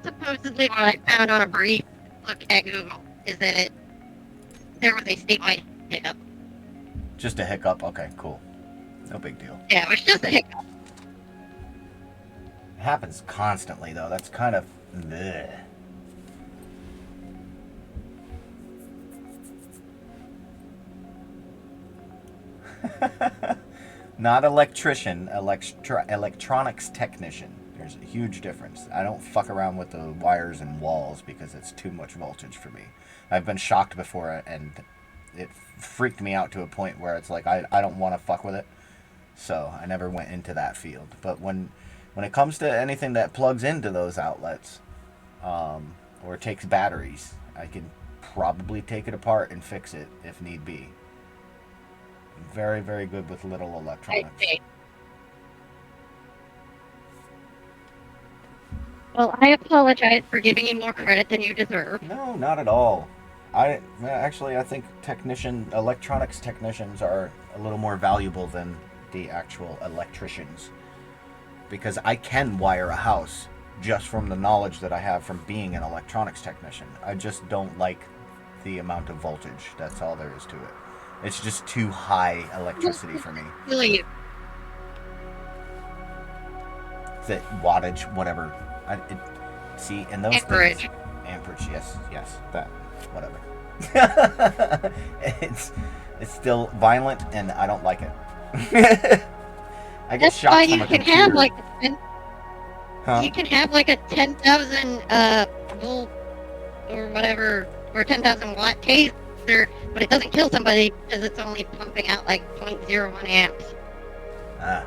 supposedly what I found on a brief look at Google is that there was a statewide hiccup. Just a hiccup? Okay, cool. No big deal. Yeah, it was just a hiccup. It happens constantly, though. That's kind of... bleh. Not electrician, electronics technician. There's a huge difference. I don't fuck around with the wires and walls because it's too much voltage for me. I've been shocked before and it freaked me out to a point where it's like I don't want to fuck with it. So I never went into that field. But when it comes to anything that plugs into those outlets or takes batteries, I can probably take it apart and fix it if need be. Very, very good with little I electronics. see. Well, I apologize for giving you more credit than you deserve. No, not at all. I think electronics technicians are a little more valuable than the actual electricians because I can wire a house just from the knowledge that I have from being an electronics technician. I just don't like the amount of voltage. That's all there is to it. It's just too high electricity for me. Really, The wattage, whatever. See, and those things. amperage. Amperage, yes, that, whatever. it's it's still violent, and I don't like it. I get That's why shocked from you a can have computer. like Huh? you can have like a 10,000 volt or whatever or 10,000 watt taser, but it doesn't kill somebody because it's only pumping out like 0.01 amps. Ah.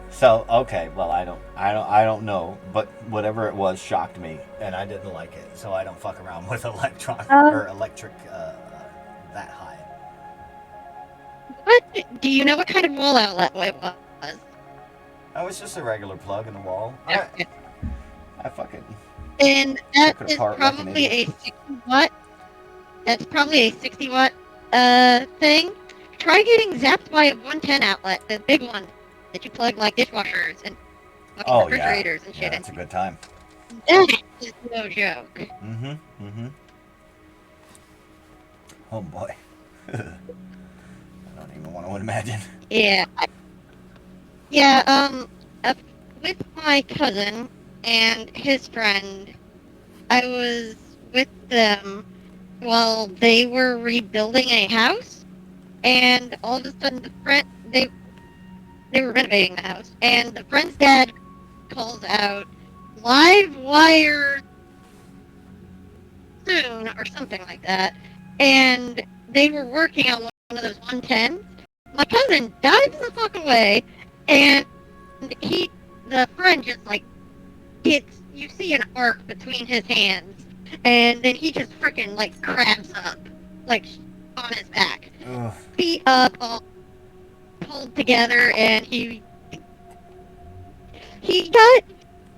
So okay, well I don't know, but whatever it was shocked me, and I didn't like it. So I don't fuck around with electric that high. What do you know what kind of wall outlet it was? Oh, it's just a regular plug in the wall. Okay. I fucking And that took it is apart like an probably a idiot. 60 watt. That's probably a 60 watt thing. Try getting zapped by a 110 outlet, the big one that you plug like dishwashers and fucking Oh yeah, refrigerators and yeah, shit that's a into. good time. That is no joke. Mm-hmm. Mm-hmm. Oh boy, I don't even want to imagine. Yeah. Yeah, uh, with my cousin and his friend, I was with them while they were rebuilding a house, and all of a sudden they were renovating the house, and the friend's dad calls out, "Live wire soon," or something like that, and they were working on one of those 110s. My cousin dives the fuck away, and he, the friend just like gets, you see an arc between his hands, and then he just freaking like crabs up, like on his back, Ugh. feet up, all pulled together, and he got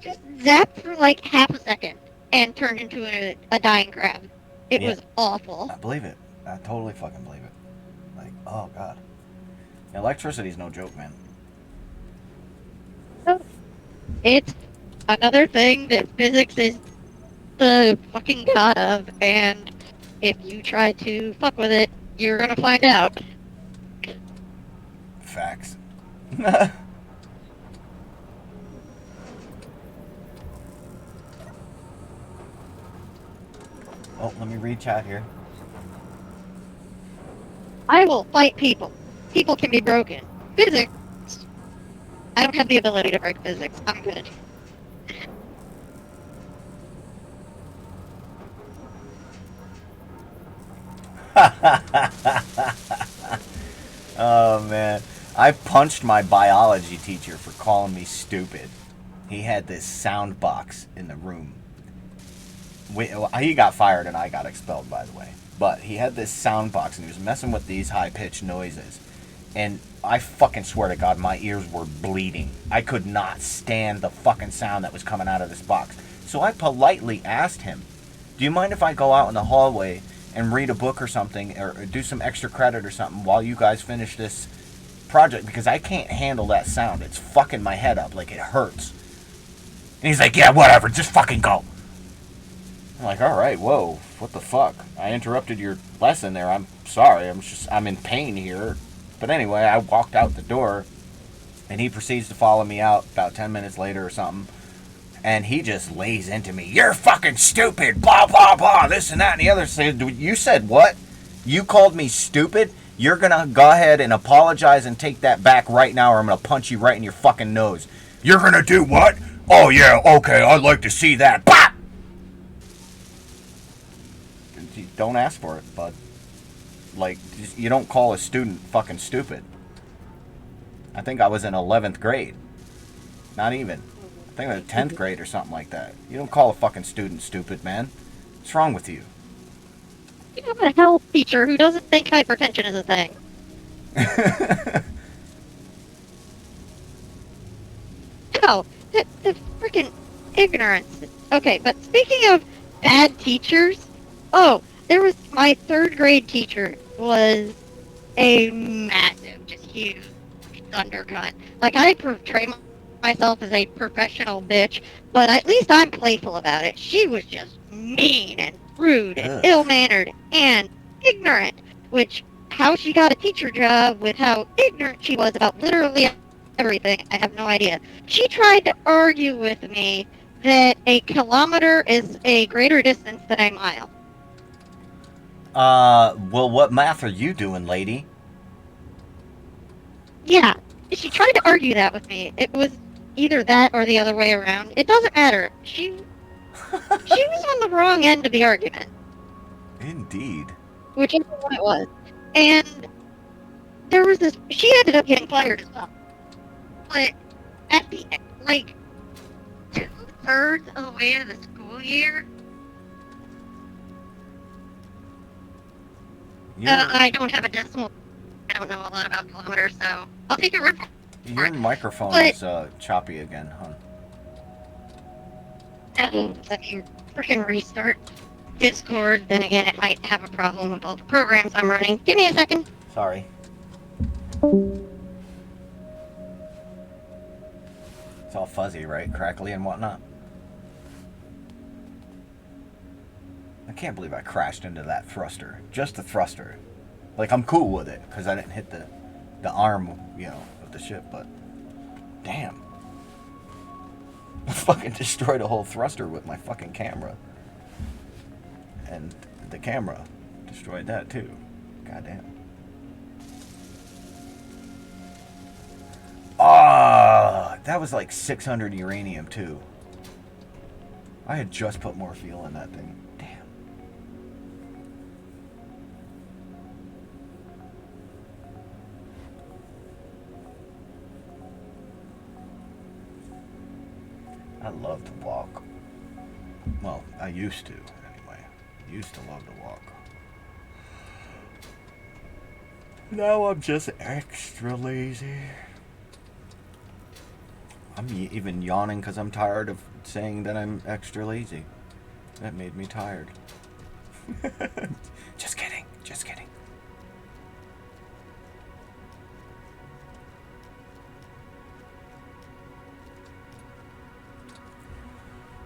just zapped for like half a second and turned into a dying crab. It Yeah, was awful. I believe it. I totally fucking believe it. Like, oh god, electricity's no joke, man. It's another thing that physics is the fucking god of, and if you try to fuck with it, you're gonna find out. Facts. Oh, let me read chat here. I will fight people. People can be broken. Physics, I don't have the ability to break physics. I'm good. Oh man, I punched my biology teacher for calling me stupid. He had this sound box in the room. He got fired and I got expelled, by the way. But he had this sound box and he was messing with these high pitched noises. And I fucking swear to God, my ears were bleeding. I could not stand the fucking sound that was coming out of this box. So I politely asked him, "Do you mind if I go out in the hallway and read a book or something, or do some extra credit or something while you guys finish this project, because I can't handle that sound. It's fucking my head up. Like, it hurts. And he's like, yeah, whatever, just fucking go. I'm like, all right, whoa, what the fuck? I interrupted your lesson there. I'm sorry. I'm in pain here. But anyway, I walked out the door, and he proceeds to follow me out about 10 minutes later or something. And he just lays into me. You're fucking stupid. Blah, blah, blah. This and that and the other. You said what? You called me stupid? You're going to go ahead and apologize and take that back right now, or I'm going to punch you right in your fucking nose. You're going to do what? Oh, yeah, okay. I'd like to see that. Bah! Don't ask for it, bud. Like, you don't call a student fucking stupid. I think I was in 11th grade. Not even. I think I was in 10th grade or something like that. You don't call a fucking student stupid, man. What's wrong with you? You have a health teacher who doesn't think hypertension is a thing. No, the freaking ignorance. Okay, but speaking of bad teachers, there was my 3rd grade teacher was a massive, just huge undercut. Like, I portray myself as a professional bitch, but at least I'm playful about it. She was just mean and rude and ill-mannered and ignorant, which, how she got a teacher job with how ignorant she was about literally everything, I have no idea. She tried to argue with me that a kilometer is a greater distance than a mile. Well, what math are you doing, lady? Yeah, she tried to argue that with me. It was either that or the other way around. It doesn't matter. She was on the wrong end of the argument. Indeed. Whichever one it was. And there was this... She ended up getting fired as well. But at the... like... 2/3 of the way of the school year... I don't have a decimal. I don't know a lot about kilometers, so I'll take your word for it. Your microphone is choppy again, huh? Let me freaking restart Discord. Then again, it might have a problem with all the programs I'm running. Give me a second. Sorry. It's all fuzzy, right? Crackly and whatnot. I can't believe I crashed into that thruster. Just the thruster. Like, I'm cool with it, because I didn't hit the arm, of the ship, but... Damn. I fucking destroyed a whole thruster with my fucking camera. And the camera destroyed that, too. Goddamn. That was like 600 uranium, too. I had just put more fuel in that thing. Damn. I love to walk. Well, I used to, anyway. Used to love to walk. Now I'm just extra lazy. I'm even yawning because I'm tired of saying that I'm extra lazy. That made me tired. Just kidding. Just kidding.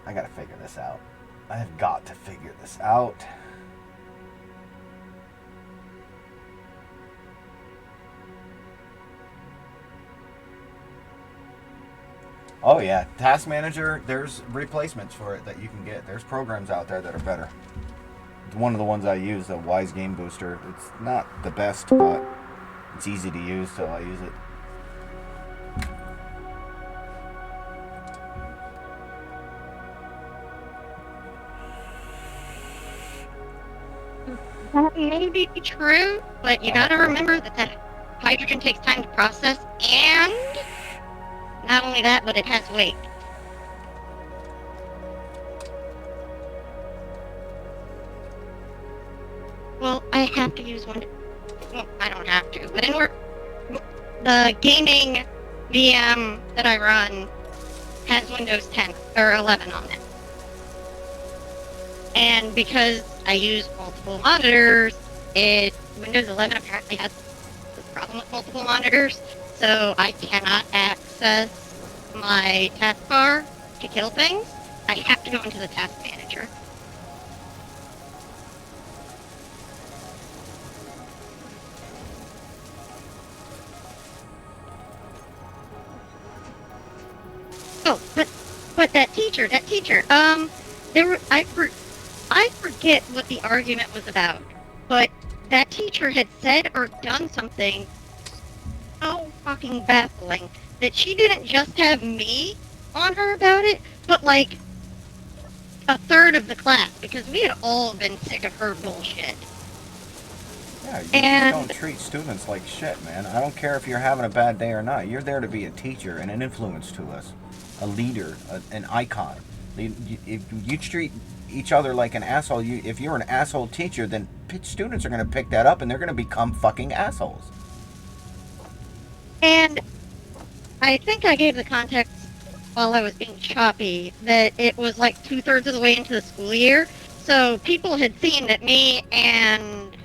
I gotta figure this out. I have got to figure this out. Oh yeah, Task Manager, there's replacements for it that you can get. There's programs out there that are better. One of the ones I use, the Wise Game Booster, it's not the best, but it's easy to use, so I use it. That may be true, but you gotta remember that hydrogen takes time to process, and not only that, but it has weight. Well, I have to use one. Well, I don't have to, but in order, the gaming VM that I run has Windows 10 or 11 on it. And because I use multiple monitors. Windows 11 apparently has this problem with multiple monitors, so I cannot access my taskbar to kill things. I have to go into the task manager. Oh, but that teacher, there were I forget what the argument was about, but that teacher had said or done something so fucking baffling that she didn't just have me on her about it, but like a third of the class because we had all been sick of her bullshit. Yeah, you just don't And treat students like shit, man. I don't care if you're having a bad day or not. You're there to be a teacher and an influence to us, a leader, an icon. If you treat each other like an asshole, if you're an asshole teacher, then students are going to pick that up and they're going to become fucking assholes. and I think I gave the context while I was being choppy that it was like 2/3 of the way into the school year. So people had seen that me and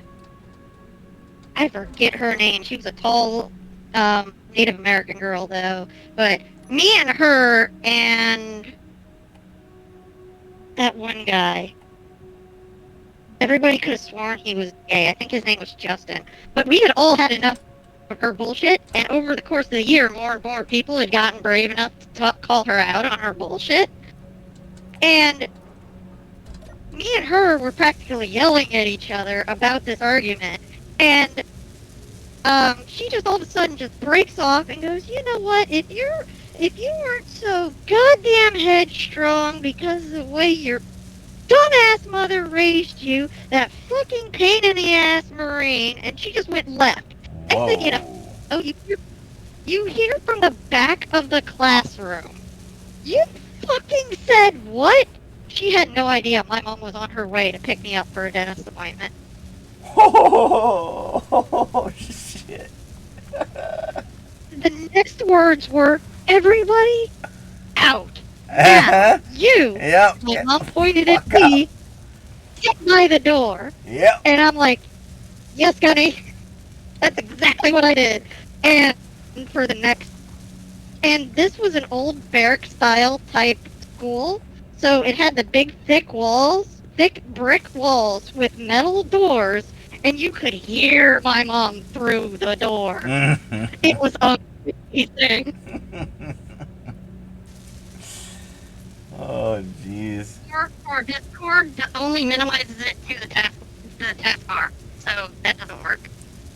I forget her name. She was a tall Native American girl though. But me and her and that one guy, everybody could have sworn he was gay. I think his name was Justin. But we had all had enough of her bullshit, and over the course of the year, more and more people had gotten brave enough to call her out on her bullshit. And me and her were practically yelling at each other about this argument. And she just all of a sudden just breaks off and goes, you know what? If you weren't so goddamn headstrong because of the way your dumbass mother raised you, that fucking pain in the ass Marine, and she just went left. Next thing you know, Whoa. oh, you hear from the back of the classroom. You fucking said what? She had no idea my mom was on her way to pick me up for a dentist appointment. Oh, shit. The next words were, everybody out. Now, Uh-huh. you, Yep. my Get mom the pointed at fuck out. me, get by the door. Yep. And I'm like, yes, Gunny, that's exactly what I did. And for the next, and this was an old barrack style type school. So it had the big thick walls, thick brick walls with metal doors, and you could hear my mom through the door. It was amazing. Oh, jeez. Or Discord only minimizes it to the taskbar, so that doesn't work.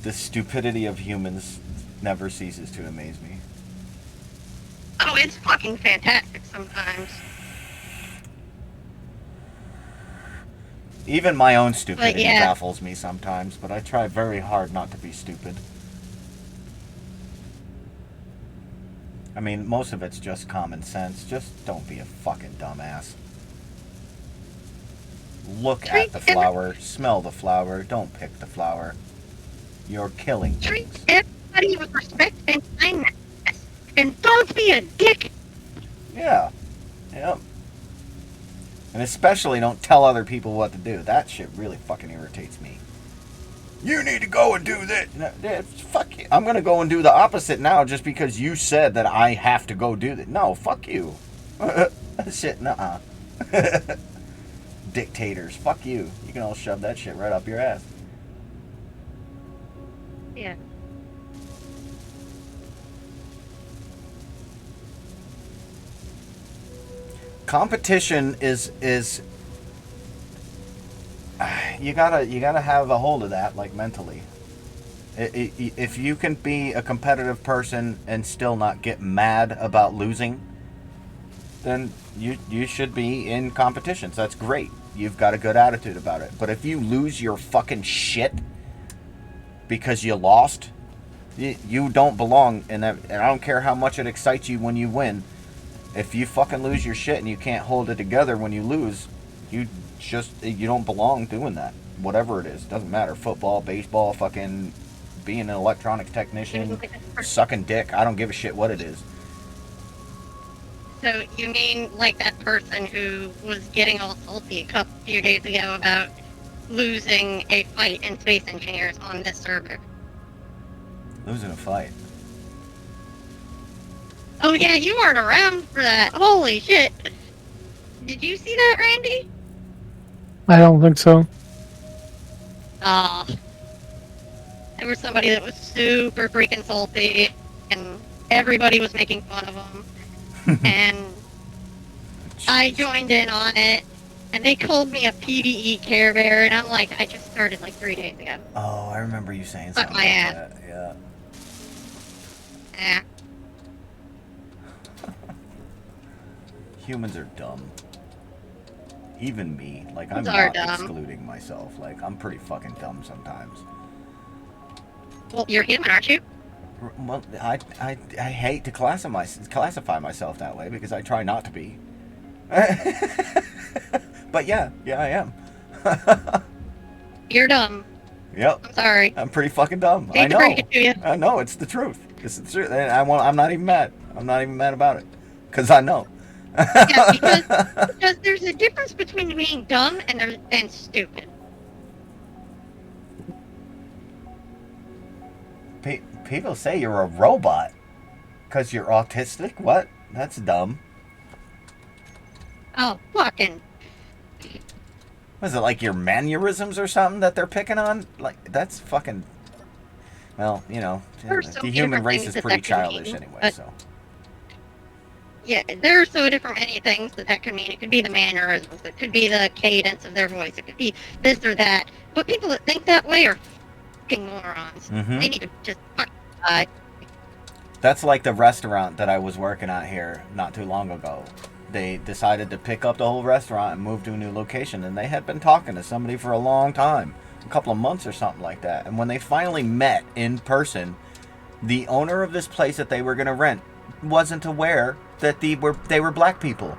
The stupidity of humans never ceases to amaze me. Oh, it's fucking fantastic sometimes. Even my own But stupidity yeah, baffles me sometimes, but I try very hard not to be stupid. I mean, most of it's just common sense. Just don't be a fucking dumbass. Look treat at the every, flower, smell the flower, don't pick the flower. You're killing treat things. everybody with respect and kindness, and don't be a dick. Yeah. Yep. And especially don't tell other people what to do. That shit really fucking irritates me. You need to go and do this. No, fuck you. I'm going to go and do the opposite now just because you said that I have to go do that. No, fuck you. Shit, nuh-uh. Dictators. Fuck you. You can all shove that shit right up your ass. Yeah. Competition is you gotta have a hold of that, like, mentally. If you can be a competitive person and still not get mad about losing, then you should be in competitions. That's great. You've got a good attitude about it. But if you lose your fucking shit because you lost, you don't belong in that. And I don't care how much it excites you when you win. If you fucking lose your shit and you can't hold it together when you lose, you don't belong doing that. Whatever it is, doesn't matter. Football, baseball, fucking being an electronics technician, sucking dick. I don't give a shit what it is. So you mean like that person who was getting all salty a few days ago about losing a fight in space engineers on this server. Losing a fight. Oh yeah, you weren't around for that. Holy shit. Did you see that, Randy? I don't think so. Ah, there was somebody that was super freaking salty, and everybody was making fun of him. And I joined in on it, and they called me a PvE Care Bear, and I'm like, I just started like 3 days ago. Oh, I remember you saying Fuck something my like ass. that. Yeah. Eh. Humans are dumb. Even me. Like, I'm Humans are not dumb. excluding myself. Like, I'm pretty fucking dumb sometimes. Well, you're human, aren't you? Well, I hate to classify myself that way because I try not to be. But yeah, I am. You're dumb. Yep. I'm sorry. I'm pretty fucking dumb. Hate I to know. break it to you. I know. It's the truth. It's the truth. And I'm not even mad. I'm not even mad about it. Because I know. Yeah, because there's a difference between being dumb and stupid. People say you're a robot because you're autistic. What? That's dumb. Oh, fucking. Was it like your mannerisms or something that they're picking on? Like, that's fucking. Well, you know, There's so the many human different race things is that pretty that can childish mean, anyway, but so. yeah, there are so different many things that could mean. It could be the mannerisms, it could be the cadence of their voice, it could be this or that. But people that think that way are fucking morons. Mm-hmm. They need to just fucking die. That's like the restaurant that I was working at here not too long ago. They decided to pick up the whole restaurant and move to a new location, and they had been talking to somebody for a long time, a couple of months or something like that. And when they finally met in person, the owner of this place that they were going to rent wasn't aware that they were black people,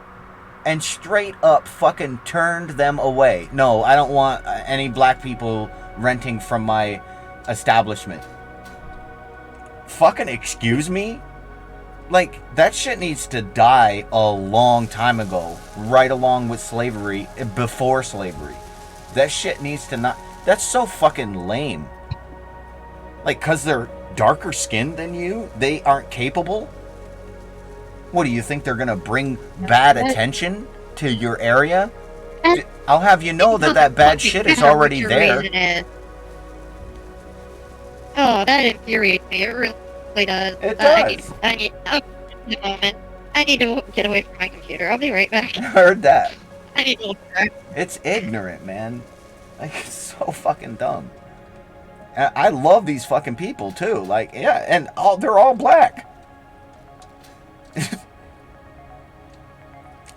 and straight up fucking turned them away. No, I don't want any black people renting from my establishment. Fucking excuse me? Like, that shit needs to die a long time ago, right along with slavery, before slavery. That shit needs to not. That's so fucking lame. Like, because they're darker skinned than you, they aren't capable? What do you think, they're gonna bring bad attention to your area? I'll have you know that bad shit is already there. Oh, that infuriates me. It really does. It does. I need a moment. I need to get away from my computer. I'll be right back. I heard that. I need to look back. It's ignorant, man. Like, it's so fucking dumb. I love these fucking people too. Like, yeah, and they're all black.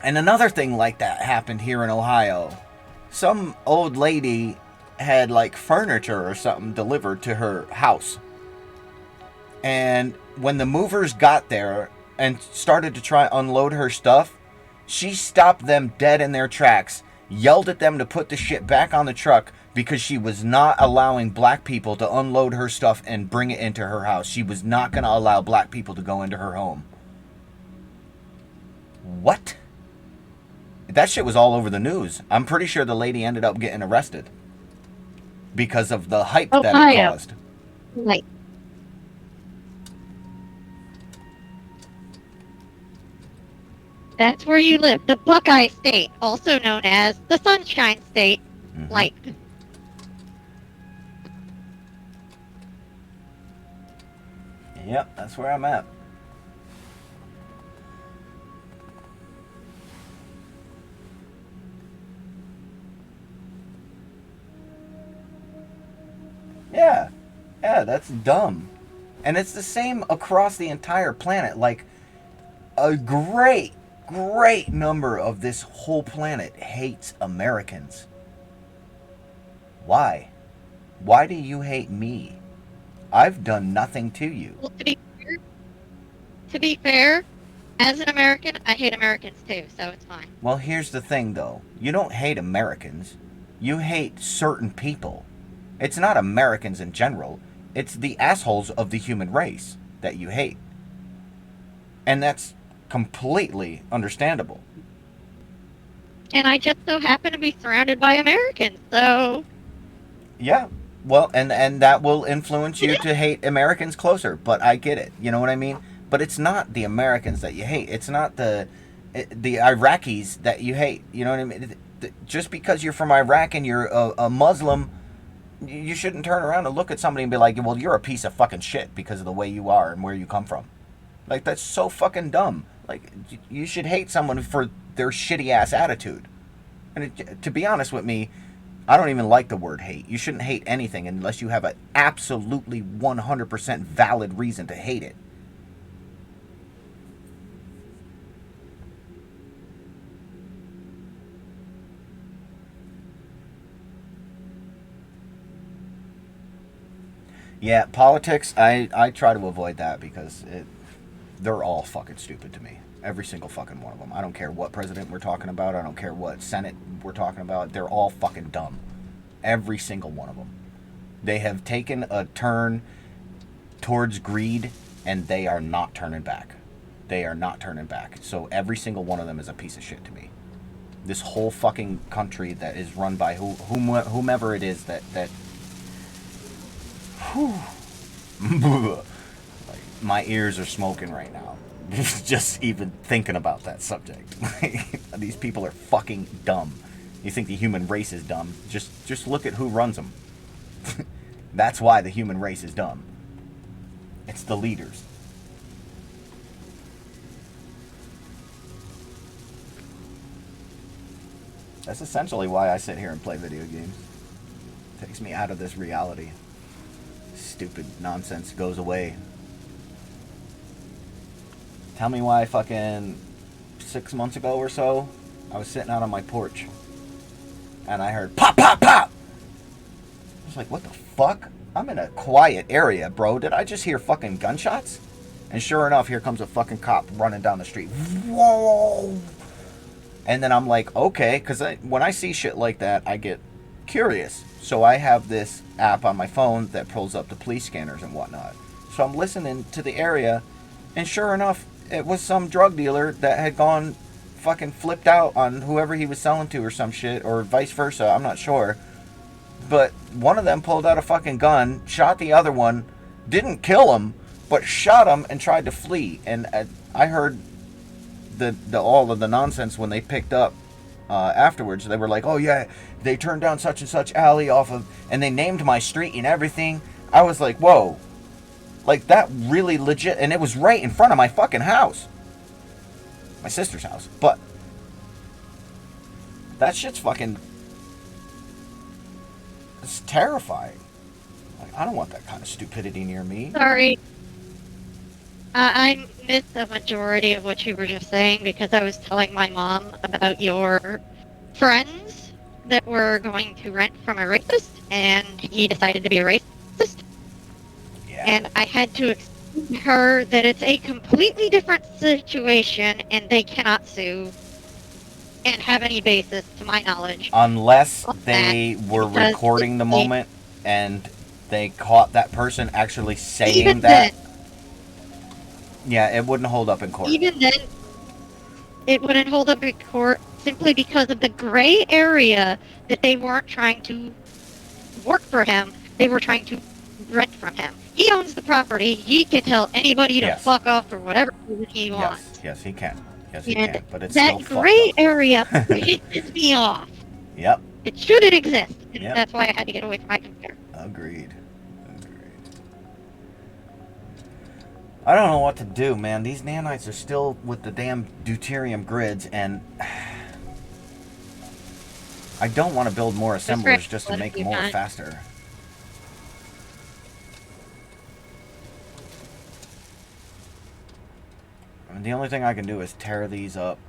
And another thing like that happened here in Ohio. Some old lady had like furniture or something delivered to her house. And when the movers got there and started to try unload her stuff, she stopped them dead in their tracks, yelled at them to put the shit back on the truck because she was not allowing black people to unload her stuff and bring it into her house. She was not going to allow black people to go into her home. What? That shit was all over the news. I'm pretty sure the lady ended up getting arrested because of the hype that it caused. Right. That's where you live. The Buckeye State, also known as the Sunshine State. Mm-hmm. Like, yep, that's where I'm at. Yeah, that's dumb. And it's the same across the entire planet. Like, a great number of this whole planet hates Americans. Why? Why do you hate me? I've done nothing to you. well, to be fair, as an American, I hate Americans too, so it's fine. Well, here's the thing, though. You don't hate Americans. You hate certain people. It's not Americans in general. It's the assholes of the human race that you hate. And that's completely understandable. And I just so happen to be surrounded by Americans, so Yeah. Well, and that will influence you to hate Americans closer, but I get it. You know what I mean? But it's not the Americans that you hate. It's not the Iraqis that you hate. You know what I mean? Just because you're from Iraq and you're a Muslim, you shouldn't turn around and look at somebody and be like, "Well, you're a piece of fucking shit because of the way you are and where you come from." Like, that's so fucking dumb. Like, you should hate someone for their shitty ass attitude. And to be honest with me, I don't even like the word hate. You shouldn't hate anything unless you have an absolutely 100% valid reason to hate it. Yeah, politics, I try to avoid that because they're all fucking stupid to me. Every single fucking one of them. I don't care what president we're talking about. I don't care what Senate we're talking about. They're all fucking dumb. Every single one of them. They have taken a turn towards greed, and they are not turning back. They are not turning back. So every single one of them is a piece of shit to me. This whole fucking country that is run by whomever it is that whew, like, my ears are smoking right now. Just even thinking about that subject. These people are fucking dumb. You think the human race is dumb? Just look at who runs them. That's why the human race is dumb. It's the leaders. That's essentially why I sit here and play video games. It takes me out of this reality. Stupid nonsense goes away. Tell me why fucking 6 months ago or so, I was sitting out on my porch and I heard pop, pop, pop. I was like, what the fuck? I'm in a quiet area, bro. Did I just hear fucking gunshots? And sure enough, here comes a fucking cop running down the street. Whoa! And then I'm like, okay, because when I see shit like that, I get curious. So I have this app on my phone that pulls up the police scanners and whatnot. So I'm listening to the area, and sure enough, it was some drug dealer that had gone fucking flipped out on whoever he was selling to or some shit, or vice versa, I'm not sure. But one of them pulled out a fucking gun, shot the other one, didn't kill him, but shot him and tried to flee. And I heard the all of the nonsense when they picked up afterwards. They were like, oh yeah, they turned down such and such alley off of, and they named my street and everything. I was like, whoa, like that really legit, and it was right in front of my fucking house, my sister's house. But that shit's fucking, it's terrifying. Like, I don't want that kind of stupidity near me. Sorry, I missed the majority of what you were just saying because I was telling my mom about your friends that were going to rent from a racist, and he decided to be a racist. Yeah. And I had to explain to her that it's a completely different situation, and they cannot sue and have any basis, to my knowledge, Unless of they that, were because recording the they- moment and they caught that person actually saying even that. then, Yeah, it wouldn't hold up in court. even then, it wouldn't hold up in court simply because of the gray area that they weren't trying to work for him. They were trying to rent from him. He owns the property. He can tell anybody to Yes. fuck off for whatever reason he wants. Yes, he can. Yes, he And can. But it's that still gray fucked up. area pisses me off. Yep. It shouldn't exist. And Yep. that's why I had to get away from my computer. Agreed. I don't know what to do, man. These nanites are still with the damn deuterium grids, and I don't want to build more assemblers just to make more faster. I mean, the only thing I can do is tear these up.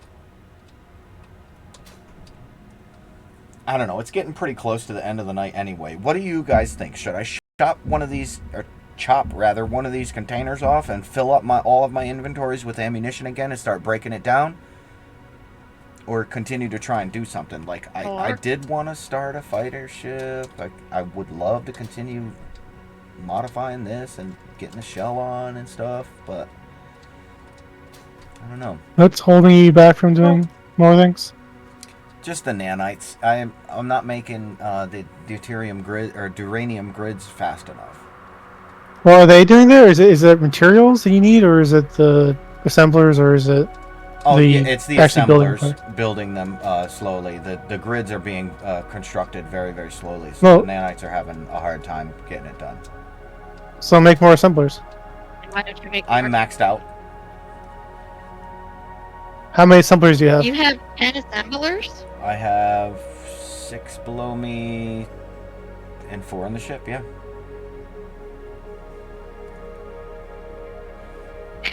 I don't know. It's getting pretty close to the end of the night anyway. What do you guys think? Should I chop one of these, or chop rather, one of these containers off and fill up all of my inventories with ammunition again and start breaking it down? Or continue to try and do something? Like, I did want to start a fighter ship. I would love to continue modifying this and getting the shell on and stuff, but I don't know. What's holding you back from doing more things? Just the nanites. I'm not making the deuterium grid or duranium grids fast enough. What are they doing there? Is it materials that you need, or is it the assemblers, or is it Oh yeah, the it's the actually building the assemblers part? building them slowly. The grids are being constructed very very slowly, so the Well, nanites are having a hard time getting it done. so make more assemblers. Why don't you make I'm more? maxed out. How many assemblers do you have? You have 10 assemblers? I have 6 below me and 4 on the ship. Yeah.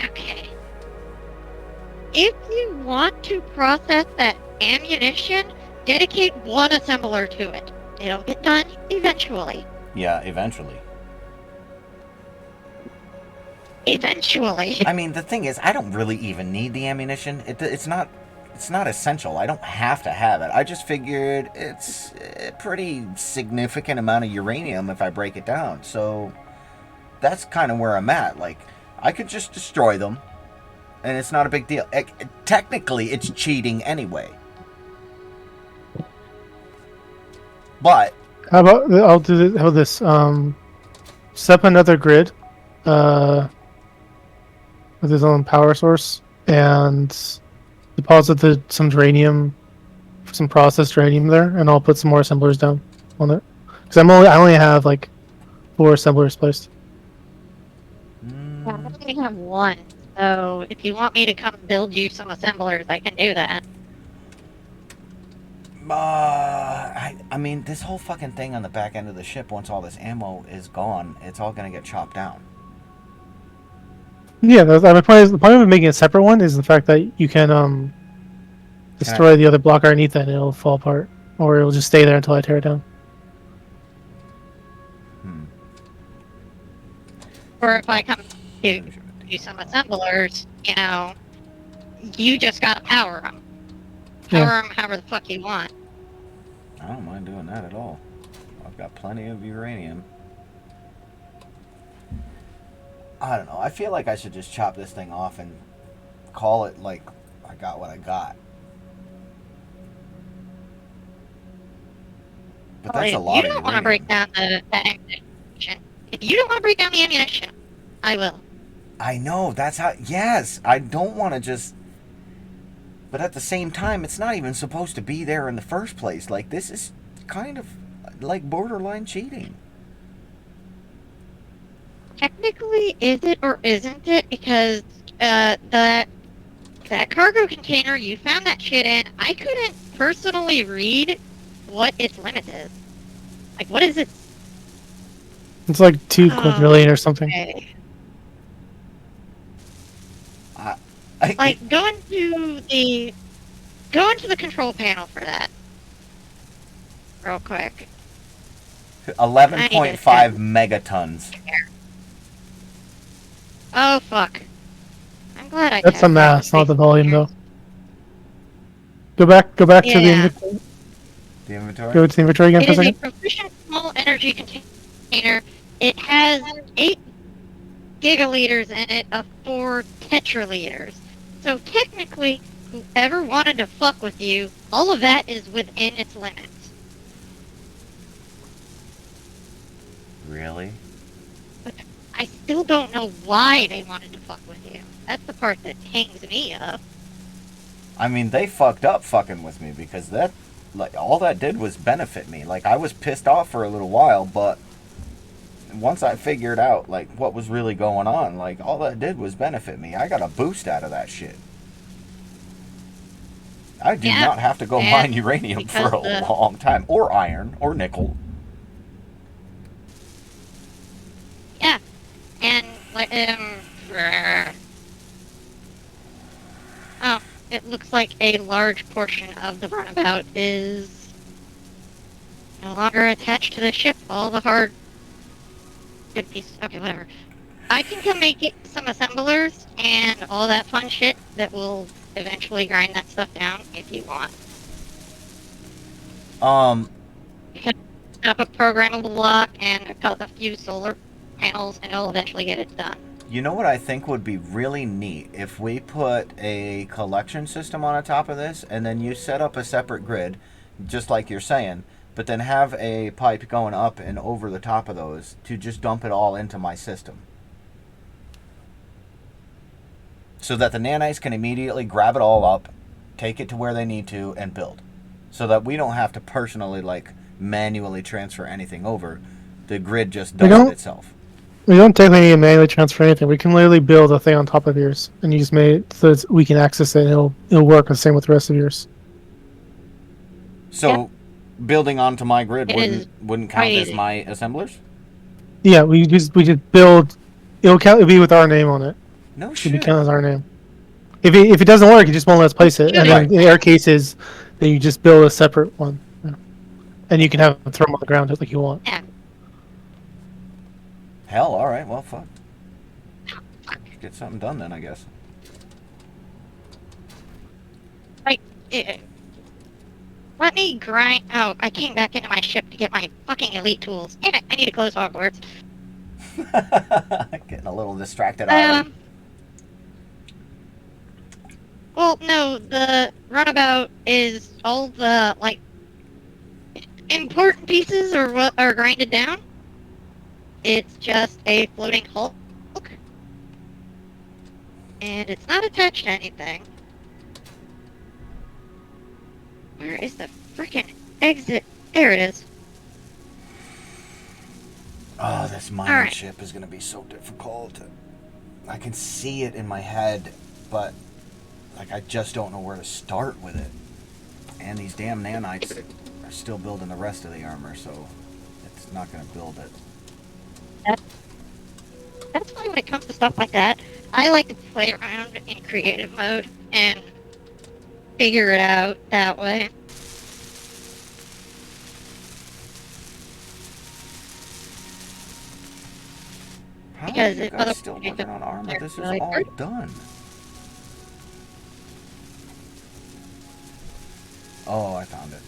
Okay. If you want to process that ammunition, dedicate one assembler to it. It'll get done eventually. Yeah, eventually. Eventually. I mean, the thing is, I don't really even need the ammunition. It's not essential. I don't have to have it. I just figured it's a pretty significant amount of uranium if I break it down. So that's kind of where I'm at. Like, I could just destroy them, and it's not a big deal. Technically, it's cheating anyway. But How about I'll do this, how about this? Set up another grid, with his own power source, and deposit some uranium, some processed uranium there, and I'll put some more assemblers down on it. Because I only have like 4 assemblers placed. I only have one, so if you want me to come build you some assemblers, I can do that. I mean, this whole fucking thing on the back end of the ship, once all this ammo is gone, it's all gonna get chopped down. Yeah, my point is the point of making a separate one is the fact that you can destroy the other block underneath it, and it'll fall apart, or it'll just stay there until I tear it down. Or if I come to do some assemblers, you just gotta power them. Power them however the fuck you want. I don't mind doing that at all. I've got plenty of uranium. I don't know. I feel like I should just chop this thing off and call it like I got what I got. But that's a lot of uranium. If you don't want to break down the ammunition, if you don't want to break down the ammunition, I will. I know. That's how... Yes. I don't want to just... But at the same time, it's not even supposed to be there in the first place. Like, this is kind of like borderline cheating. Technically, is it or isn't it? Because that cargo container, you found that shit in. I couldn't personally read what its limit is. Like, what is it? It's like 2 quadrillion or something. Okay. I Go into the control panel for that, real quick. 11.5 megatons. Oh fuck! I'm glad I. That's the mass, not the volume, though. Go back to the inventory. The inventory? Go to the inventory again It for a is a second. proficient small energy container. It has 8 gigaliters in it of 4 tetraliters. So technically, whoever wanted to fuck with you, all of that is within its limits. Really? But I still don't know why they wanted to fuck with you. That's the part that hangs me up. I mean, they fucked up fucking with me because that, like, all that did was benefit me. Like, I was pissed off for a little while, but once I figured out, like, what was really going on, like, all that did was benefit me. I got a boost out of that shit. I do not have to go mine uranium for a long time. Or iron. Or nickel. Yeah. And, oh, it looks like a large portion of the runabout is no longer attached to the ship. All the hard good pieces. Okay, whatever. I can come make it some assemblers and all that fun shit that will eventually grind that stuff down if you want. You can set up a programmable block and a few solar panels and it'll eventually get it done. You know what I think would be really neat if we put a collection system on the top of this, and then you set up a separate grid, just like you're saying, but then have a pipe going up and over the top of those to just dump it all into my system. So that the nanites can immediately grab it all up, take it to where they need to, and build. So that we don't have to personally, like, manually transfer anything over. The grid just We does it don't itself. we don't technically need to manually transfer anything. We can literally build a thing on top of yours, and you just made it so we can access it. And it'll work the same with the rest of yours. So, building onto my grid It is wouldn't quite count as easy. my assemblers? Yeah, we just build. It'll be with our name on it. No Should be shit. counted as our name. If it doesn't work, it just won't let us place it. And then Right. in our cases, then you just build a separate one, and you can have them throw them on the ground just like you want. Yeah. Hell, all right. Well, fuck. Get something done then, I guess. It, let me grind. Oh, I came back into my ship to get my fucking elite tools. Damn it! I need to close Hogwarts. Getting a little distracted already. Well, no, the runabout is all the like important pieces are what are grinded down. It's just a floating hulk, and it's not attached to anything. Where is the freaking exit? There it is. Oh, this mining Alright. ship is going to be so difficult. I can see it in my head, but like I just don't know where to start with it. And these damn nanites are still building the rest of the armor, so it's not going to build it. That's why when it comes to stuff like that, I like to play around in creative mode and figure it out that way. How Because are you it- guys still working on armor? This is Like, all done. Oh, I found it.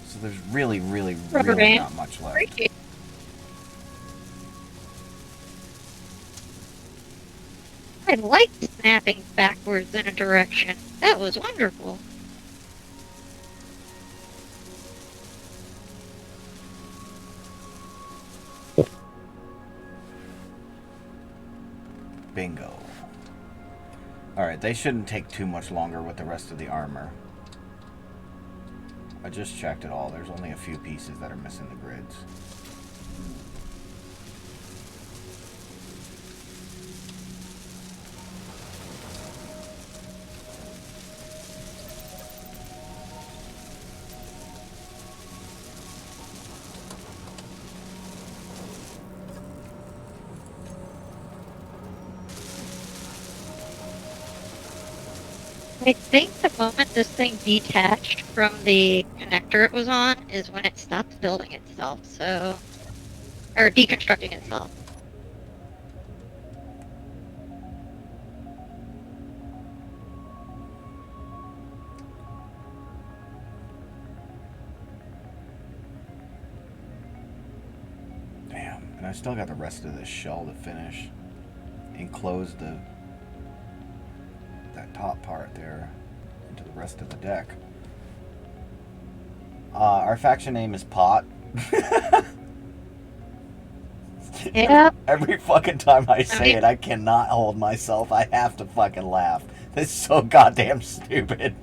So there's really, really, Rubber really band. not much left. Appreciate- I liked snapping backwards in a direction. That was wonderful. Bingo. Alright, they shouldn't take too much longer with the rest of the armor. I just checked it all. There's only a few pieces that are missing the grids. I think the moment this thing detached from the connector it was on is when it stopped building itself, so... Or deconstructing itself. Damn. And I still got the rest of this shell to finish. Enclose that top part there into the rest of the deck. Our faction name is Pot. Yeah. Every fucking time I say it, I cannot hold myself. I have to fucking laugh. It's so goddamn stupid.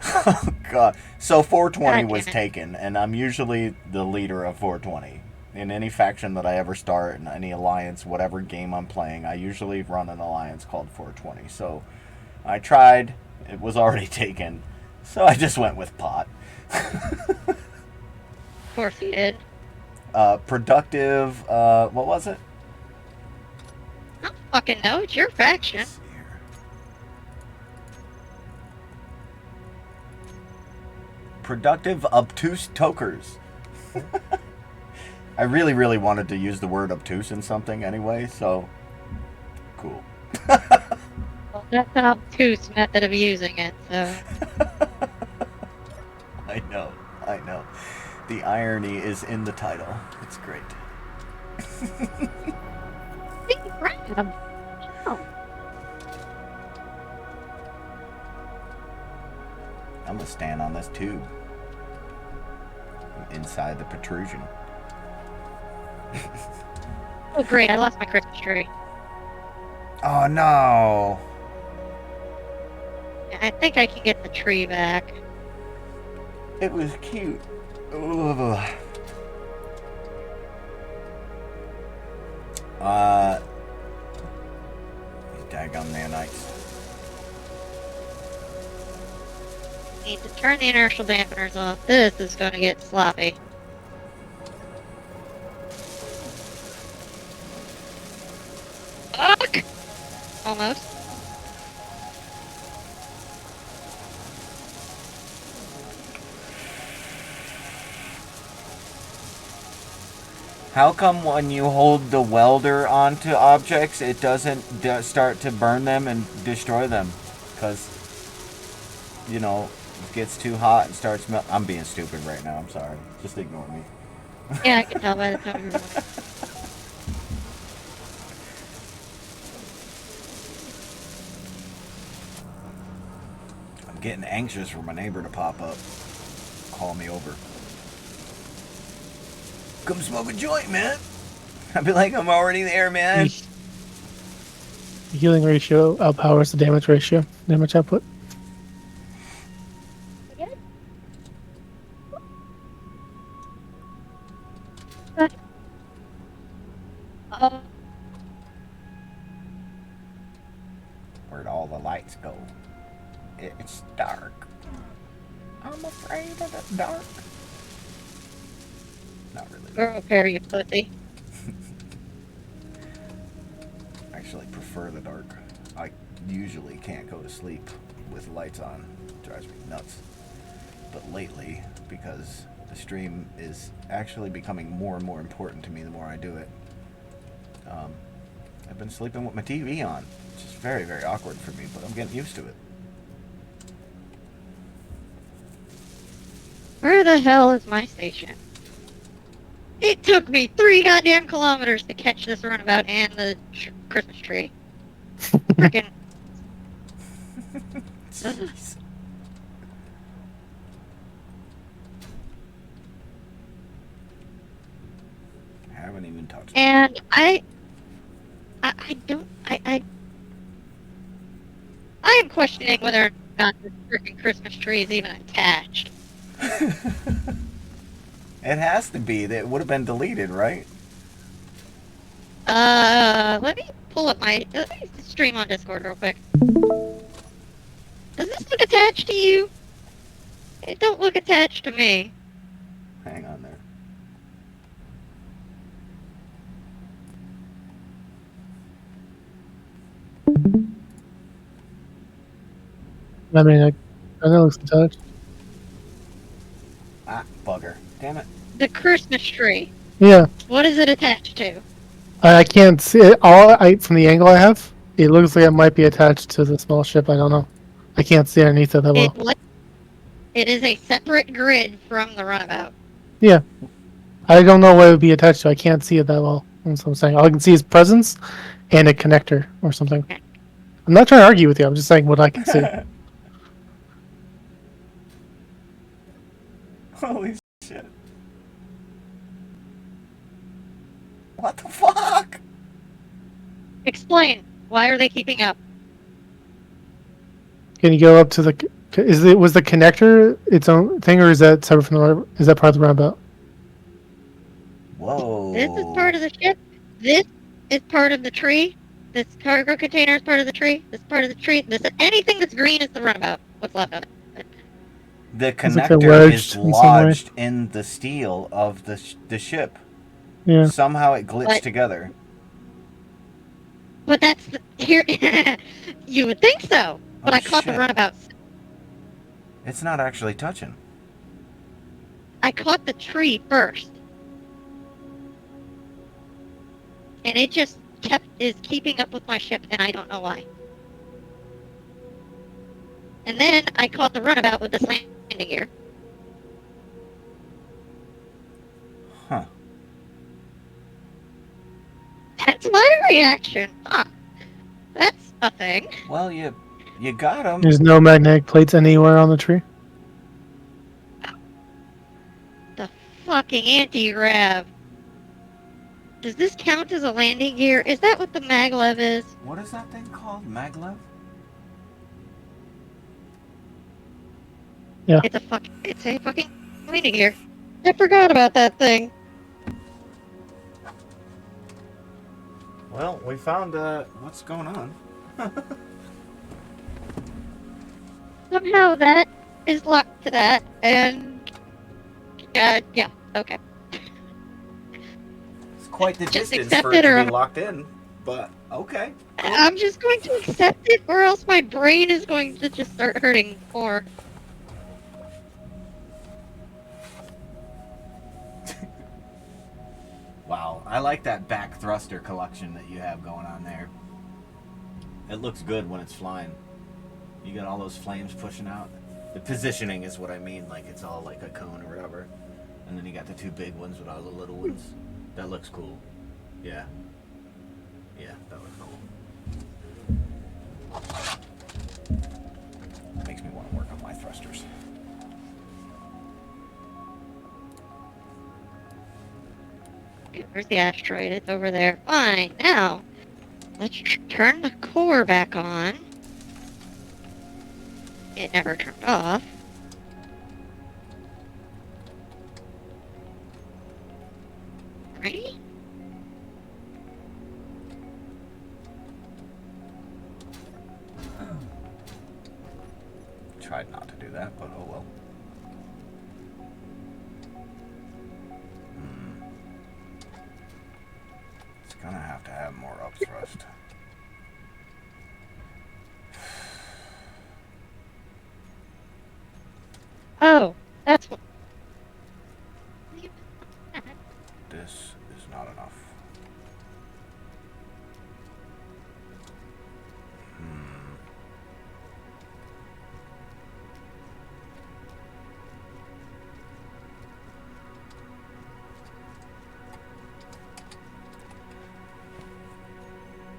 Oh god. So 420 was taken, and I'm usually the leader of 420. In any faction that I ever start, in any alliance, whatever game I'm playing, I usually run an alliance called 420. So I tried, it was already taken, so I just went with Pot. Of course you did. Productive, what was it? I don't fucking know, it's your faction. Let's see here. Productive obtuse tokers. I really, really wanted to use the word obtuse in something anyway, so cool. Well, that's an obtuse method of using it, so... I know. The irony is in the title. It's great. Big crab. Oh, I'm gonna stand on this tube. Inside the protrusion. oh great! I lost my Christmas tree. Oh no! I think I can get the tree back. It was cute. Ugh. These daggum nanites. Need to turn the inertial dampeners off. This is going to get sloppy. Fuck! Almost. How come when you hold the welder onto objects, it doesn't start to burn them and destroy them? Because, you know, it gets too hot and starts melting. I'm being stupid right now. I'm sorry. Just ignore me. Yeah, I can tell by the time you're going. I'm getting anxious for my neighbor to pop up. Call me over. Come smoke a joint, man. I'd be like, I'm already there, man. The healing ratio outpowers the damage ratio, damage output. Oh, Where'd all the lights go? It's dark. I'm afraid of the dark. Not really. girl, Perry, you pussy. I actually prefer the dark. I usually can't go to sleep with lights on. It drives me nuts. But lately, because the stream is actually becoming more and more important to me the more I do it, I've been sleeping with my TV on. It's just very, very awkward for me, but I'm getting used to it. Where the hell is my station? It took me 3 goddamn kilometers to catch this runabout and the Christmas tree. Freaking. Jeez. I haven't even touched it. And I don't. I am questioning whether or not this freaking Christmas tree is even attached. It has to be. That would have been deleted, right? Let me pull up let me stream on Discord real quick. Does this look attached to you? It don't look attached to me. Hang on there. I mean, I know it looks attached. Ah, bugger. Damn it. The Christmas tree. Yeah, What is it attached to? I can't see it. From the angle I have, it looks like it might be attached to the small ship. I don't know. I can't see underneath it that well. It is a separate grid from the runabout. Yeah, I don't know what it would be attached to. I can't see it that well. That's what I'm saying. All I can see is presence and a connector or something. Okay. I'm not trying to argue with you. I'm just saying what I can see. Holy shit. What the fuck? Explain. Why are they keeping up? Can you go up to the? Was the connector its own thing, or is that separate from the? Is that part of the roundabout? Whoa. This is part of the ship. This is part of the tree. This cargo container is part of the tree. This is part of the tree. Anything that's green is the runabout. What's left of it? The like they're connector wedged is in some way. lodged in the steel of the ship. Yeah. Somehow it glitched But- together. But that's here. You would think so. But Oh, I caught the shit. runabout. It's not actually touching. I caught the tree first. And it just is keeping up with my ship, and I don't know why. And then I caught the runabout with this landing gear. Huh. That's my reaction. Huh. That's a thing. Well, you got him. There's no magnetic plates anywhere on the tree. The fucking anti-grav. Does this count as a landing gear? Is that what the maglev is? What is that thing called? Maglev? Yeah. It's a fucking landing gear. I forgot about that thing. Well, we found what's going on. Somehow that is locked to that, and yeah, okay. It's quite the Just distance accept for it it, to or be locked in, but okay. Cool. I'm just going to accept it, or else my brain is going to just start hurting more. Wow, I like that back thruster collection that you have going on there. It looks good when it's flying. You got all those flames pushing out. The positioning is what I mean, like it's all like a cone or whatever. And then you got the two big ones with all the little ones. That looks cool. Yeah. Yeah, that looks cool. Makes me want to work on my thrusters. Okay, where's the asteroid? It's over there. Fine, now, let's turn the core back on. It never turned off. Ready? Tried not to do that, but oh well. It's gonna have to have more upthrust. Oh, that's what. This is not enough.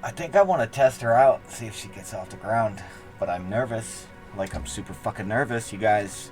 I think I want to test her out, see if she gets off the ground. But I'm nervous. Like, I'm super fucking nervous, you guys.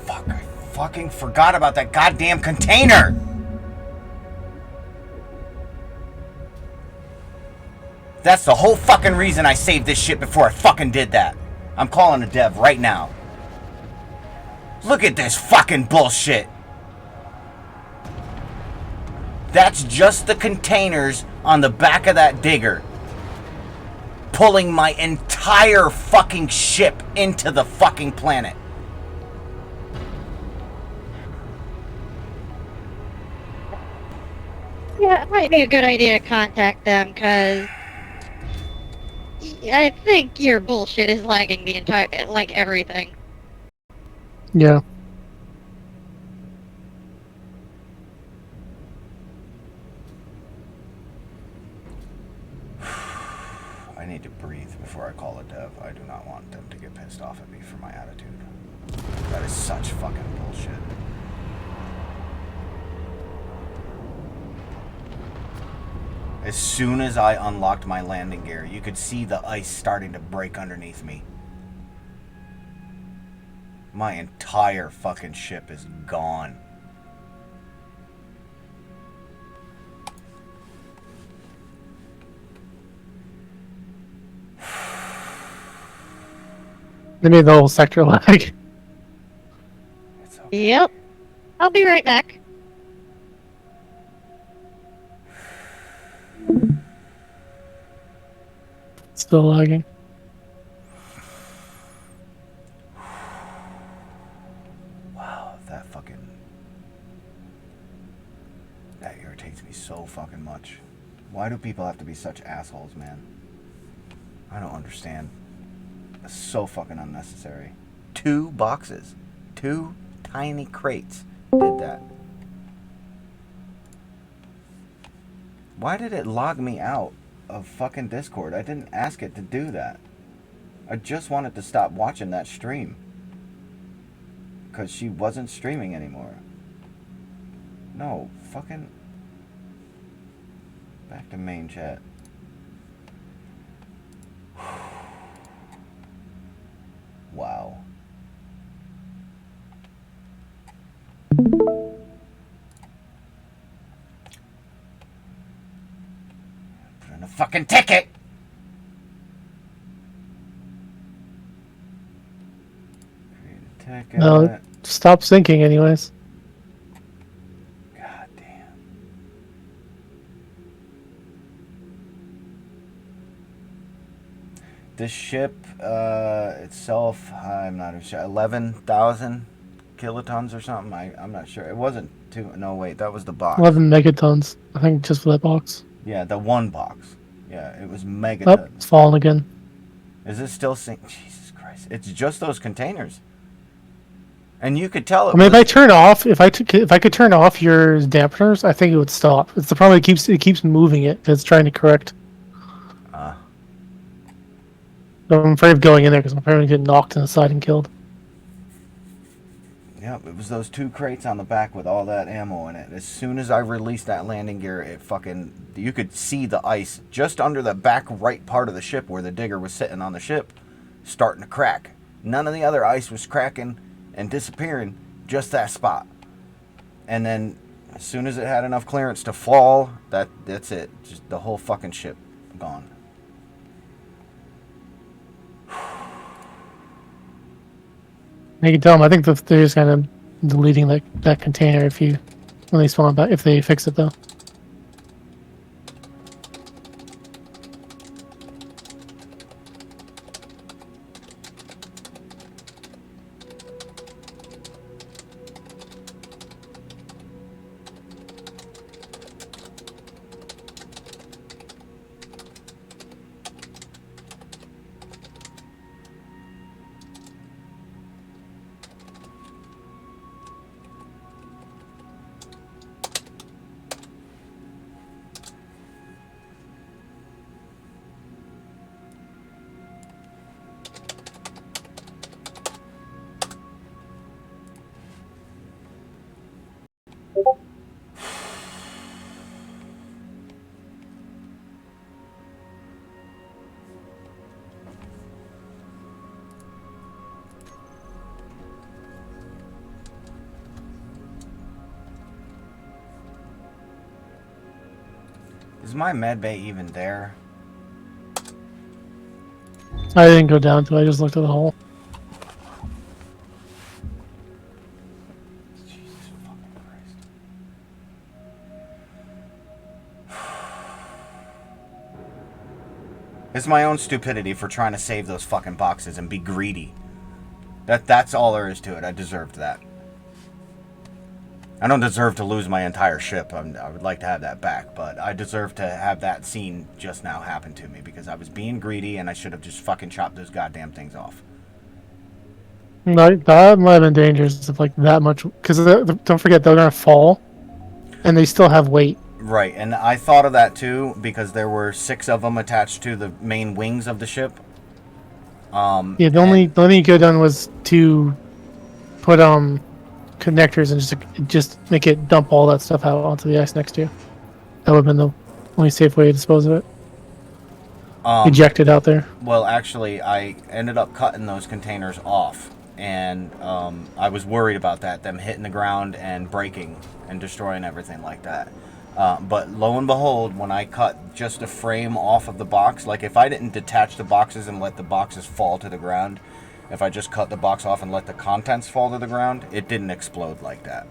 Fuck, I fucking forgot about that goddamn container! That's the whole fucking reason I saved this shit before I fucking did that. I'm calling a dev right now. Look at this fucking bullshit. That's just the containers on the back of that digger. Pulling my entire fucking ship into the fucking planet. Yeah, it might be a good idea to contact them, because I think your bullshit is lagging the entire, like, everything. Yeah. I need to breathe before I call a dev. I do not want them to get pissed off at me for my attitude. That is such fucking bullshit. As soon as I unlocked my landing gear, you could see the ice starting to break underneath me. My entire fucking ship is gone. They made the whole sector lag. It's okay. Yep. I'll be right back. Still lagging. Wow, that irritates me so fucking much. Why do people have to be such assholes, man? I don't understand. It's so fucking unnecessary. 2 boxes. 2 tiny crates did that. Why did it log me out of fucking Discord? I didn't ask it to do that. I just wanted to stop watching that stream. Because she wasn't streaming anymore. No, fucking... Back to main chat. Wow. Put in a fucking ticket! Create a ticket. No, stop syncing, anyways. God damn. This ship itself, I'm not even sure, 11,000 kilotons or something. I'm not sure. It wasn't too. No, wait, that was the box. 11 megatons, I think, just for that box. Yeah, the one box. Yeah, it was Oh, megatons. it's falling again. Is it still sync? Jesus Christ! It's just those containers, and you could tell it. I mean, was, if I turn off, if I could turn off your dampeners, I think it would stop. It's the problem. It keeps moving it because it's trying to correct. So I'm afraid of going in there because I'm afraid to get knocked in the side and killed. Yep, it was those 2 crates on the back with all that ammo in it. As soon as I released that landing gear, it fucking... You could see the ice just under the back right part of the ship where the digger was sitting on the ship, starting to crack. None of the other ice was cracking and disappearing, just that spot. And then, as soon as it had enough clearance to fall, that's it. Just the whole fucking ship gone. You can tell them. I think that they're just kind of deleting that container when they spawn back, if they fix it though. Is my medbay even there? I didn't go down to it. I just looked at the hole. Jesus fucking Christ. It's my own stupidity for trying to save those fucking boxes and be greedy. That's all there is to it. I deserved that. I don't deserve to lose my entire ship. I would like to have that back, but I deserve to have that scene just now happen to me because I was being greedy and I should have just fucking chopped those goddamn things off. That might have been dangerous if like that much, because don't forget they're gonna fall, and they still have weight. Right, and I thought of that too because there were 6 of them attached to the main wings of the ship. Yeah, the only thing you could have done was to put connectors and just make it dump all that stuff out onto the ice next to you. That would have been the only safe way to dispose of it. Eject it out there. Well, actually, I ended up cutting those containers off, and I was worried about that, them hitting the ground and breaking and destroying everything like that. But lo and behold, when I cut just a frame off of the box, like if I didn't detach the boxes and let the boxes fall to the ground, If I just cut the box off and let the contents fall to the ground, it didn't explode like that.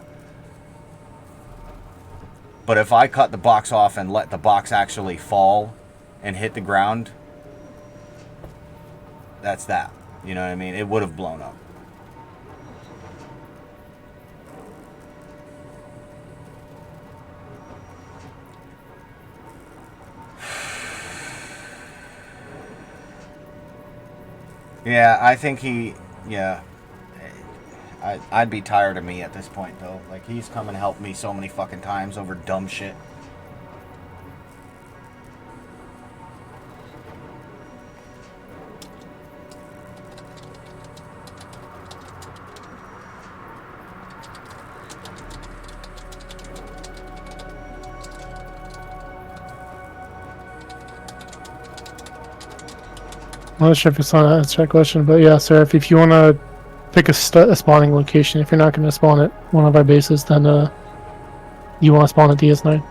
But if I cut the box off and let the box actually fall and hit the ground, that's that. You know what I mean? It would have blown up. Yeah, I think he... Yeah. I'd be tired of me at this point, though. Like, he's come and helped me so many fucking times over dumb shit. I'm not sure if it's on a check question, but yeah, sir, if you want to pick a spawning location, if you're not going to spawn at one of our bases, then you want to spawn at DS9.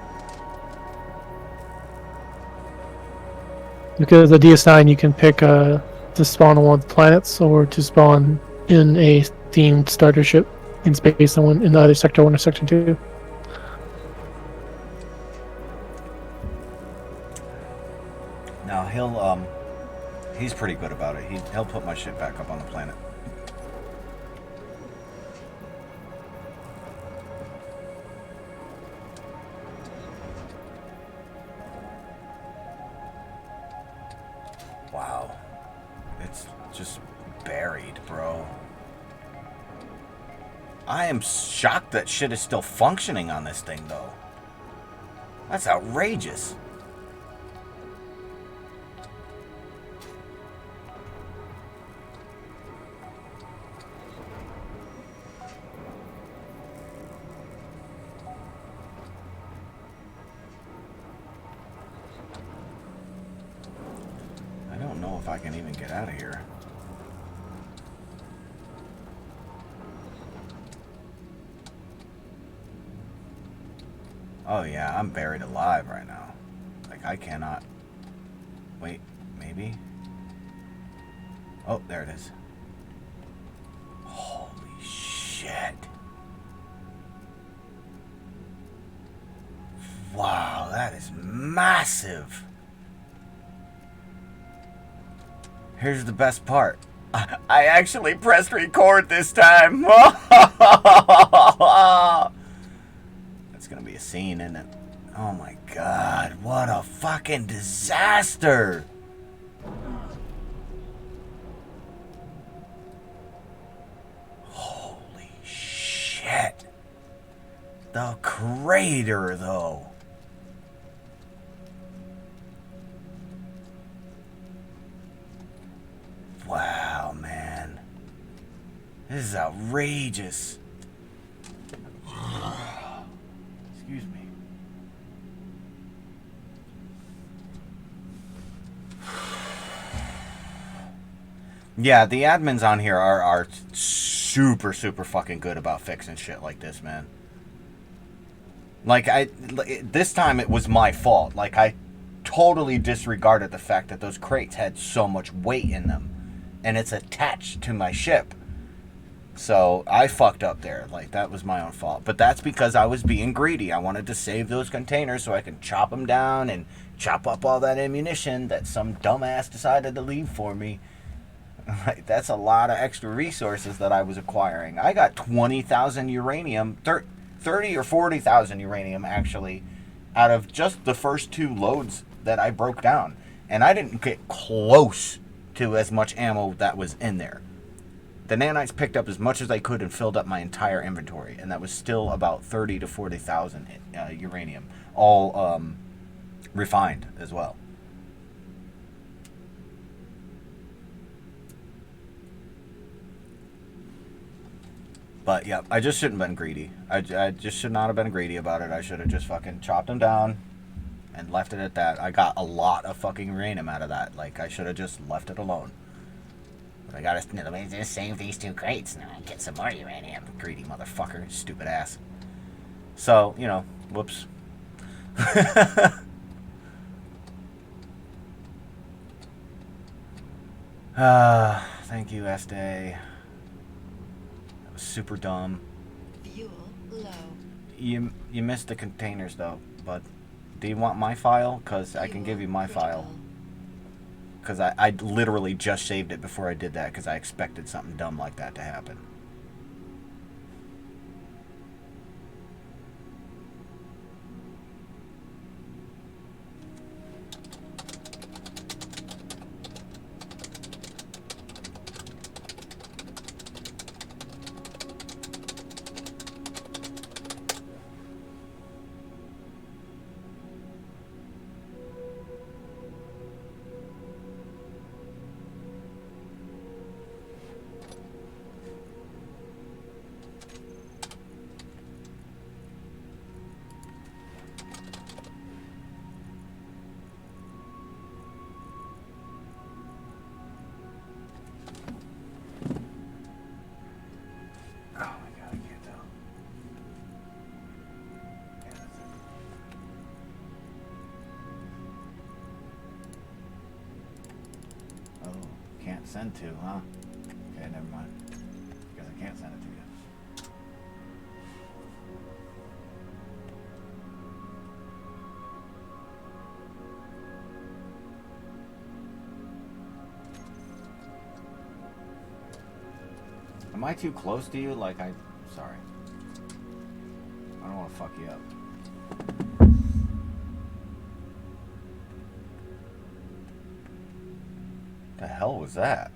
Because the DS9, you can pick to spawn on one of the planets or to spawn in a themed starter ship in space in either Sector 1 or Sector 2. Now, he's pretty good about it. He'll put my shit back up on the planet. Wow. It's just buried, bro. I am shocked that shit is still functioning on this thing, though. That's outrageous. I don't know if I can even get out of here. Oh yeah, I'm buried alive right now. Like, I cannot... Wait, maybe? Oh, there it is. Holy shit. Wow, that is massive. Here's the best part. I actually pressed record this time. That's gonna be a scene, isn't it? Oh my god, what a fucking disaster! Holy shit. The crater, though. Wow, man. This is outrageous. Excuse me. Yeah, the admins on here are super fucking good about fixing shit like this, man. Like, this time it was my fault. Like, I totally disregarded the fact that those crates had so much weight in them. And it's attached to my ship. So, I fucked up there. Like, that was my own fault. But that's because I was being greedy. I wanted to save those containers so I can chop them down and chop up all that ammunition that some dumbass decided to leave for me. Like, that's a lot of extra resources that I was acquiring. I got 20,000 uranium, 30 or 40,000 uranium, actually, out of just the first 2 loads that I broke down. And I didn't get close to as much ammo that was in there. The nanites picked up as much as they could and filled up my entire inventory. And that was still about 30 to 40,000 uranium. All refined as well. But, yeah, I just shouldn't have been greedy. I just should not have been greedy about it. I should have just fucking chopped them down and left it at that. I got a lot of fucking uranium out of that. Like, I should have just left it alone. But I gotta, let me just save these 2 crates now and get some more uranium. Greedy motherfucker. Stupid ass. So, you know, whoops. Thank you, Estee. That was super dumb. Fuel low. You missed the containers though, but do you want my file? Because I can give you my file. Because I literally just saved it before I did that because I expected something dumb like that to happen. Send to, huh? Okay, never mind. Because I can't send it to you. Am I too close to you? Like sorry. I don't want to fuck you up. The hell was that?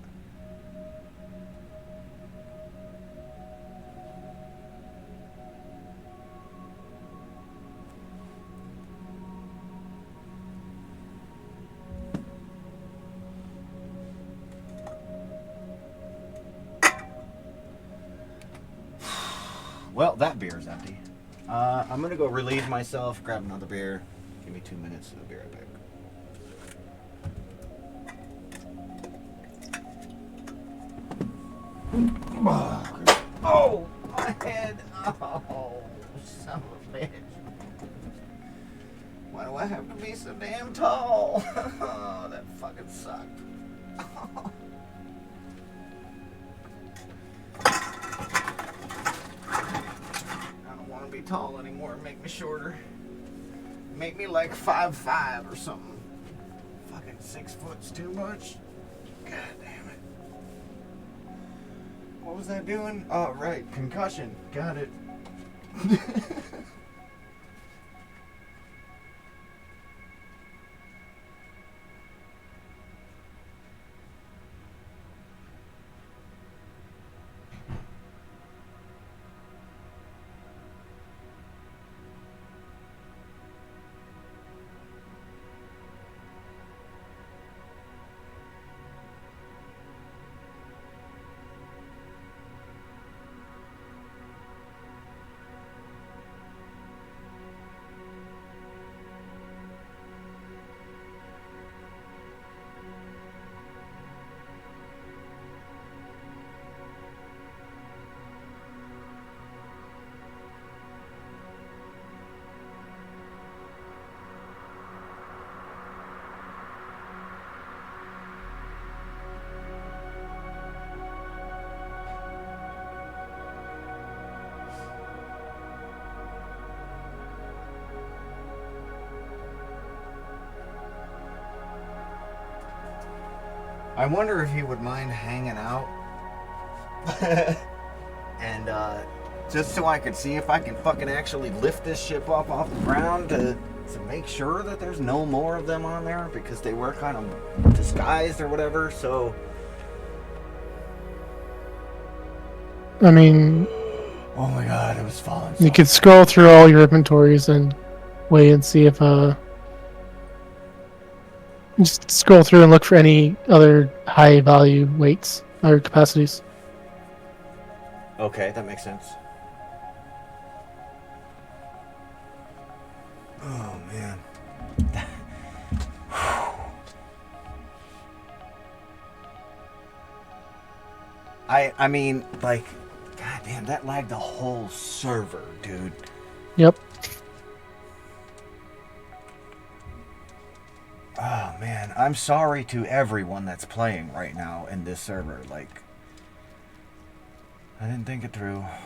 Well, that beer's empty. I'm gonna go relieve myself, grab another beer. Give me 2 minutes, and I'll be right back. Oh, my head. Oh, son of a bitch. Why do I have to be so damn tall? Oh, that fucking sucked. I don't want to be tall anymore. Make me shorter. Make me like 5'5" or something. Fucking 6 foot's too much. God damn it. What was that doing? Oh, right. Concussion. Got it. I wonder if he would mind hanging out. And just so I could see if I can fucking actually lift this ship up off the ground to make sure that there's no more of them on there, because they were kind of disguised or whatever. So I mean, oh my god, it was falling. you could scroll through all your inventories and wait and see if just scroll through and look for any other high value weights or capacities. Okay, that makes sense. Oh man. I mean, like, goddamn, that lagged the whole server, dude. Yep. Oh man, I'm sorry to everyone that's playing right now in this server. Like, I didn't think it through. I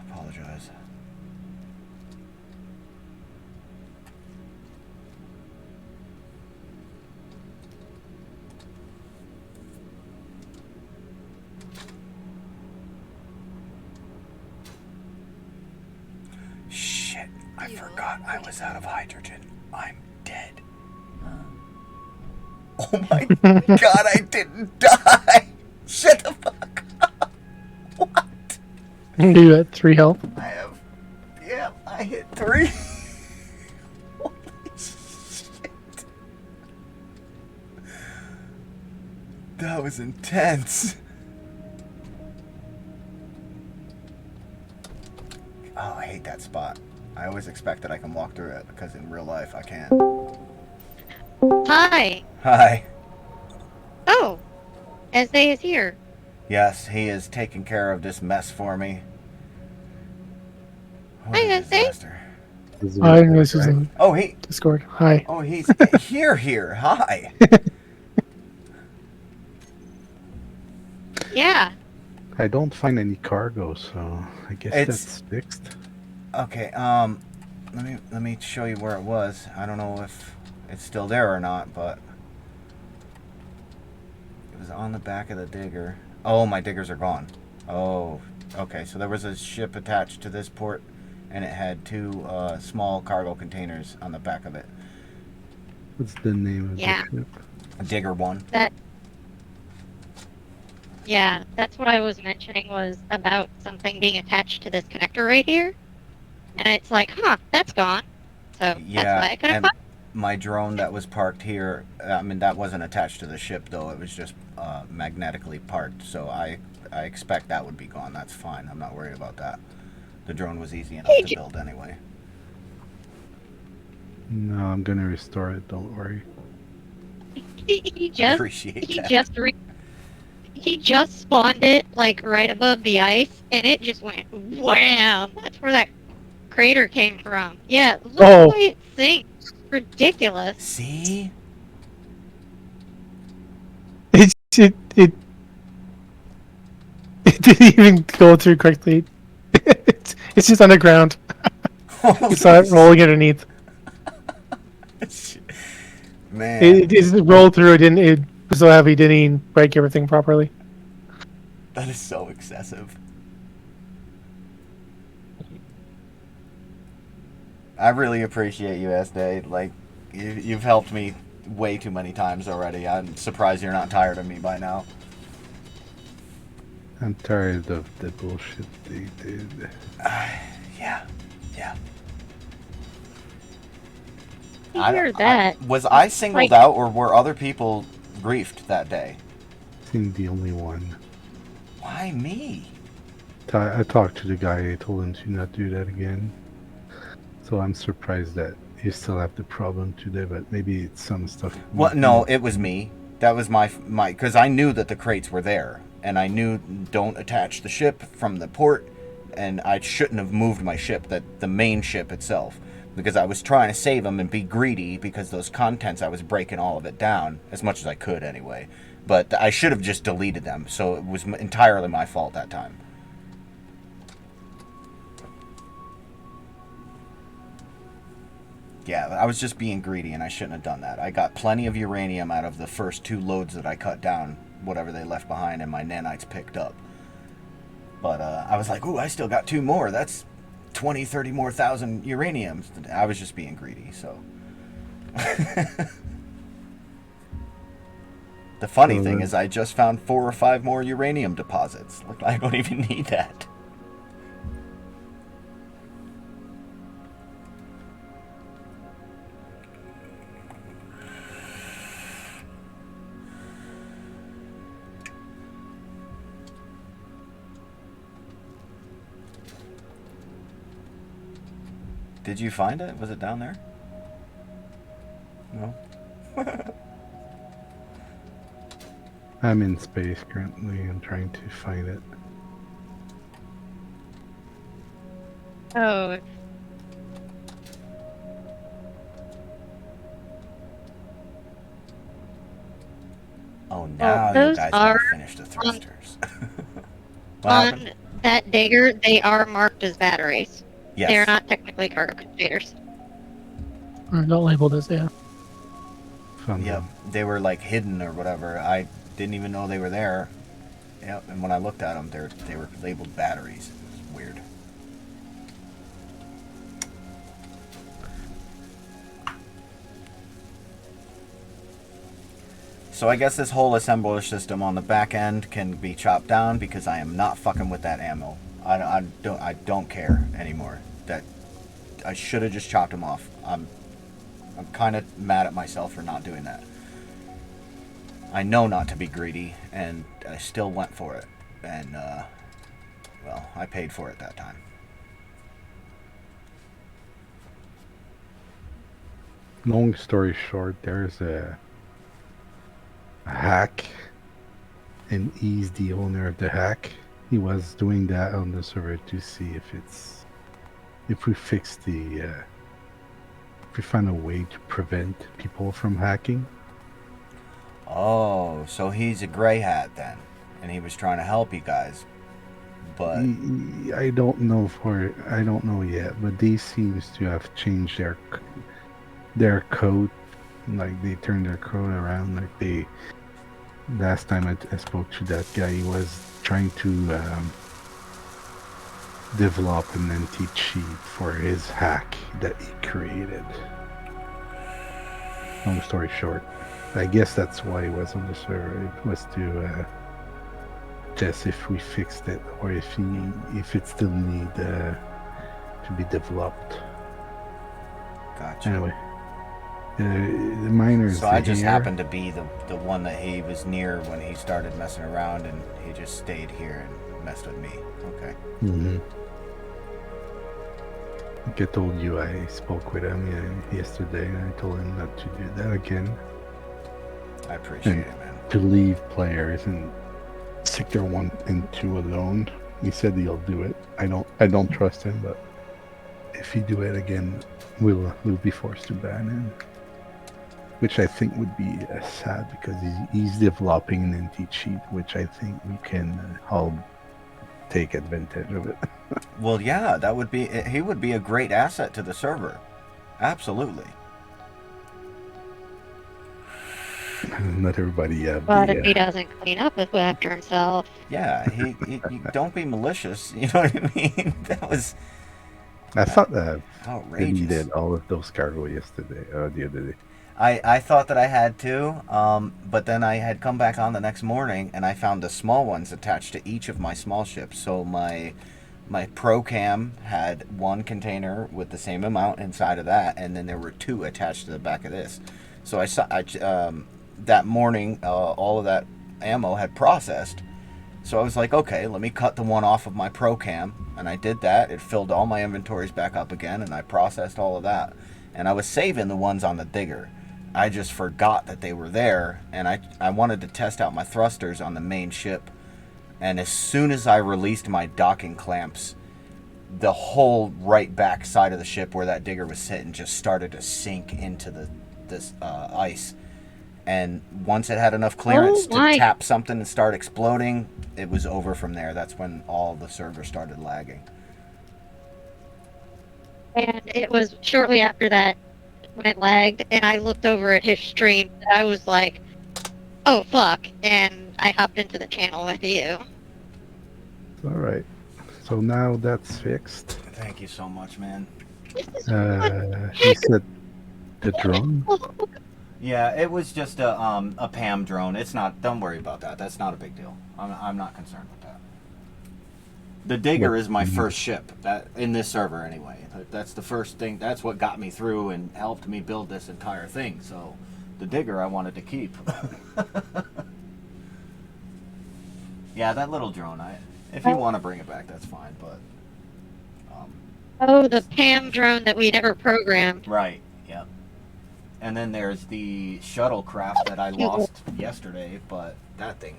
apologize. Shit, I forgot I was out of hydrogen. I'm dead. Oh my god, I didn't die! Shut the fuck up! What? You at 3 health. I have. Yeah, I hit 3. Holy shit. That was intense. Oh, I hate that spot. I always expect that I can walk through it because in real life I can't. Hi. Hi. Oh, Esme is here. Yes, he is taking care of this mess for me. What Hi, a Esme. disaster. Hi, this is in Oh, he. Discord. Hi. Oh, he's here. Hi. Yeah. I don't find any cargo, so I guess It's- that's fixed. Okay. Let me show you where it was. I don't know if it's still there or not, but it was on the back of the digger. Oh, my diggers are gone. Oh, okay. So there was a ship attached to this port, and it had 2 small cargo containers on the back of it. What's the name of Yeah. the ship? Digger 1. Yeah, that's what I was mentioning was about something being attached to this connector right here. And it's like, huh, that's gone. So that's Yeah, why I couldn't and find my drone that was parked here, I mean, that wasn't attached to the ship, though. It was just magnetically parked, so I expect that would be gone. That's fine. I'm not worried about that. The drone was easy enough to build anyway. No, I'm gonna restore it. Don't worry. he just Appreciate he that. just he just spawned it like right above the ice and it just went wham. That's where that crater came from. Yeah, look Oh. the way it sinks. Ridiculous. See? It didn't even go through correctly. It's just underground. You saw it rolling underneath. Man. It just rolled through. It was so heavy, it didn't even break everything properly. That is so excessive. I really appreciate you, S-Day. Like, you've helped me way too many times already. I'm surprised you're not tired of me by now. I'm tired of the bullshit they did. Yeah. You hear that? Was I singled out, or were other people griefed that day? I think the only one. Why me? I talked to the guy. I told him to not do that again. So I'm surprised that you still have the problem today, but maybe it's some stuff. Well, no, it was me. That was my because I knew that the crates were there, and I knew don't attach the ship from the port, and I shouldn't have moved my ship, the main ship itself, because I was trying to save them and be greedy because those contents, I was breaking all of it down as much as I could anyway. But I should have just deleted them, so it was entirely my fault that time. Yeah, I was just being greedy, and I shouldn't have done that. I got plenty of uranium out of the first 2 loads that I cut down, whatever they left behind, and my nanites picked up. But I was like, ooh, I still got 2 more. That's 20, 30 more thousand uraniums. I was just being greedy, so. The funny thing is I just found 4 or 5 more uranium deposits. Look, I don't even need that. Did you find it? Was it down there? No? I'm in space currently. I'm trying to find it. Oh, Well, now you those guys are gotta finish the thrusters. What happened? on that digger. They are marked as batteries. They're Yes. not technically cargo containers. Not labeled as, yeah. Found Yep. them. They were like hidden or whatever. I didn't even know they were there. Yep. And when I looked at them, they were labeled batteries. It was weird. So I guess this whole assembler system on the back end can be chopped down because I am not fucking with that ammo. I don't care anymore. That I should have just chopped them off. I'm kind of mad at myself for not doing that. I know not to be greedy, and I still went for it. And well, I paid for it that time. Long story short, there's a hack, and he's the owner of the hack. He was doing that on the server to see if we fix if we find a way to prevent people from hacking. Oh, so he's a gray hat then, and he was trying to help you guys, but I don't know yet, but they seems to have changed their code. Like they turned their code around. Like they last time I spoke to that guy, he was trying to develop an anti-cheat for his hack that he created. Long story short, I guess that's why he was on the server. It was to just if we fixed it or if it still need to be developed. gotcha. Anyway, the miners. So I just happened to be the one that he was near when he started messing around, and he just stayed here and messed with me. Okay. Mm-hmm. Like I told you, I spoke with him yesterday, and I told him not to do that again. I appreciate And it, man. to leave players in Sector 1 and 2 alone. He said he'll do it. I don't trust him, but if he do it again, we'll be forced to ban him. Which I think would be sad because he's developing an anti-cheat, which I think we can all take advantage of it. Well, yeah, that would be. He would be a great asset to the server. Absolutely. Not everybody have But if the. he doesn't clean up after himself, Yeah, he don't be malicious. You know what I mean? That was I thought that outrageous. deleted all of those cargo yesterday, the other day. I thought that I had to, but then I had come back on the next morning and I found the small ones attached to each of my small ships. So my Pro Cam had one container with the same amount inside of that, and then there were two attached to the back of this. So that morning, all of that ammo had processed. So I was like, okay, let me cut the one off of my Pro Cam, and I did that. It filled all my inventories back up again, and I processed all of that. And I was saving the ones on the digger. I just forgot that they were there, and I wanted to test out my thrusters on the main ship. And as soon as I released my docking clamps, the whole right back side of the ship where that digger was sitting just started to sink into this ice. And once it had enough clearance to tap something and start exploding, it was over from there. That's when all the servers started lagging. and it was shortly after that when it lagged, and I looked over at his stream. I was like, "Oh fuck!" And I hopped into the channel with you. All right. So now that's fixed. Thank you so much, man. He said the drone. Yeah, it was just a PAM drone. It's not. Don't worry about that. That's not a big deal. I'm not concerned with that. The digger is my first ship that in this server anyway. That's the first thing. That's what got me through and helped me build this entire thing. So, the digger I wanted to keep. Yeah, that little drone. If you want to bring it back, that's fine. But Oh, the PAM drone that we never programmed. right, yeah. And then there's the shuttlecraft that I lost yesterday, but that thing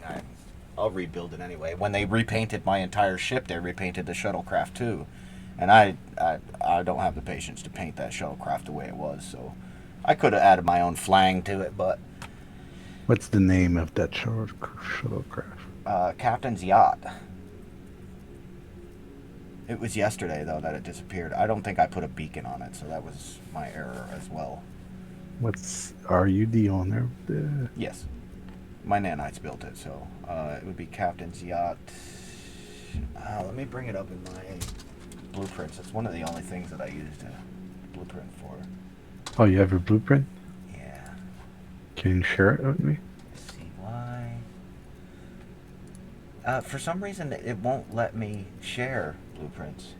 I'll rebuild it anyway. When they repainted my entire ship, they repainted the shuttlecraft too, and I don't have the patience to paint that shuttlecraft the way it was. So I could have added my own flang to it, but What's the name of that shuttlecraft? Captain's yacht. It was yesterday though that it disappeared. I don't think I put a beacon on it, so that was my error as well. Are you the owner of the... Yes, my nanites built it, so it would be Captain's yacht. Let me bring it up in my blueprints. It's one of the only things that I used a blueprint for. Oh, you have a blueprint? Yeah. Can you share it with me? Let's see why. For some reason, it won't let me share blueprints.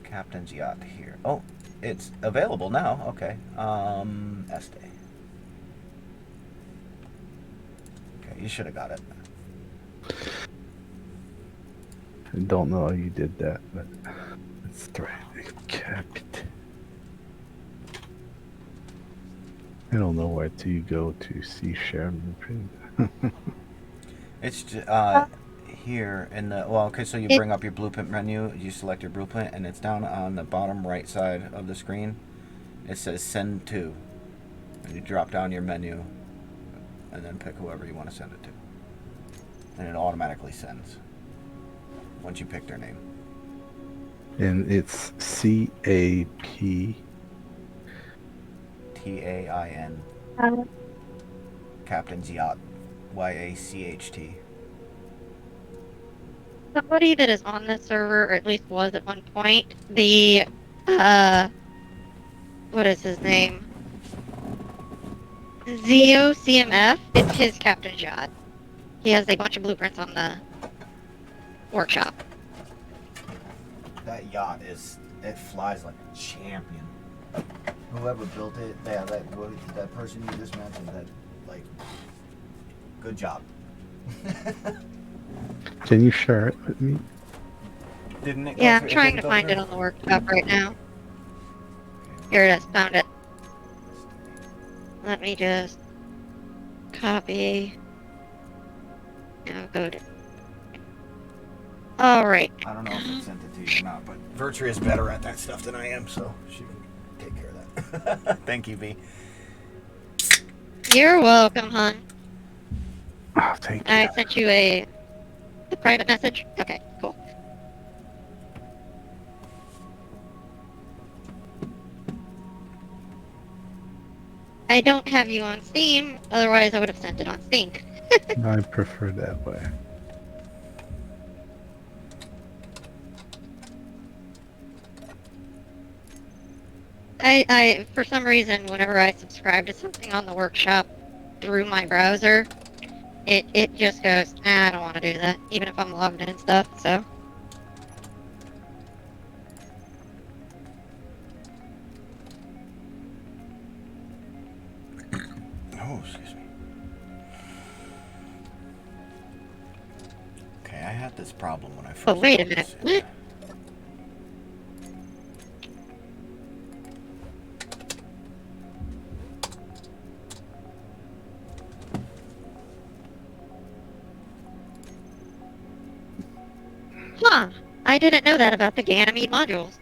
Captain's yacht here. Oh, it's available now. Okay. Este. Okay, you should have got it. I don't know how you did that, but let's try it. I don't know where to go to see share blueprint. It's here in the okay. So you bring up your blueprint menu. You select your blueprint, and it's down on the bottom right side of the screen. It says "Send to," and you drop down your menu, and then pick whoever you want to send it to, and it automatically sends once you pick their name. And it's CAP. TAIN. Captain's Yacht. YACHT. Somebody that is on this server, or at least was at one point, what is his name? Zeo CMF, it's his captain's yacht. He has a bunch of blueprints on the workshop. That yacht it flies like a champion. Whoever built it, that person you just mentioned, good job. Can you share it with me? Didn't it? Yeah, I'm trying to find it on the workshop right now. Here it is, found it. Let me just copy. Now go to. Alright. I don't know if it sent it to you or not, but Virtue is better at that stuff than I am, so she can take care of that. Thank you, V. You're welcome, hon. Oh, thank you. I sent you a private message. Okay, cool. I don't have you on Steam, otherwise I would have sent it on Steam. I prefer that way. I for some reason, whenever I subscribe to something on the workshop through my browser, it just goes, nah, I don't want to do that, even if I'm logged in and stuff, so. Oh, excuse me. Okay, I had this problem when I first. Oh, wait a got minute. this. What? Huh. I didn't know that about the Ganymede modules.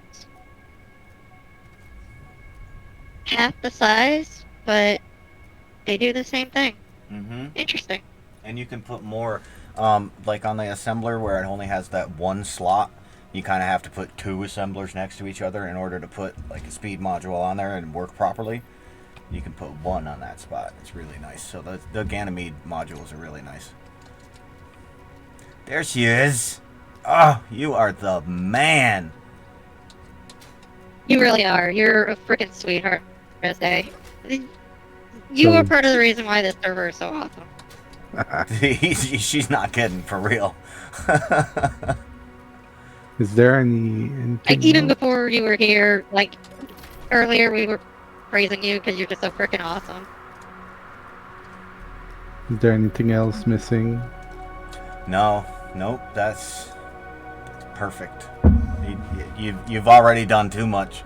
Half the size, but they do the same thing. Mm-hmm. Interesting. And you can put more, like on the assembler where it only has that one slot. You kind of have to put two assemblers next to each other in order to put like a speed module on there and work properly. You can put one on that spot. It's really nice. So the Ganymede modules are really nice. There she is. Oh, you are the man. You really are. You're a freaking sweetheart, Thursday. You are part of the reason why this server is so awesome. She's not kidding, for real. Is there anything Like, even else? before you were here, like, earlier we were praising you because you're just so freaking awesome. Is there anything else missing? No, nope, that's perfect. You've already done too much.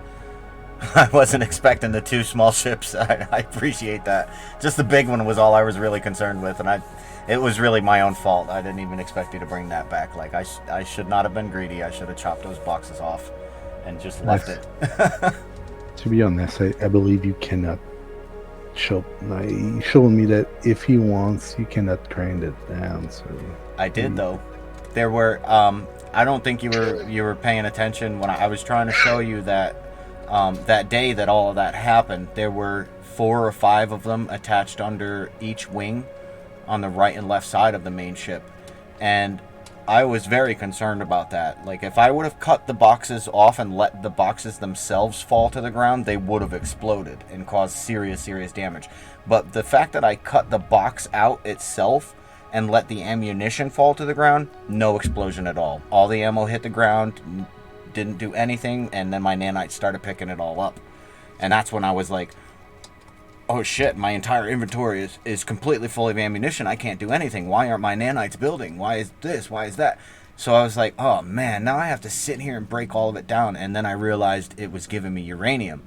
I wasn't expecting the two small ships. I appreciate that. Just the big one was all I was really concerned with, and it was really my own fault. I didn't even expect you to bring that back. Like, I should not have been greedy. I should have chopped those boxes off and just left it. To be honest, I believe you cannot showed me that if he wants, he cannot grind it down. So I did though. There were I don't think you were paying attention when I was trying to show you that that day that all of that happened. There were 4 or 5 of them attached under each wing on the right and left side of the main ship, and I was very concerned about that. Like, if I would have cut the boxes off and let the boxes themselves fall to the ground, they would have exploded and caused serious damage. But the fact that I cut the box out itself and let the ammunition fall to the ground, no explosion at all. All the ammo hit the ground, didn't do anything, and then my nanites started picking it all up. And that's when I was like, oh shit, my entire inventory is completely full of ammunition. I can't do anything. Why aren't my nanites building? Why is this? Why is that? So I was like, oh man, now I have to sit here and break all of it down. And then I realized it was giving me uranium.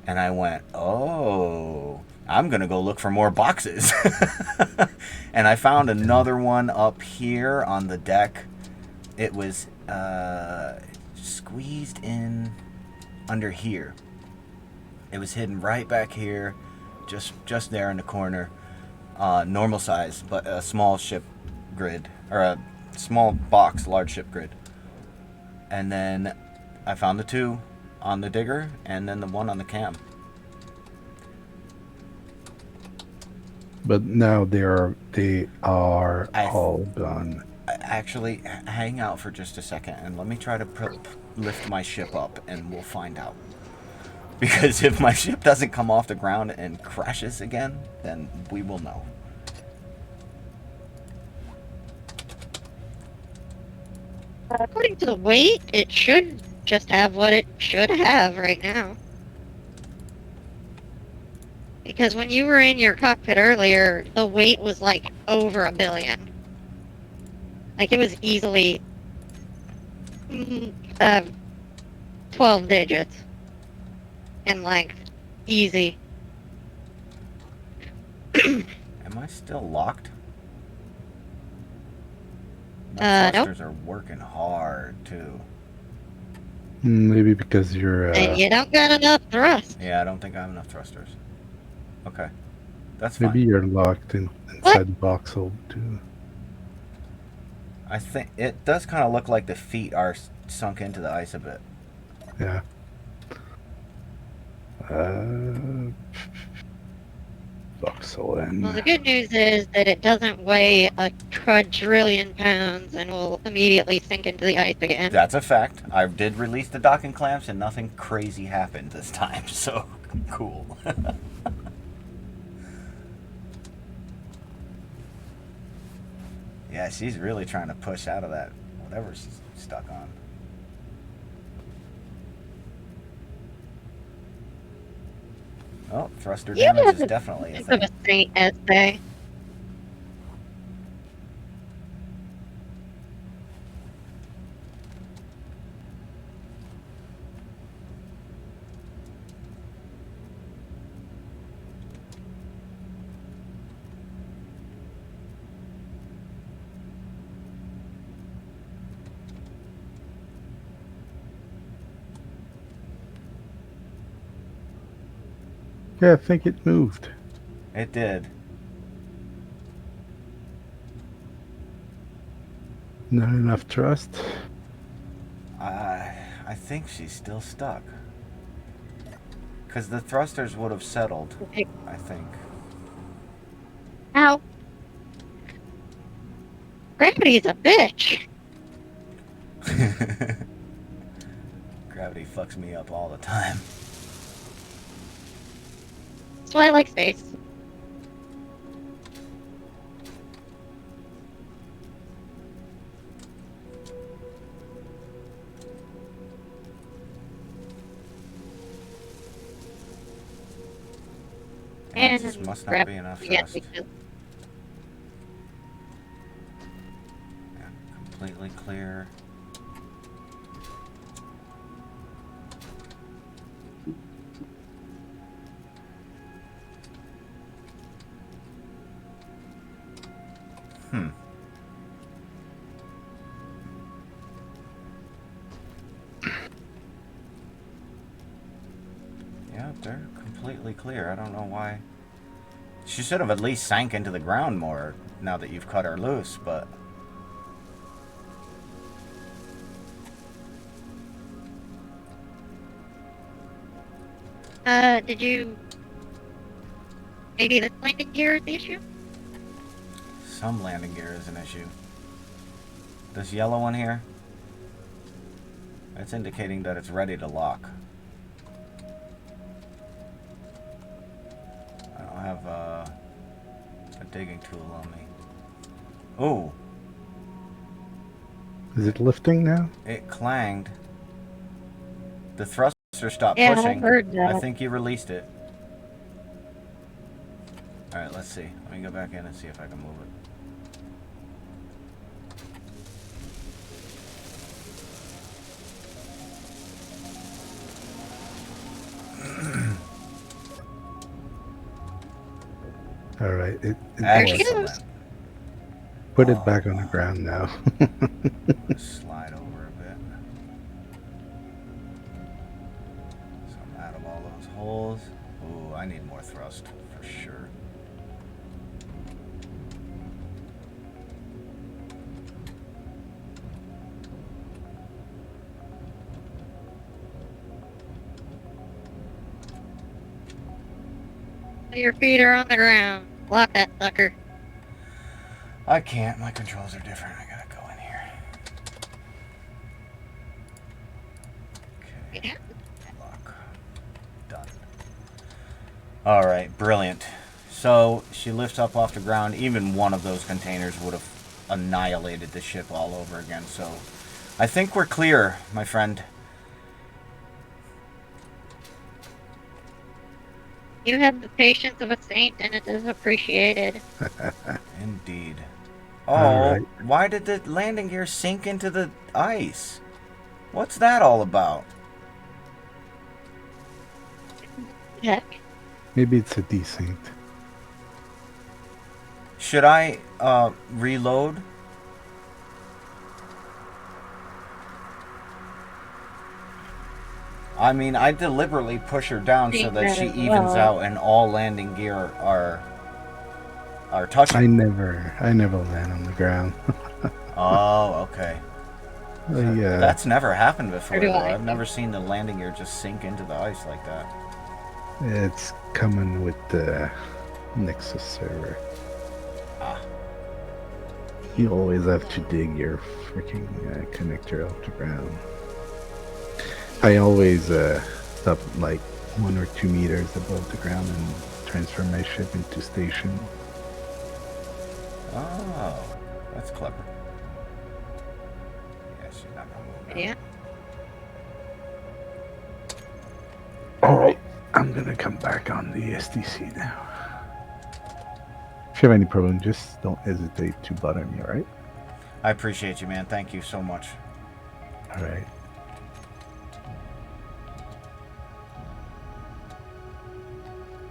And I went, oh, I'm going to go look for more boxes. And I found another one up here on the deck. It was squeezed in under here. It was hidden right back here. Just there in the corner, normal size, but a small ship grid, or a small box, large ship grid. And then I found the 2 on the digger, and then the 1 on the cam. But now they are all done. Actually, hang out for just a second, and let me try to lift my ship up, and we'll find out. Because if my ship doesn't come off the ground and crashes again, then we will know. According to the weight, it should just have what it should have right now. Because when you were in your cockpit earlier, the weight was like over 1 billion. Like, it was easily 12 digits in length. Easy. Am I still locked? The Nope. thrusters are working hard, too. Maybe because you're. And you don't got enough thrust. Yeah, I don't think I have enough thrusters. Okay. That's fine. Maybe you're locked inside the box hold too. I think it does kind of look like the feet are sunk into the ice a bit. Yeah. Box hold Well, the and good news is that it doesn't weigh a quadrillion pounds and will immediately sink into the ice again. That's a fact. I did release the docking clamps and nothing crazy happened this time, so cool. Yeah, she's really trying to push out of that whatever she's stuck on. Oh, thruster You damage have is definitely a Think of thing. a saint essay. yeah, I think it moved. It did. Not enough trust. I think she's still stuck. Because the thrusters would have settled, I think. Ow. Gravity's a bitch. Gravity fucks me up all the time. That's why I like space. And this must not be enough Yeah, thrust. Yeah, completely clear. Yeah, they're completely clear. I don't know why She should have at least sank into the ground more now that you've cut her loose, but... Did you... Maybe the landing gear is the issue? Some landing gear is an issue. This yellow one here, it's indicating that it's ready to lock. I don't have a digging tool on me. Oh, Is it lifting now? it clanged. The thruster stopped Yeah, I pushing. heard that. I think you released it. Alright, let's see. Let me go back in and see if I can move it. All right, it Excellent. put it back on the ground now. Slide over a bit. So I'm out of all those holes. Ooh, I need more thrust for sure. Your feet are on the ground. Lock that sucker. I can't. My controls are different. I gotta go in here. Okay. Yeah. Lock. Done. Alright, brilliant. So, she lifts up off the ground. Even one of those containers would have annihilated the ship all over again. So, I think we're clear, my friend. You have the patience of a saint, and it is appreciated. Indeed. All Oh, right. why did the landing gear sink into the ice? What's that all about? Heck. Maybe it's a desync. Should I reload? I mean, I deliberately push her down so Think that that she as evens well. out and all landing gear are touching. I never land on the ground. Oh, okay. Yeah, That's never happened before, Or do though. I? I've never seen the landing gear just sink into the ice like that. it's coming with the Nexus server. Ah, You always have to dig your freaking connector out the ground. I always stop like 1 or 2 meters above the ground and transfer my ship into station. oh, that's clever. Yeah, she's not gonna move now. Yeah. Alright, I'm gonna come back on the STC now. If you have any problem, just don't hesitate to bother me, alright? I appreciate you, man. Thank you so much. Alright.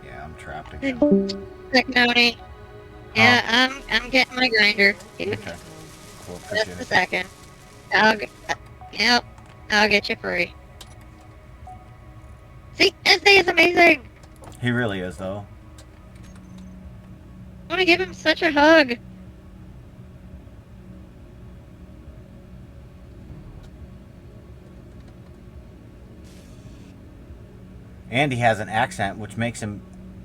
Yeah, I'm trapped again. Technoni. Yeah, I'm getting my grinder. Give me Okay. Cool. just Appreciate a it. second. Yep, I'll get you free. See, SD is amazing. He really is, though. I want to give him such a hug. And he has an accent, which makes him,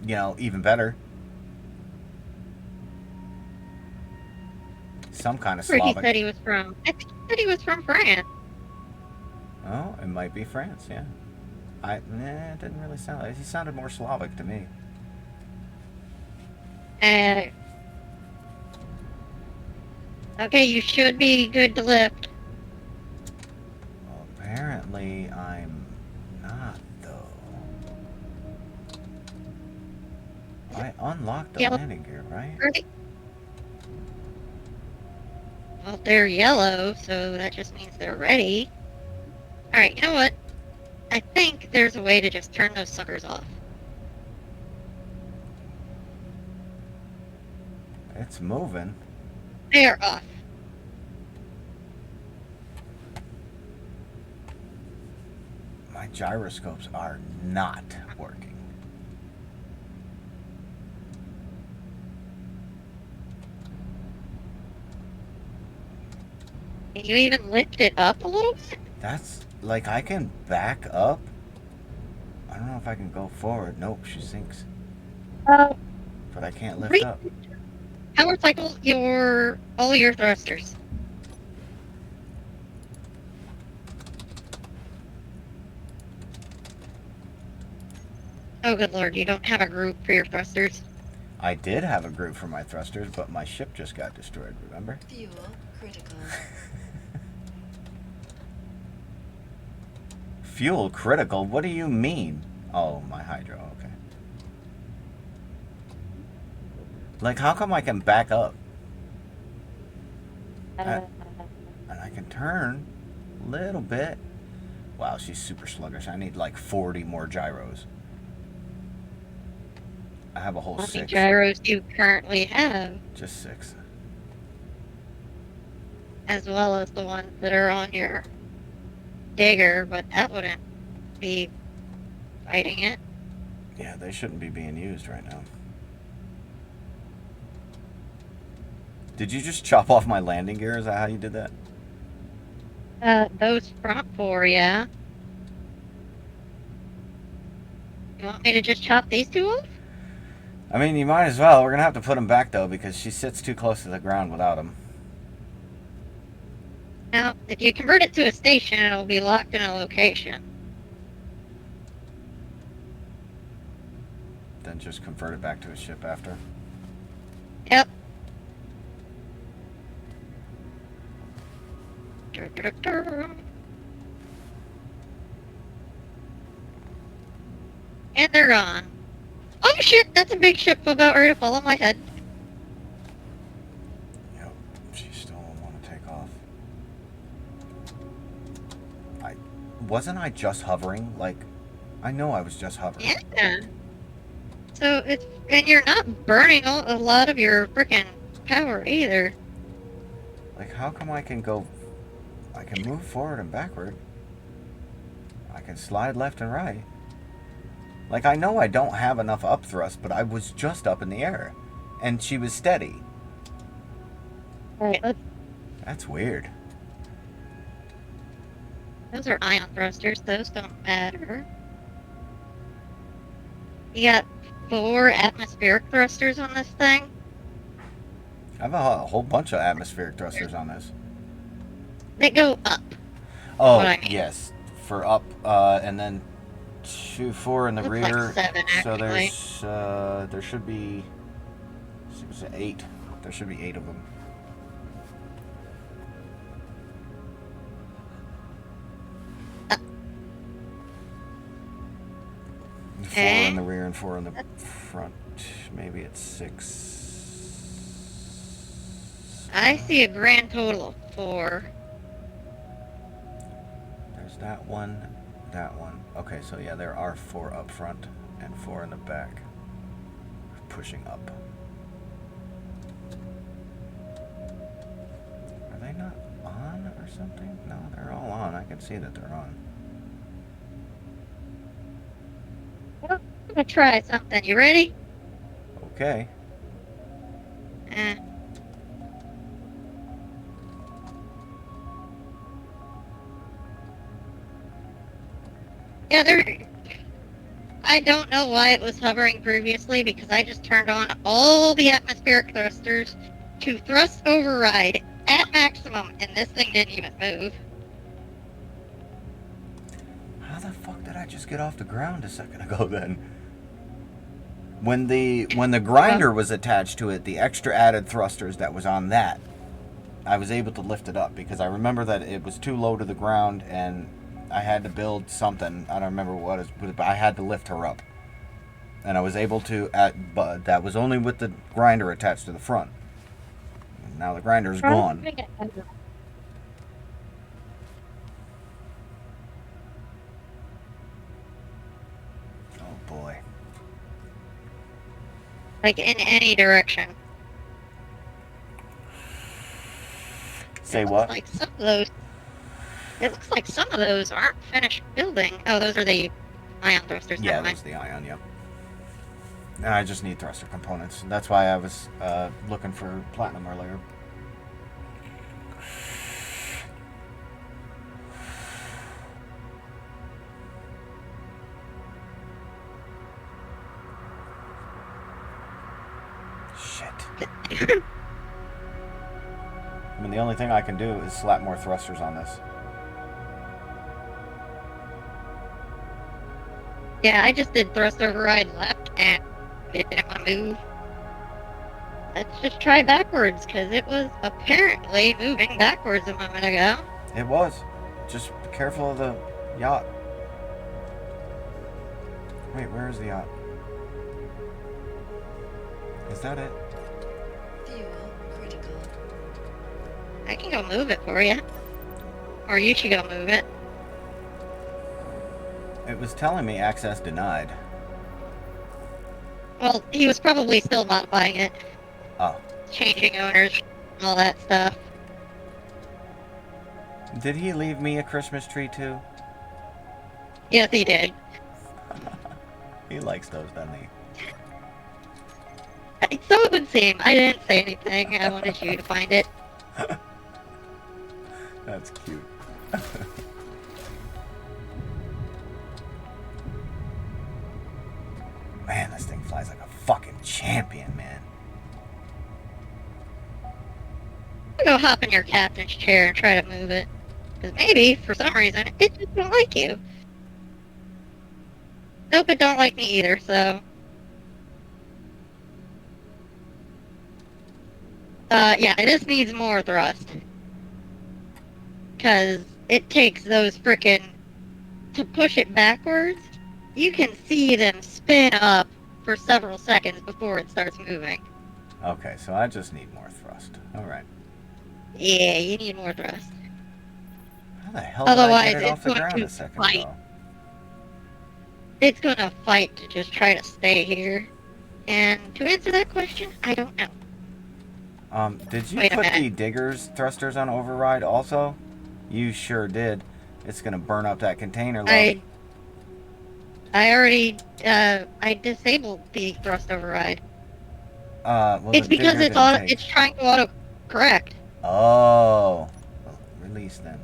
even better. Some kind of Where he Slavic. said he was from. I think he said he was from France. Oh, it might be France, yeah. It didn't really sound like... He sounded more Slavic to me. Okay, you should be good to lift. Well, apparently, I'm not, though. I unlocked the Yellow. landing gear, right? Ready? Well, they're yellow, so that just means they're ready. Alright, you know what? I think there's a way to just turn those suckers off. It's moving. They are off. My gyroscopes are not working. Can you even lift it up a little bit? That's like I can back up. I don't know if I can go forward. Nope, she sinks. Uh, But I can't lift Re- up. Power cycle all your thrusters. Oh, good lord, you don't have a group for your thrusters. I did have a group for my thrusters, but my ship just got destroyed, remember? Fuel critical. Fuel critical? What do you mean? Oh, my hydro, okay. Like, how come I can back up? And I can turn a little bit. Wow, she's super sluggish. I need like 40 more gyros. I have a whole How many 6. gyros do you currently have, Just 6. as well as the ones that are on your digger, but that wouldn't be fighting it. Yeah, they shouldn't be being used right now. Did you just chop off my landing gear? Is that how you did that? Those front 4, yeah. You want me to just chop these 2 off? I mean, you might as well. We're going to have to put them back, though, because she sits too close to the ground without them. Now, if you convert it to a station, it'll be locked in a location. Then just convert it back to a ship after. Yep. And they're gone. Oh shit, that's a big ship about ready to fall on my head. Yep, she still won't want to take off. Wasn't I just hovering? Like, I know I was just hovering. Yeah. So it's, and you're not burning a lot of your freaking power either. Like, how come I can move forward and backward. I can slide left and right. Like, I know I don't have enough up thrust, but I was just up in the air. And she was steady. Alright, That's weird. those are ion thrusters, those don't matter. You got 4 atmospheric thrusters on this thing. I have a whole bunch of atmospheric thrusters on this. They go up. Oh, What I mean. yes. For up, and then 2, 4 in the Looks rear. like 7, So actually. there should be 6, 8. There should be 8 of them. Four in the rear and 4 in the front. Maybe it's 6. I see a grand total of 4. There's that one, that one. Okay, so yeah, there are 4 up front and 4 in the back. Pushing up. Are they not on or something? No, they're all on. I can see that they're on. I'm gonna try something. You ready? Okay. Eh. Yeah, I don't know why it was hovering previously because I just turned on all the atmospheric thrusters to thrust override at maximum, and this thing didn't even move. How the fuck did I just get off the ground a second ago then? When the grinder was attached to it, the extra added thrusters that was on that, I was able to lift it up because I remember that it was too low to the ground and I had to build something. I don't remember what it was, but I had to lift her up. And I was able to, but that was only with the grinder attached to the front. Now the grinder's gone. Oh boy. Like in any direction. Say It what? looks like some of those. It looks like some of those aren't finished building. Oh, those are the ion thrusters. Yeah, Never mind. that's the ion, yep. And I just need thruster components. That's why I was looking for platinum earlier. I mean, the only thing I can do is slap more thrusters on this. Yeah, I just did thrust override left and it didn't want to move. Let's just try backwards, because it was apparently moving backwards a moment ago. It was. Just be careful of the yacht. Wait, where is the yacht? Is that it? Fuel critical. I can go move it for you. Or you should go move it. It was telling me access denied. Well, he was probably still modifying it, Oh. changing owners, and all that stuff. Did he leave me a Christmas tree too? Yes, he did. He likes those, doesn't he? So it would seem. I didn't say anything. I wanted you to find it. That's cute. Man, this thing flies like a fucking champion, man. Go hop in your captain's chair and try to move it. Because maybe, for some reason, it just don't like you. Nope, it don't like me either, so... yeah, it just needs more thrust. Because it takes those frickin'... To push it backwards, you can see them spin up for several seconds before it starts moving. Okay, so I just need more thrust. Alright. Yeah, you need more thrust. How the hell did I Otherwise, get it off it's the going ground to a second fight. ago? It's gonna fight to just try to stay here. And to answer that question, I don't know. Did you Wait a put the minute. diggers thrusters on override also? You sure did. It's gonna burn up that container, love. I already, I disabled the thrust override. Well, It's the because digger didn't take. it's trying to auto correct. Oh. Well, release then.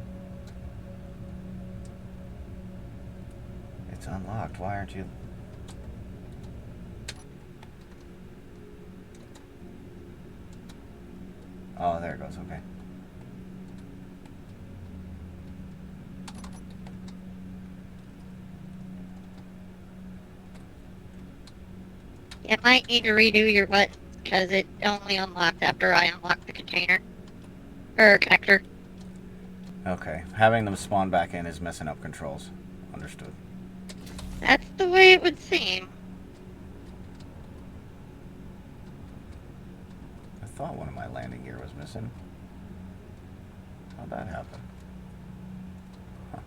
It's unlocked. Why aren't you... Oh, there it goes. Okay. You might need to redo your buttons because it only unlocked after I unlocked the container. Or connector. Okay. Having them spawn back in is messing up controls. Understood. That's the way it would seem. I thought one of my landing gear was missing. How'd that happen? Huh.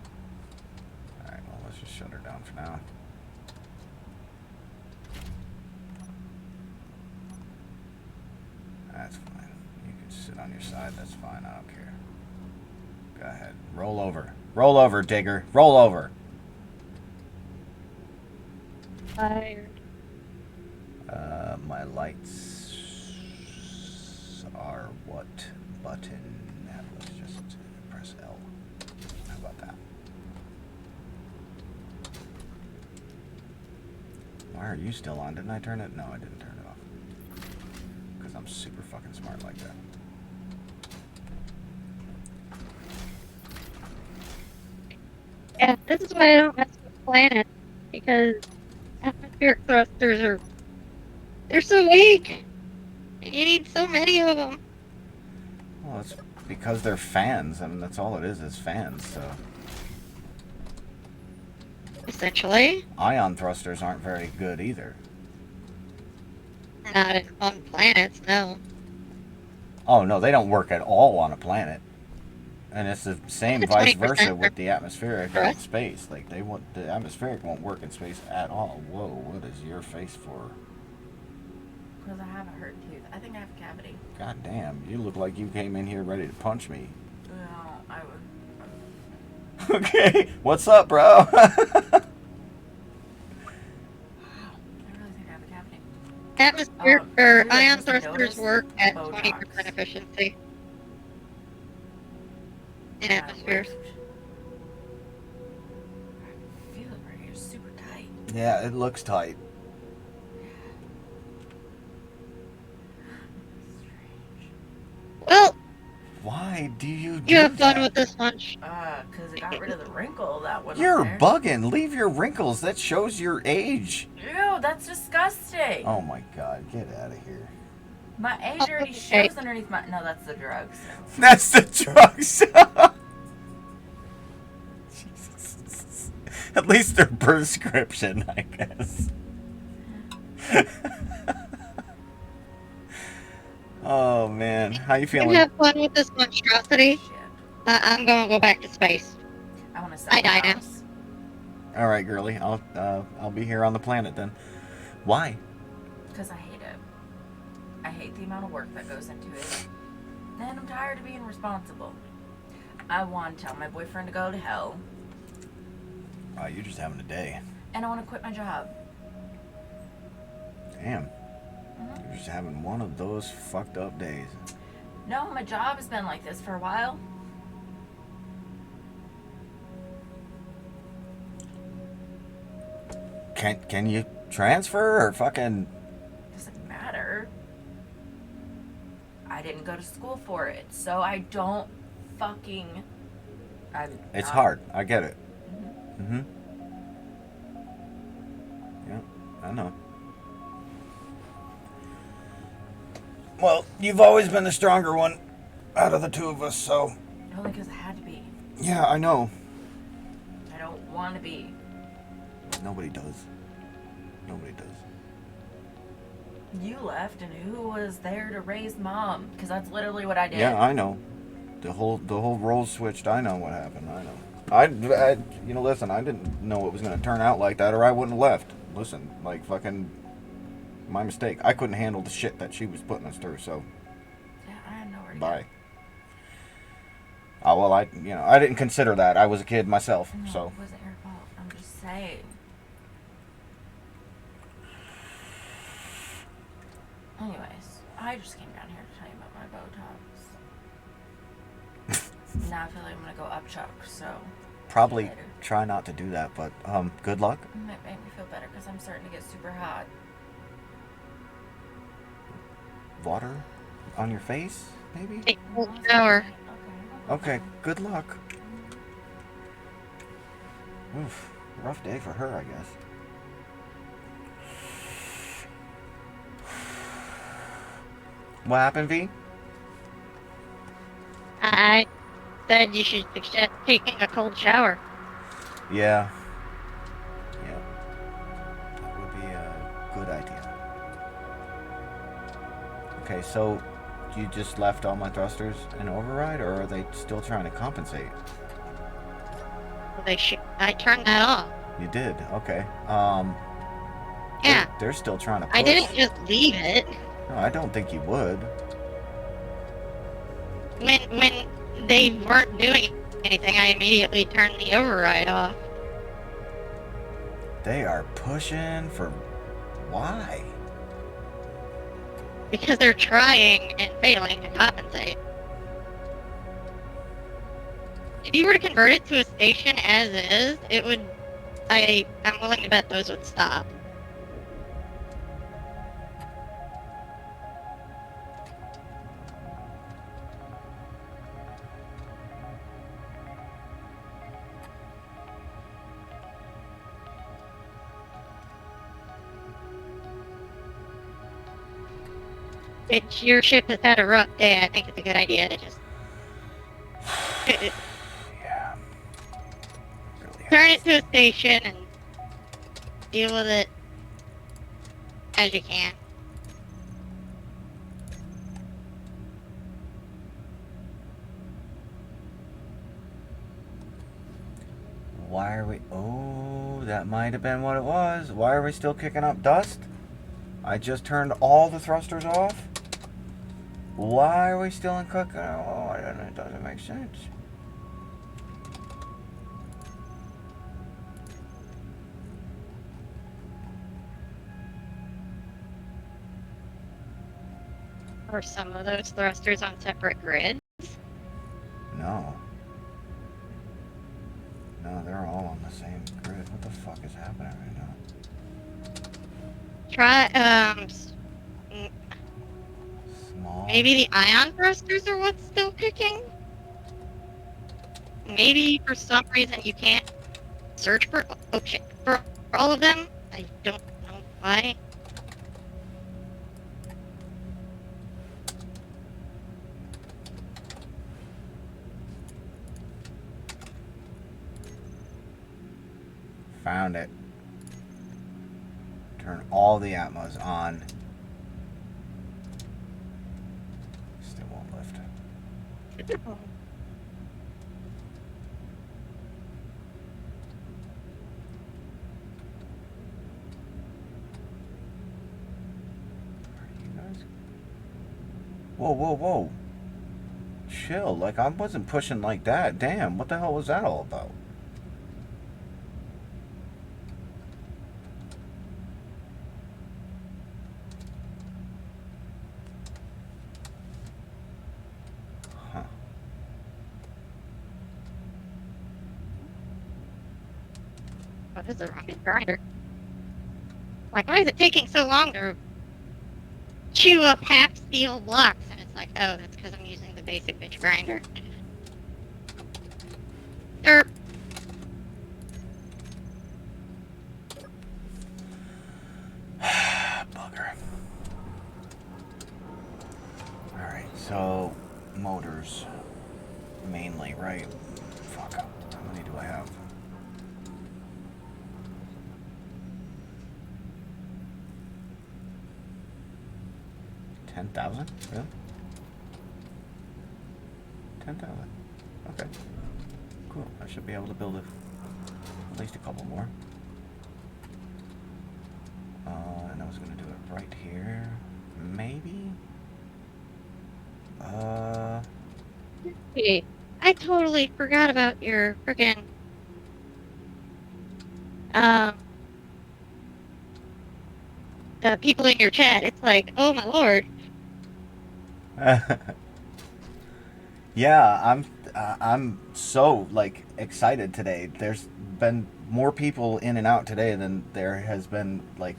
Alright, well, let's just shut her down for now. That's fine. You can sit on your side. That's fine. I don't care. Go ahead. Roll over. Roll over, digger. Roll over. Fired. My lights are what button? Let's just press L. How about that? Why are you still on? Didn't I turn it? No, I didn't turn it off. Because I'm super fucking smart like that. Yeah, this is why I don't mess with planets. Because atmospheric thrusters are... They're so weak. You need so many of them. Well, it's because they're fans. I mean, that's all it is fans, so... Essentially. Ion thrusters aren't very good either. Not on planets, no. Oh, no, they don't work at all on a planet. And it's the same It's vice 20% versa with the atmospheric for in us. space. Like, the atmospheric won't work in space at all. Whoa, what is your face for? Because I have a hurt tooth. I think I have a cavity. God damn, you look like you came in here ready to punch me. No, I would. Okay, what's up, bro? Wow, I really think I have a cavity. Atmospheric or really, I ion just thrusters noticed work at Botox. 20% efficiency in Yeah, atmospheres. I feel it right here, super tight. Yeah, it looks tight. do you You do have fun that? with this lunch. Cause it got rid of the wrinkle that went You're on there. bugging. Leave your wrinkles. That shows your age. Ew, that's disgusting. Oh my god, get out of here. My age already Okay. shows underneath my. No, that's the drugs. That's the drugs. Jesus. At least they're prescription, I guess. Oh man, how you You feeling? have fun with this monstrosity. Shit. I'm gonna go back to space. I want to sell I my die now. house. All right, girly. I'll be here on the planet then. Why? Because I hate it. I hate the amount of work that goes into it. And I'm tired of being responsible. I want to tell my boyfriend to go to hell. Oh, you're just having a day. And I want to quit my job. Damn. You're just having one of those fucked up days. No, my job has been like this for a while. Can you transfer or fucking? Doesn't matter. I didn't go to school for it, so I don't fucking. It's hard. I get it. Mhm. Yeah, I know. Well, you've always been the stronger one out of the two of us, so. Only because I had to be. Yeah, I know. I don't want to be. Nobody does. Nobody does. You left, and who was there to raise mom? Because that's literally what I did. Yeah, I know. The whole roles switched. I know what happened. I know. You know, listen. I didn't know it was going to turn out like that, or I wouldn't have left. Listen, like fucking, my mistake. I couldn't handle the shit that she was putting us through. So, Yeah, I had nowhere to bye. go. Oh well, I didn't consider that. I was a kid myself, No, so. it wasn't your fault. I'm just saying. Anyways, I just came down here to tell you about my Botox. Now I feel like I'm gonna go up Chuck, so. Probably later. try not to do that, but good luck. It might make me feel better because I'm starting to get super hot. Water on your face, maybe. Take a cold shower. Okay, good luck. Oof, rough day for her, I guess. What happened, V? I said you should suggest taking a cold shower. Yeah. Yeah. That would be a good idea. Okay, so you just left all my thrusters in override, or are they still trying to compensate? I turned that off. You did, okay. Yeah. They're still trying to push. I didn't just leave it. No, I don't think you would. When they weren't doing anything, I immediately turned the override off. They are pushing for... Why? Because they're trying and failing to compensate. If you were to convert it to a station as is, it would... I'm willing to bet those would stop. If your ship has had a rough day, I think it's a good idea to just Yeah. Really turn it to a station and deal with it as you can. Why are we... Oh, that might have been what it was. Why are we still kicking up dust? I just turned all the thrusters off. Why are we still in cooking? Oh, it doesn't make sense. Or some of those thrusters on separate grids. No. No, they're all on the same grid. What the fuck is happening right now? Try, Small. maybe the ion thrusters are what's still kicking? maybe for some reason you can't search for for all of them. I don't know why. Found it. Turn all the Atmos on. Still won't lift. Are you guys? Whoa, whoa, whoa. Chill. Like, I wasn't pushing like that. Damn, what the hell was that all about? Huh. What is the rocket grinder? Like, why is it taking so long to chew up half steel blocks? And it's like, oh, that's because I'm using the basic bitch grinder. Derp. Bugger. Alright, so motors mainly, right? Fuck. How many do I have? $10,000? Really? 10,000. Okay. Cool. I should be able to build at least a couple more. And I was gonna do it right here. Maybe? Hey, I totally forgot about your friggin' um the people in your chat. It's like, oh my lord. Yeah, I'm so like excited today. There's been more people in and out today than there has been like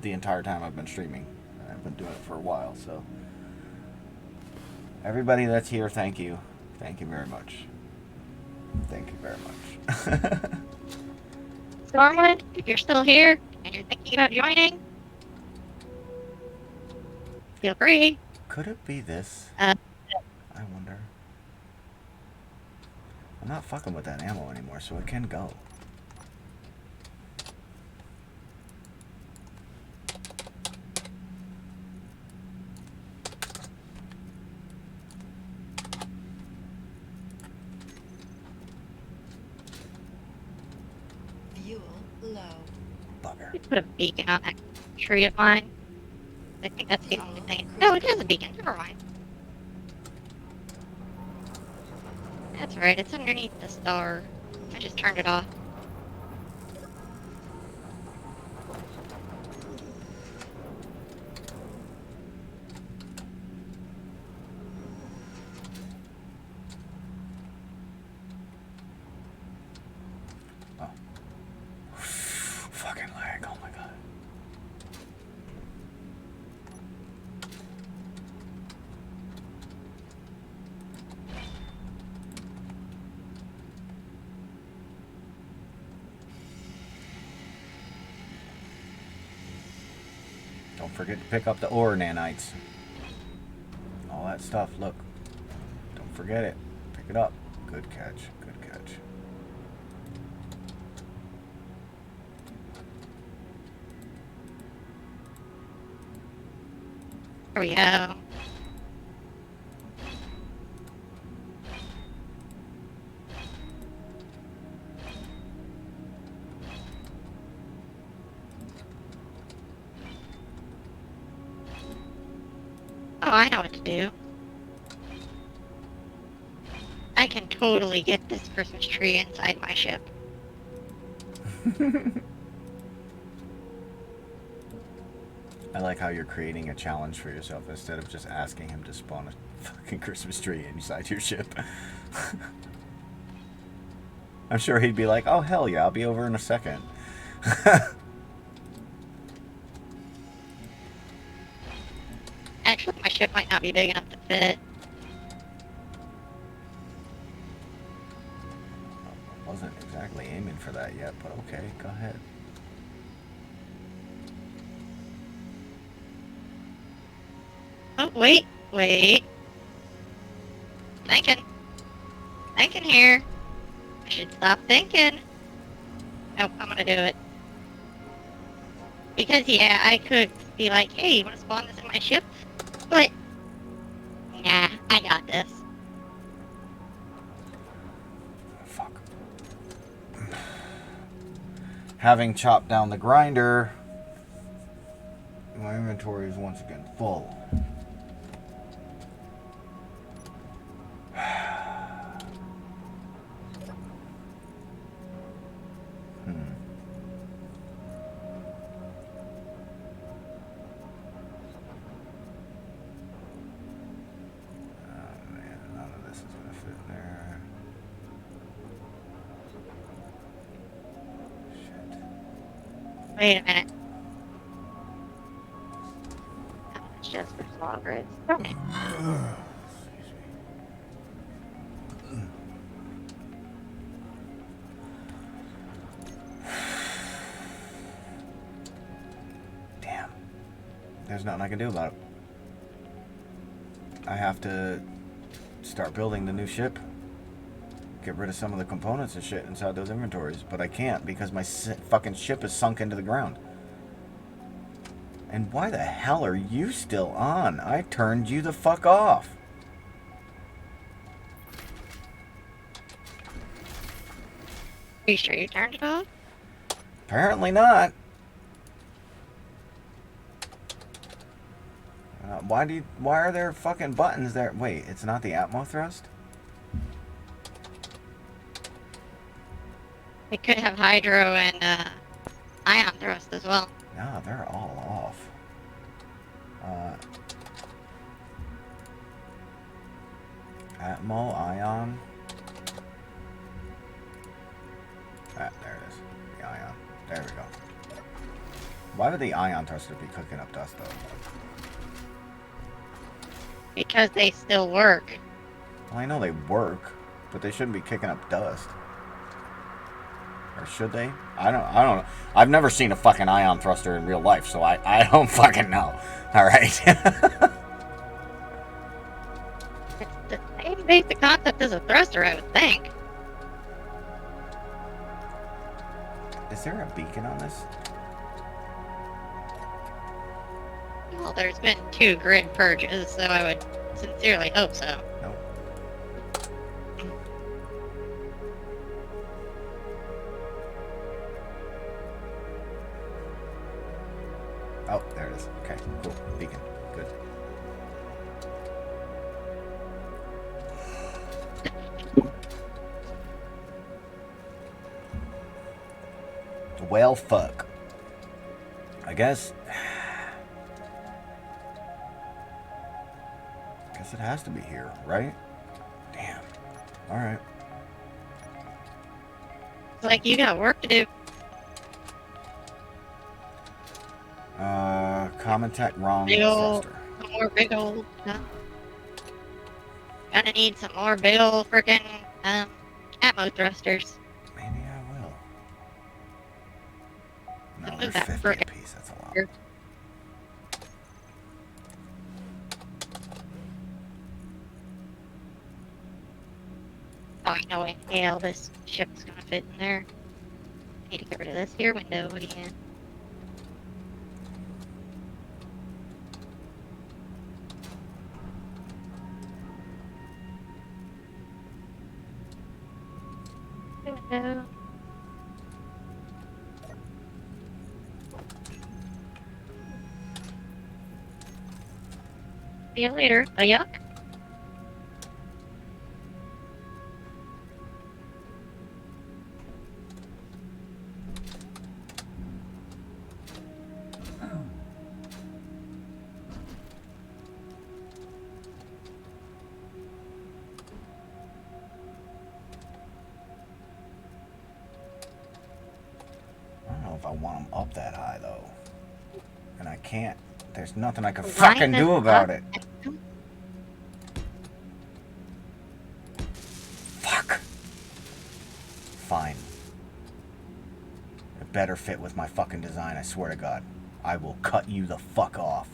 the entire time I've been streaming. I've been doing it for a while, so everybody that's here, thank you. Thank you very much. Thank you very much. Stormwind, if you're still here and you're thinking about joining, feel free. Could it be this? Uh, I wonder. I'm not fucking with that ammo anymore, so it can go. Fuel low. Bugger. put a beacon on that tree of mine. I think that's the only thing. No, it is a beacon. Never mind. That's right. It's underneath the star. I just turned it off. Oh. Fucking lag. Oh my god. Don't forget to pick up the ore nanites. All that stuff, look. Don't forget it. Pick it up. Good catch. Good catch. There we go. Oh, I know what to do. I can totally get this Christmas tree inside my ship. I like how you're creating a challenge for yourself instead of just asking him to spawn a fucking Christmas tree inside your ship. I'm sure he'd be like, oh hell yeah, I'll be over in a second. Actually, my ship might not be big enough to fit. exactly aiming for that yet, but okay, go ahead. Oh, wait. Thinking here. I should stop thinking. Nope, I'm gonna do it. Because, yeah, I could be like, hey, you wanna spawn this in my ship? But, nah, I got this. Fuck. Having chopped down the grinder, my inventory is once again full. Wait a minute. How much just for small grids? Okay. Damn. There's nothing I can do about it. I have to start building the new ship. Get rid of some of the components and shit inside those inventories. But I can't because my fucking ship is sunk into the ground. And why the hell are you still on? I turned you the fuck off. Are you sure you turned it off? Apparently not. Why are there fucking buttons there? Wait, it's not the Atmo thrust? It could have hydro and ion thrust as well. No, they're all off. Atmo, ion. Ah, there it is. The ion. There we go. Why would the ion thruster be cooking up dust, though? Because they still work. Well, I know they work, but they shouldn't be kicking up dust. Or should they? I don't know. I've never seen a fucking ion thruster in real life, so I don't fucking know. Alright. It's the same basic concept as a thruster, I would think. Is there a beacon on this? Well, there's been 2 grid purges, so I would sincerely hope so. Nope. Oh, there it is. Okay, cool. Beacon. Good. Well, fuck. I guess it has to be here, right? Damn. Alright. It's like you got work to do. Common tech wrong Big ol' thruster. some more big old. Gonna need some more big old frickin' Atmo thrusters. Maybe I will. No, Move they're that 50 frickin' apiece. That's a lot. here. Oh, no way. Hell, this ship's gonna fit in there. Need to get rid of this here window again. Window. See you later. A yuck. I don't know if I want them up that high, though. And I can't. There's nothing I can Line fucking this do about up. it. Fuck. Fine. It better fit with my fucking design, I swear to God. I will cut you the fuck off.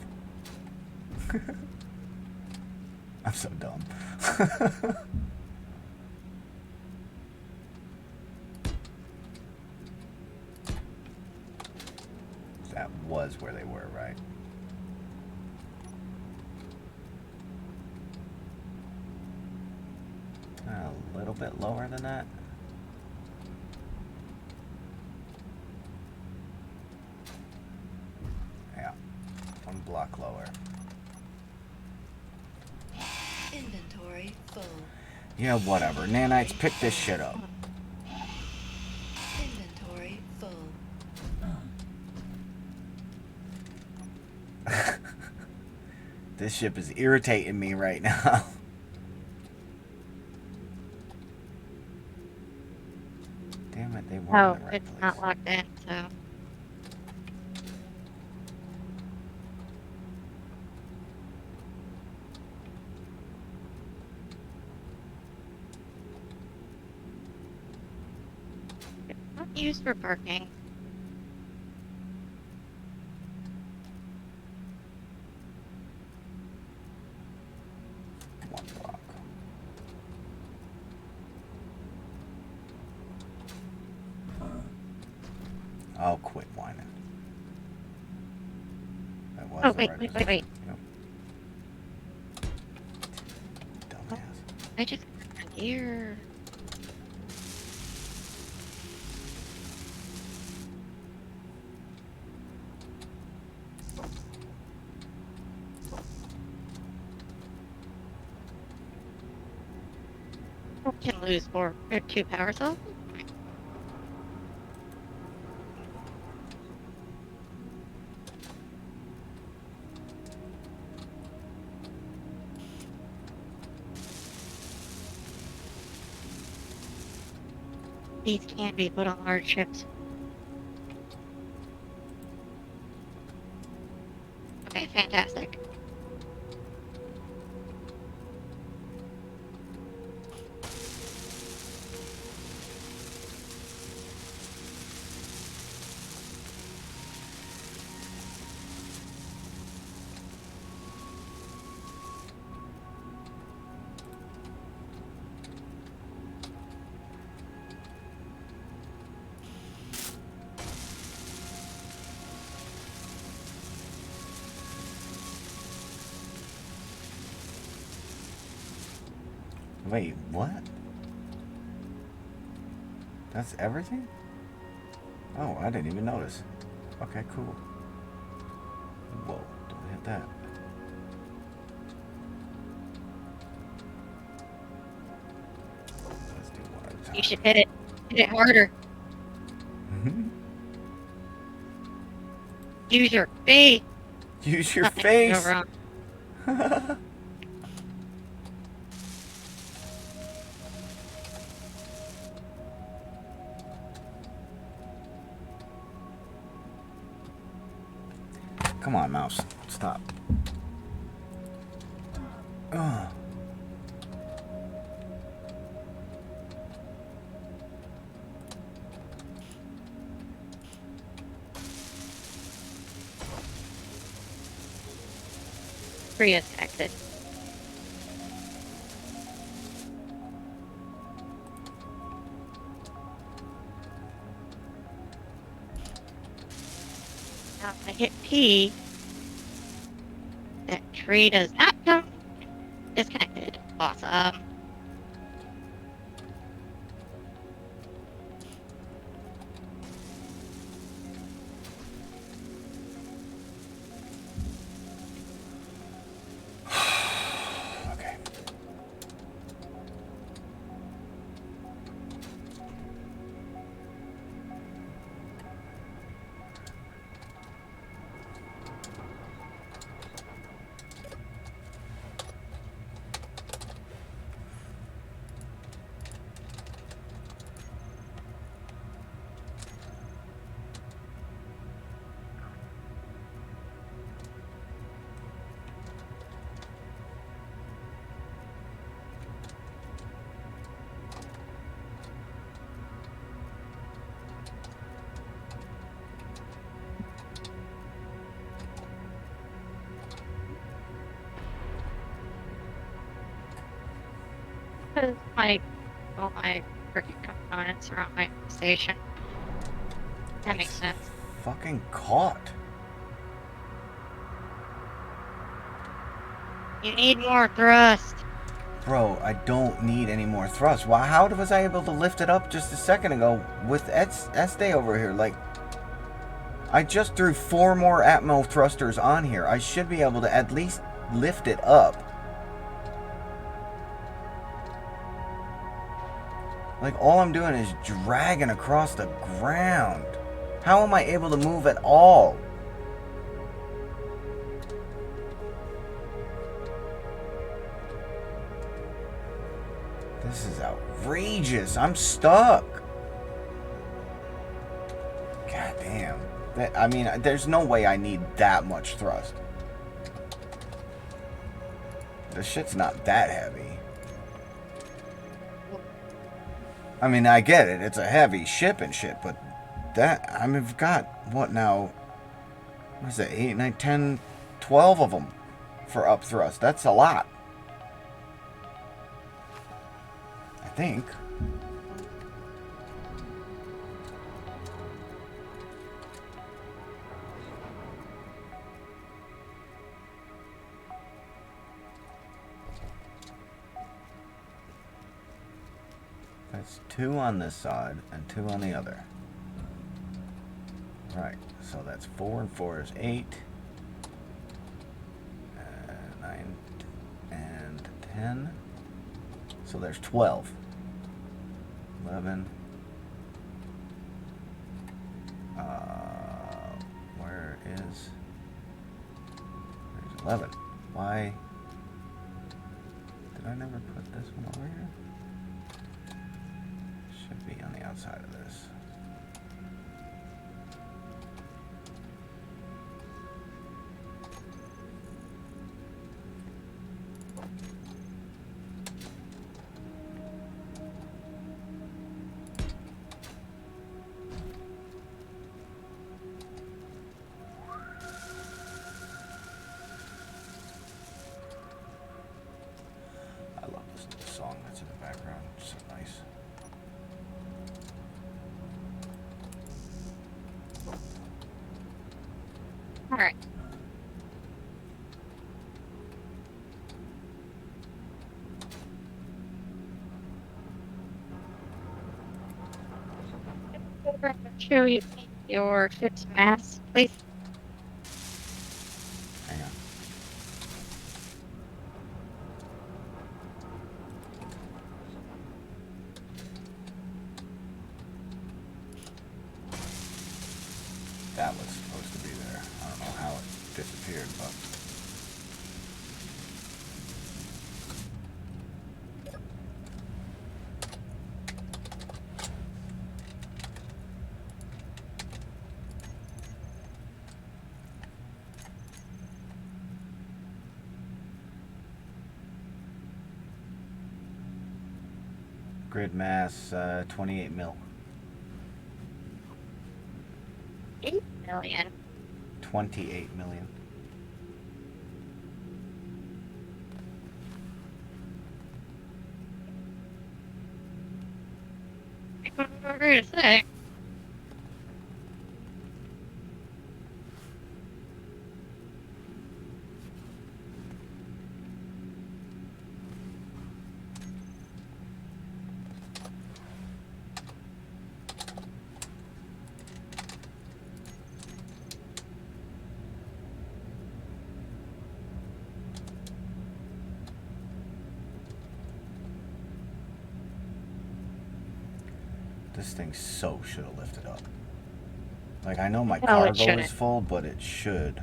I'm so dumb. That was where they were, right? A little bit lower than that. Yeah, one block lower. Inventory full. Yeah, whatever. Nanites, pick this shit up. Inventory full. This ship is irritating me right now. Damn it, they weren't Oh, in the right it's place. not locked in, so. It's not used for parking. One block. Oh, quit whining. That was Oh, the wait, right wait, position. wait, wait. Yep. Dumbass. I just got here. I can lose 2 power cells. These can be put on large ships. Okay, fantastic. Wait, what? That's everything? Oh, I didn't even notice. Okay, cool. Whoa, don't hit that. Let's do one at a time. You should hit it. Hit it harder. Use your face. Use your Nothing can go face. wrong. Come on, mouse. Stop. Ugh. Free is connected. Now if I hit P, that tree does not come disconnected. Awesome. Okay. Because all my freaking components are on my station. That makes sense. Fucking caught. You need more thrust. Bro, I don't need any more thrust. Why? How was I able to lift it up just a second ago with Estee over here? Like, I just threw 4 more Atmo thrusters on here. I should be able to at least lift it up. Like, all I'm doing is dragging across the ground. How am I able to move at all? This is outrageous. I'm stuck. God damn. I mean, there's no way I need that much thrust. The shit's not that heavy. I mean, I get it. It's a heavy ship and shit, but that... I mean, we've got, what now? What is it? 8, 9, 10, 12 of them for up thrust. That's a lot. I think. That's 2 on this side and 2 on the other. Right, so that's 4 and 4 is 8. 9 and 10. So there's 12. 11. Where is... There's 11. Why... Did I never put this one over here? Should be on the outside of this. I love this little song that's in the background. It's so nice. Alright. Show you your ship's mass, please. Hang on. That was supposed to be there. I don't know how it disappeared, but... Grid mass, 28 mil. 8 million. 28 million. What do I agree to say? This thing so should have lifted up. Like, I know my No, it cargo shouldn't. is full, but it should.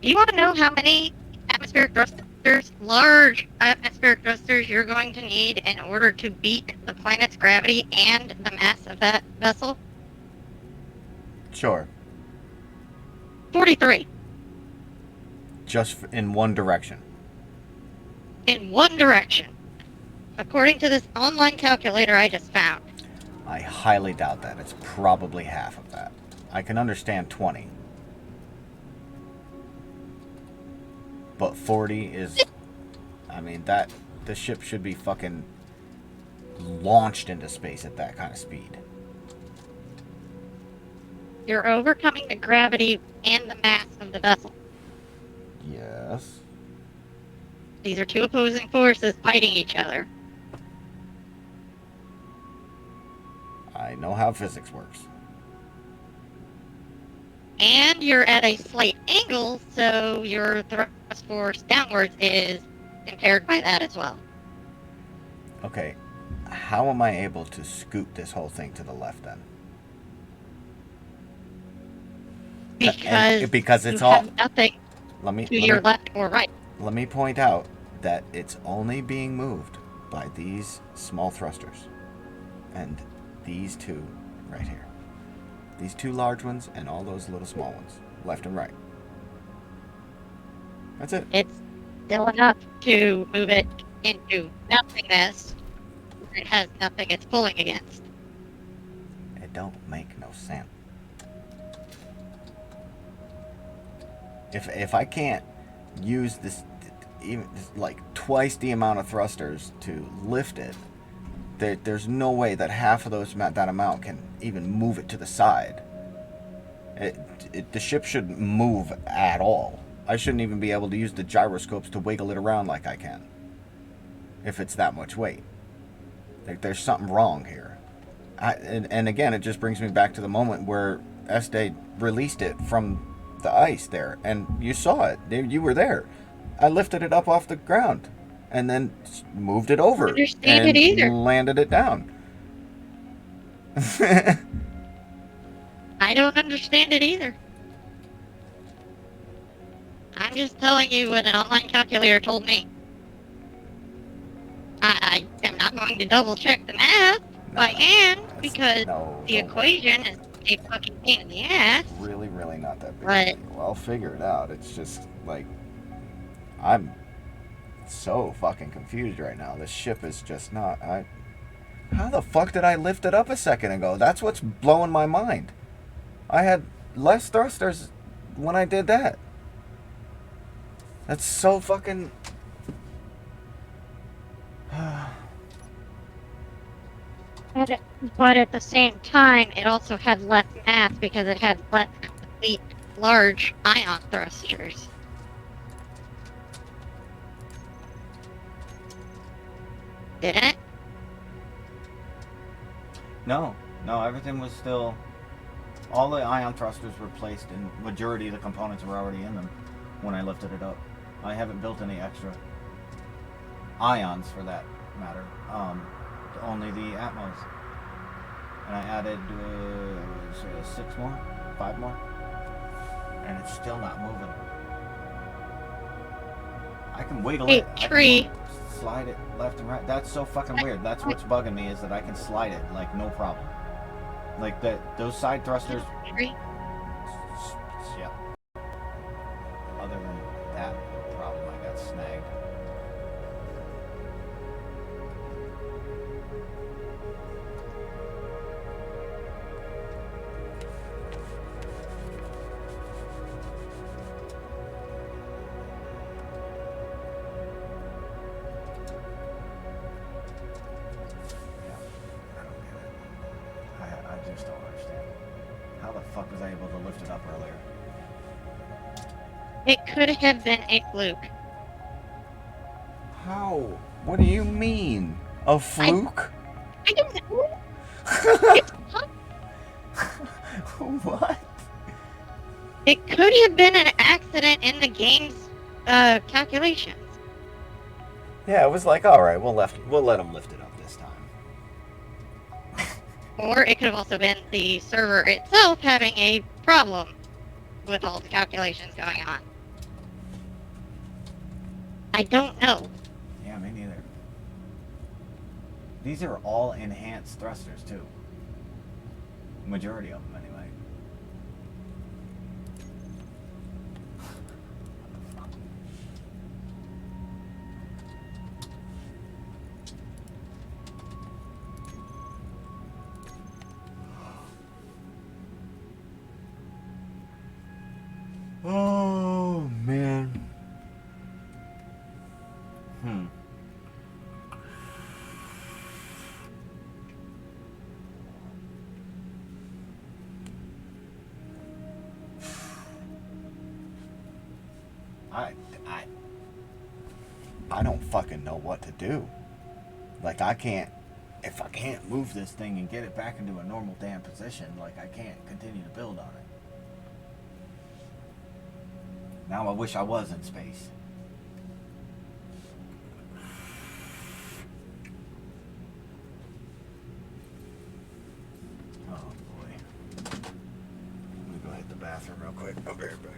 You want to know how many atmospheric thrusters, large atmospheric thrusters, you're going to need in order to beat the planet's gravity and the mass of that vessel? Sure. 43. Just in one direction. In one direction. According to this online calculator I just found. I highly doubt that. It's probably half of that. I can understand 20. But 40 is... I mean, The ship should be fucking launched into space at that kind of speed. You're overcoming the gravity and the mass of the vessel. Yes. These are two opposing forces fighting each other. I know how physics works. And you're at a slight angle, so your thrust force downwards is impaired by that as well. Okay, how am I able to scoot this whole thing to the left then? Because it's you all. have nothing to your left or right. Let me point out that it's only being moved by these small thrusters and these two right here. These two large ones and all those little small ones, left and right. That's it. It's still enough to move it into nothingness where it has nothing it's pulling against. It don't make no sense. If I can't use this even like twice the amount of thrusters to lift it, there's no way that half of that amount can even move it to the side. The ship shouldn't move at all. I shouldn't even be able to use the gyroscopes to wiggle it around like I can. If it's that much weight. There's something wrong here. And again, it just brings me back to the moment where Este released it from the ice there. And you saw it. You were there. I lifted it up off the ground. And then moved it over. Understand and it either. landed it down. I don't understand it either. I'm just telling you what an online calculator told me. I am not going to double check the math by hand because the equation is a fucking pain in the ass. Really, really not that big. But Well, I'll figure it out. It's just like I'm so fucking confused right now. This ship is just not. How the fuck did I lift it up a second ago? That's what's blowing my mind. I had less thrusters when I did that. That's so fucking. But at the same time, it also had less mass because it had less complete large ion thrusters. Didn't it? No, everything was still. All the ion thrusters were placed, and majority of the components were already in them when I lifted it up. I haven't built any extra ions for that matter. Only the Atmos. And I added 6 more, 5 more, and it's still not moving. I can wiggle it. Tree. I can slide it left and right. That's so fucking weird. That's what's bugging me is that I can slide it like no problem. Like those side thrusters. Tree. Yeah. Other than that problem, I got snagged. I just don't understand. How the fuck was I able to lift it up earlier? It could have been a fluke. How? What do you mean? A fluke? I don't know. What? It could have been an accident in the game's calculations. Yeah, it was like, all right, we'll let him lift it up this time. Or it could have also been the server itself having a problem with all the calculations going on. I don't know. Yeah, me neither. These are all enhanced thrusters too. Majority of them, anyway. Oh man. I, I, I don't fucking know what to do. Like, I can't, if I can't move this thing and get it back into a normal damn position, like, I can't continue to build on it. Now I wish I was in space. Oh boy. Let me go hit the bathroom real quick. I'll be right back.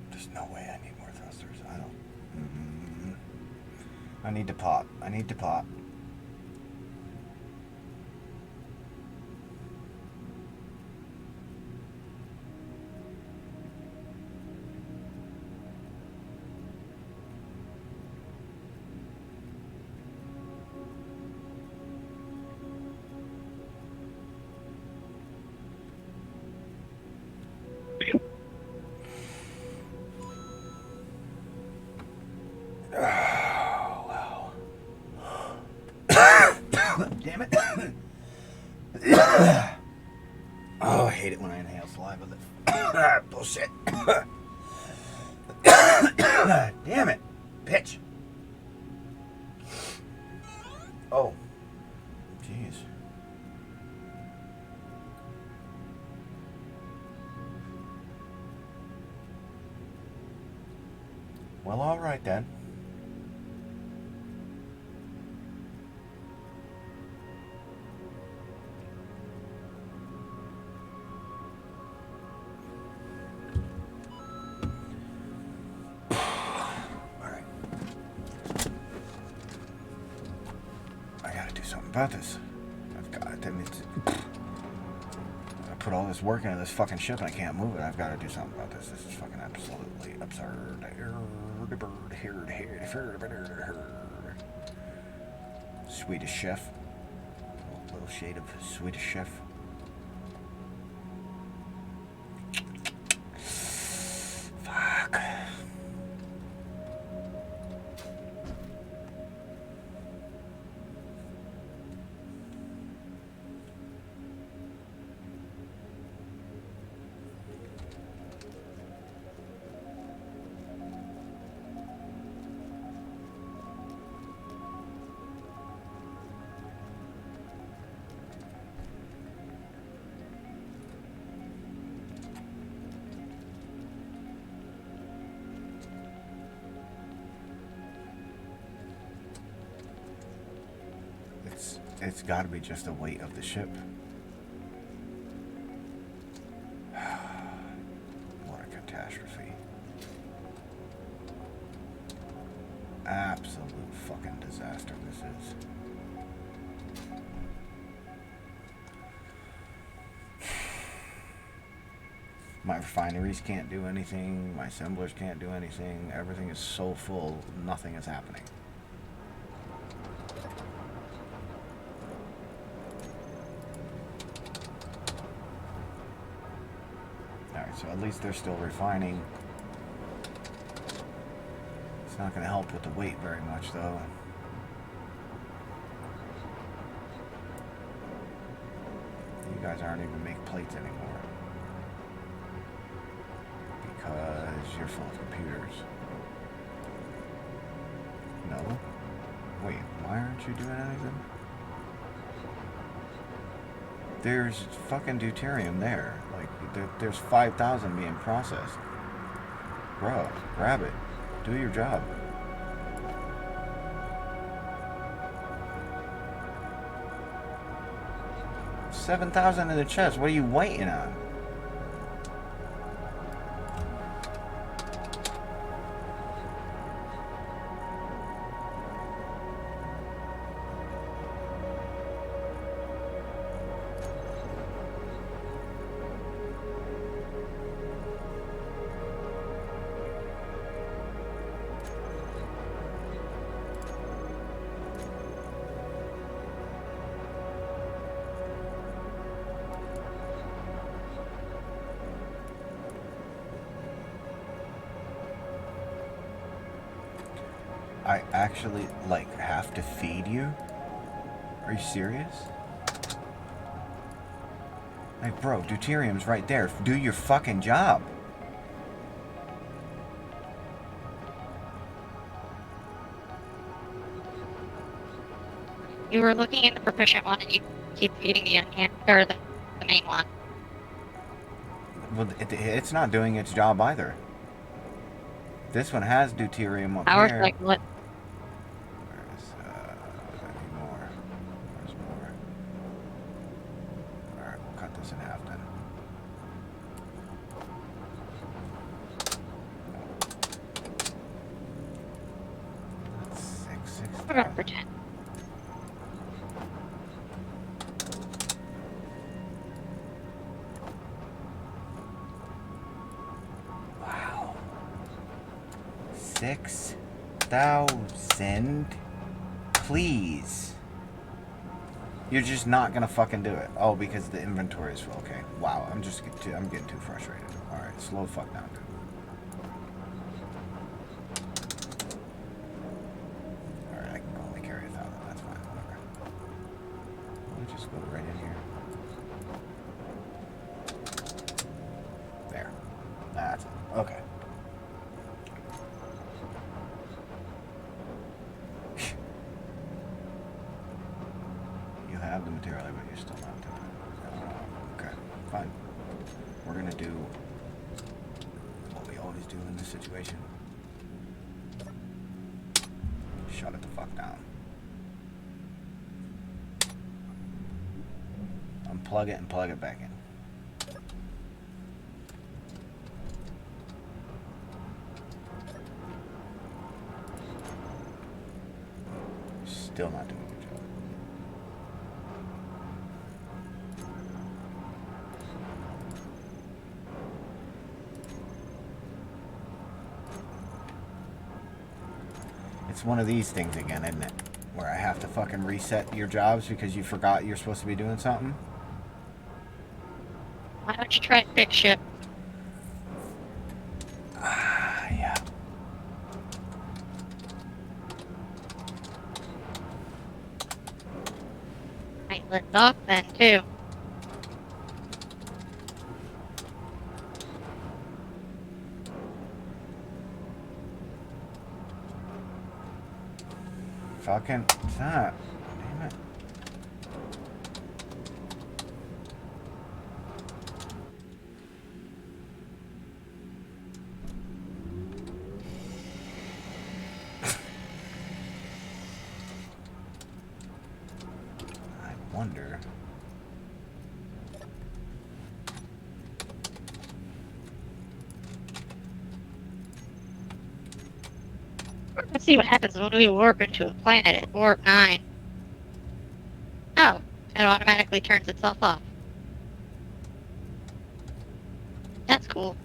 There's no way I need more thrusters. I don't. I need to pop. I need to pop. Oh, wow. Damn it. Oh, I hate it when I inhale saliva. Bullshit. Damn it. Bitch. Oh. Jeez. Well, all right then. About this. I've got. I mean, I put all this work into this fucking ship and I can't move it. I've got to do something about this. This is fucking absolutely absurd. Swedish chef. A little shade of Swedish chef. Fuck. It's got to be just the weight of the ship. What a catastrophe. Absolute fucking disaster this is. My refineries can't do anything. My assemblers can't do anything. Everything is so full, nothing is happening. Alright, so at least they're still refining. It's not going to help with the weight very much, though. You guys aren't even making plates anymore. Because you're full of computers. No? Wait, why aren't you doing anything? There's fucking deuterium there. Like, there's 5,000 being processed. Bro, grab it. Do your job. $7,000 in the chest. What are you waiting on? I actually, like, have to feed you? Are you serious? Like, bro, deuterium's right there. Do your fucking job. You were looking at the proficient one and you keep feeding the or the main one. Well, it's not doing its job either. This one has deuterium up Power here. cycle it. Where's, I need more. Where's more? Alright, we'll cut this in half then. That's six Put it up for 10. Wow. 6,000? Please. You're just not gonna fucking do it. Oh, because the inventory is full. Okay. Wow. I'm getting too frustrated. Alright, slow the fuck down, dude. Alright, I can only carry 1,000. That's fine. Whatever. Let me just go right in here. There. That's it. Okay. You have the material, but you're still not doing it. Okay, fine. We're gonna do what we always do in this situation. Shut it the fuck down. Unplug it and plug it back in. Still not doing your job. It's one of these things again, isn't it? Where I have to fucking reset your jobs because you forgot you're supposed to be doing something? Why don't you try fix ship? Yeah. Might lift off then, too. Fucking stop. Damn it. I wonder. Let's see what happens when we warp into a planet at warp 9. Oh, it automatically turns itself off. That's cool. cool.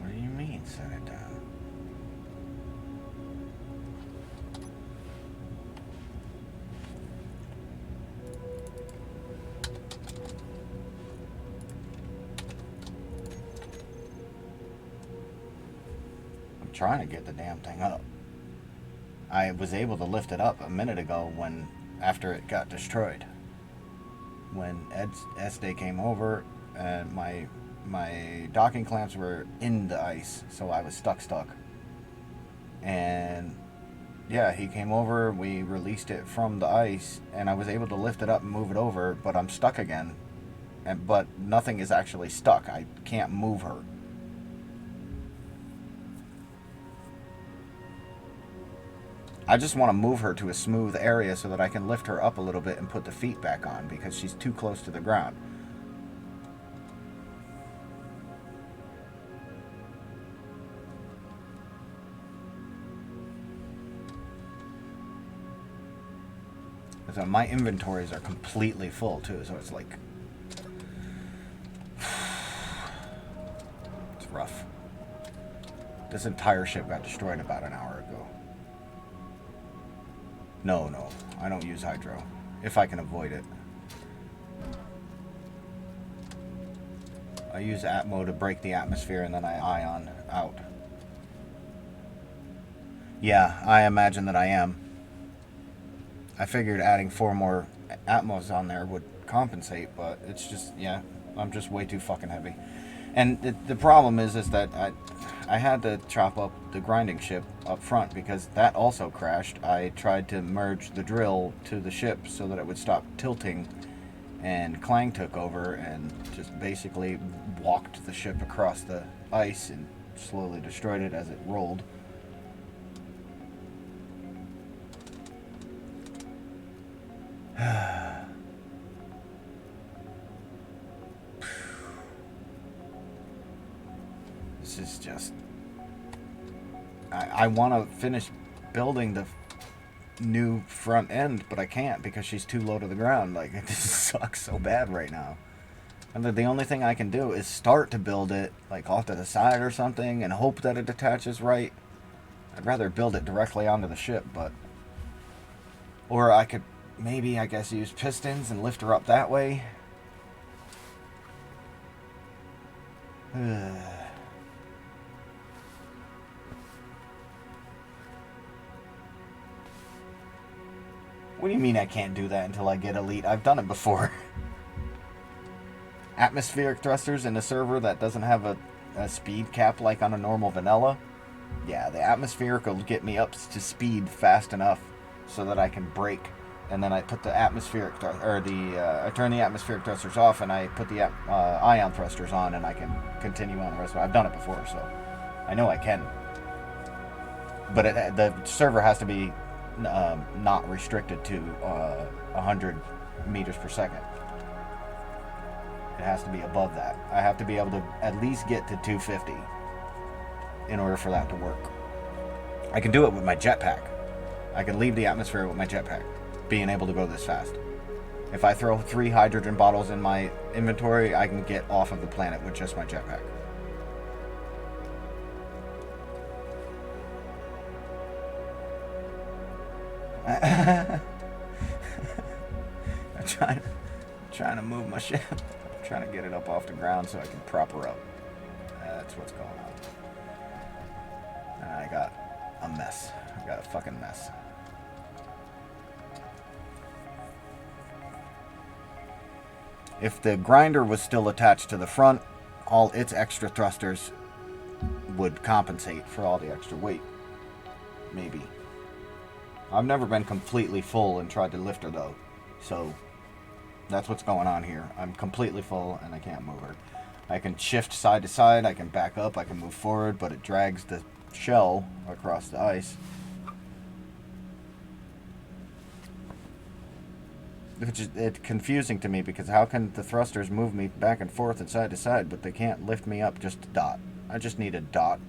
What do you mean, set it down? I'm trying to get the damn thing up. I was able to lift it up a minute ago after it got destroyed. When Estee came over and my docking clamps were in the ice, so I was stuck. And yeah, he came over, we released it from the ice, and I was able to lift it up and move it over, but I'm stuck again. But nothing is actually stuck. I can't move her. I just want to move her to a smooth area so that I can lift her up a little bit and put the feet back on because she's too close to the ground. So my inventories are completely full too, so it's like it's rough. This entire ship got destroyed about an hour ago. No, I don't use hydro if I can avoid it. I use Atmo to break the atmosphere and then I ion out. Yeah, I imagine that I am. I figured adding 4 more Atmos on there would compensate, but it's just, yeah, I'm just way too fucking heavy. And the problem is that I had to chop up the grinding ship up front because that also crashed. I tried to merge the drill to the ship so that it would stop tilting, and Clang took over and just basically walked the ship across the ice and slowly destroyed it as it rolled. This is just... I want to finish building the new front end, but I can't because she's too low to the ground. Like, it just sucks so bad right now. And the only thing I can do is start to build it, like, off to the side or something and hope that it detaches right. I'd rather build it directly onto the ship, but... Or I could maybe, I guess, use pistons and lift her up that way. What do you mean I can't do that until I get elite? I've done it before. Atmospheric thrusters in a server that doesn't have a speed cap like on a normal vanilla. Yeah, the atmospheric will get me up to speed fast enough so that I can brake. And then I put the atmospheric, I turn the atmospheric thrusters off and I put the ion thrusters on and I can continue on the rest of it. I've done it before, so I know I can. But the server has to be not restricted to 100 meters per second. It has to be above that. I have to be able to at least get to 250 in order for that to work. I can do it with my jetpack. I can leave the atmosphere with my jetpack, being able to go this fast. If I throw 3 hydrogen bottles in my inventory, I can get off of the planet with just my jetpack. I'm trying to move my ship. I'm trying to get it up off the ground so I can prop her up. That's what's going on. And I got a mess. I got a fucking mess. If the grinder was still attached to the front, all its extra thrusters would compensate for all the extra weight. Maybe. I've never been completely full and tried to lift her though. So that's what's going on here. I'm completely full and I can't move her. I can shift side to side, I can back up, I can move forward, but it drags the shell across the ice. Which is it's confusing to me because how can the thrusters move me back and forth and side to side, but they can't lift me up just a dot? I just need a dot.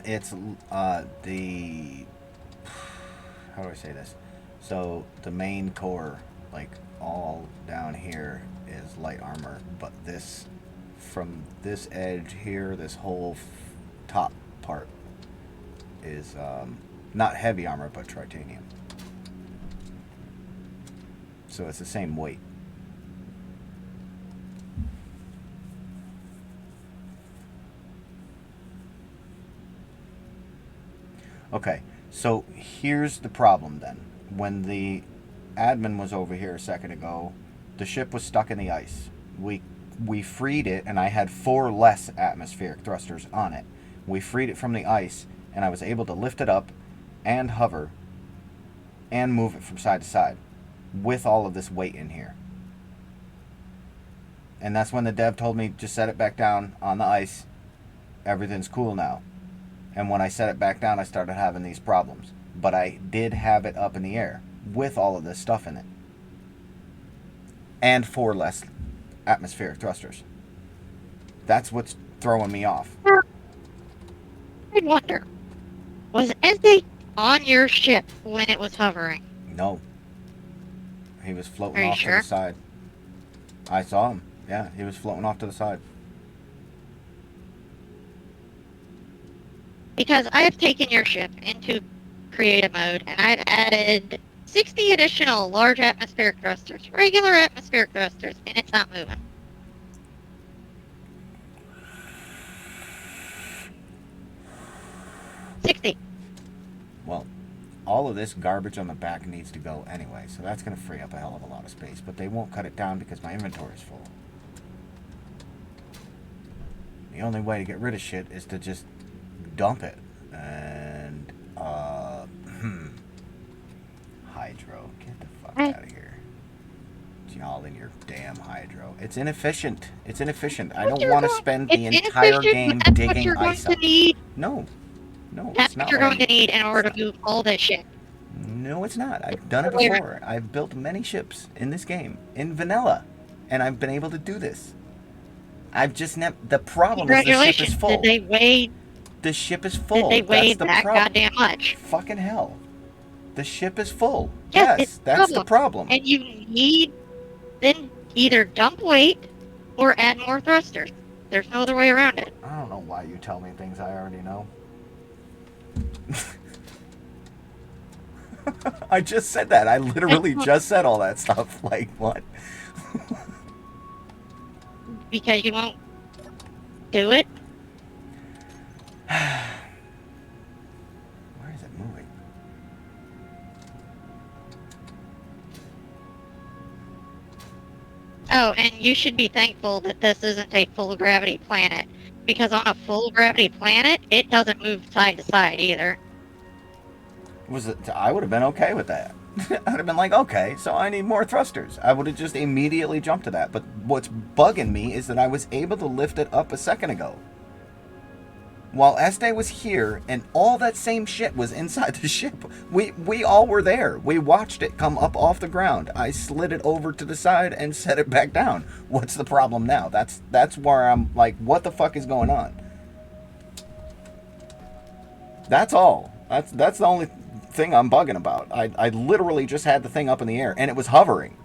It's the how do I say this? So the main core, like all down here, is light armor, but this from this edge here, this whole top part is not heavy armor, but titanium. So it's the same weight. Okay, so here's the problem then. When the admin was over here a second ago, the ship was stuck in the ice. We freed it, and I had 4 less atmospheric thrusters on it. We freed it from the ice, and I was able to lift it up and hover and move it from side to side with all of this weight in here. And that's when the dev told me, just set it back down on the ice. Everything's cool now. And when I set it back down, I started having these problems. But I did have it up in the air with all of this stuff in it. And 4 less atmospheric thrusters. That's what's throwing me off. I wonder, was Eze on your ship when it was hovering? No. He was floating Are you off to sure? the side. I saw him. Yeah, he was floating off to the side. Because I have taken your ship into creative mode, and I've added 60 additional large atmospheric thrusters, regular atmospheric thrusters, and it's not moving. 60. Well, all of this garbage on the back needs to go anyway, so that's going to free up a hell of a lot of space. But they won't cut it down because my inventory is full. The only way to get rid of shit is to just dump it. And, hydro. Get the fuck out of here. Y'all in your damn hydro. It's inefficient. It's inefficient. I don't want to spend the entire game digging ice up. No. No, That's it's what not you're what I going to need. need in order to move all this shit. No, it's not. I've done it before. I've built many ships in this game, in vanilla, and I've been able to do this. I've just never. The problem is the ship is Congratulations. full. Did they weigh? The ship is Did full. they weigh That's the that problem. goddamn much? Fucking hell. The ship is full. Yes, it's That's the problem. And you need then either dump weight or add more thrusters. There's no other way around it. I don't know why you tell me things I already know. I just said that. I literally just said all that stuff. Like, what? Because you won't do it. Where is it moving? Oh, and you should be thankful that this isn't a full gravity planet. Because on a full gravity planet, it doesn't move side to side either. I would have been okay with that. I would have been like, okay, so I need more thrusters. I would have just immediately jumped to that. But what's bugging me is that I was able to lift it up a second ago. While Este was here, and all that same shit was inside the ship. We all were there. We watched it come up off the ground. I slid it over to the side and set it back down. What's the problem now? That's where I'm like, what the fuck is going on? That's all. That's the only thing I'm bugging about. I literally just had the thing up in the air, and it was hovering.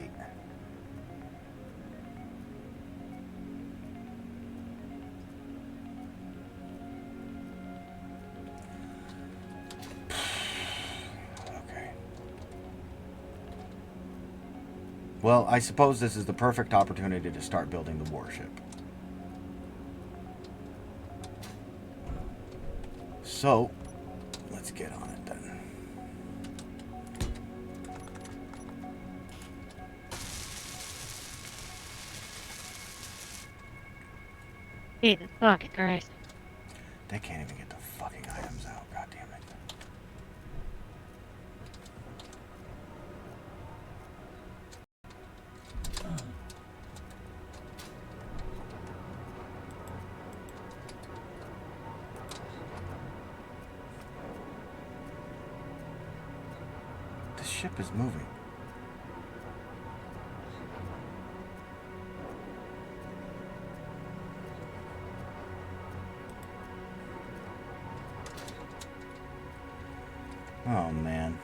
wait. Okay. Well, I suppose this is the perfect opportunity to start building the warship. So, let's get on it then. Jesus fucking Christ. They can't even get the fucking items out. God damn it. This ship is moving. Oh man.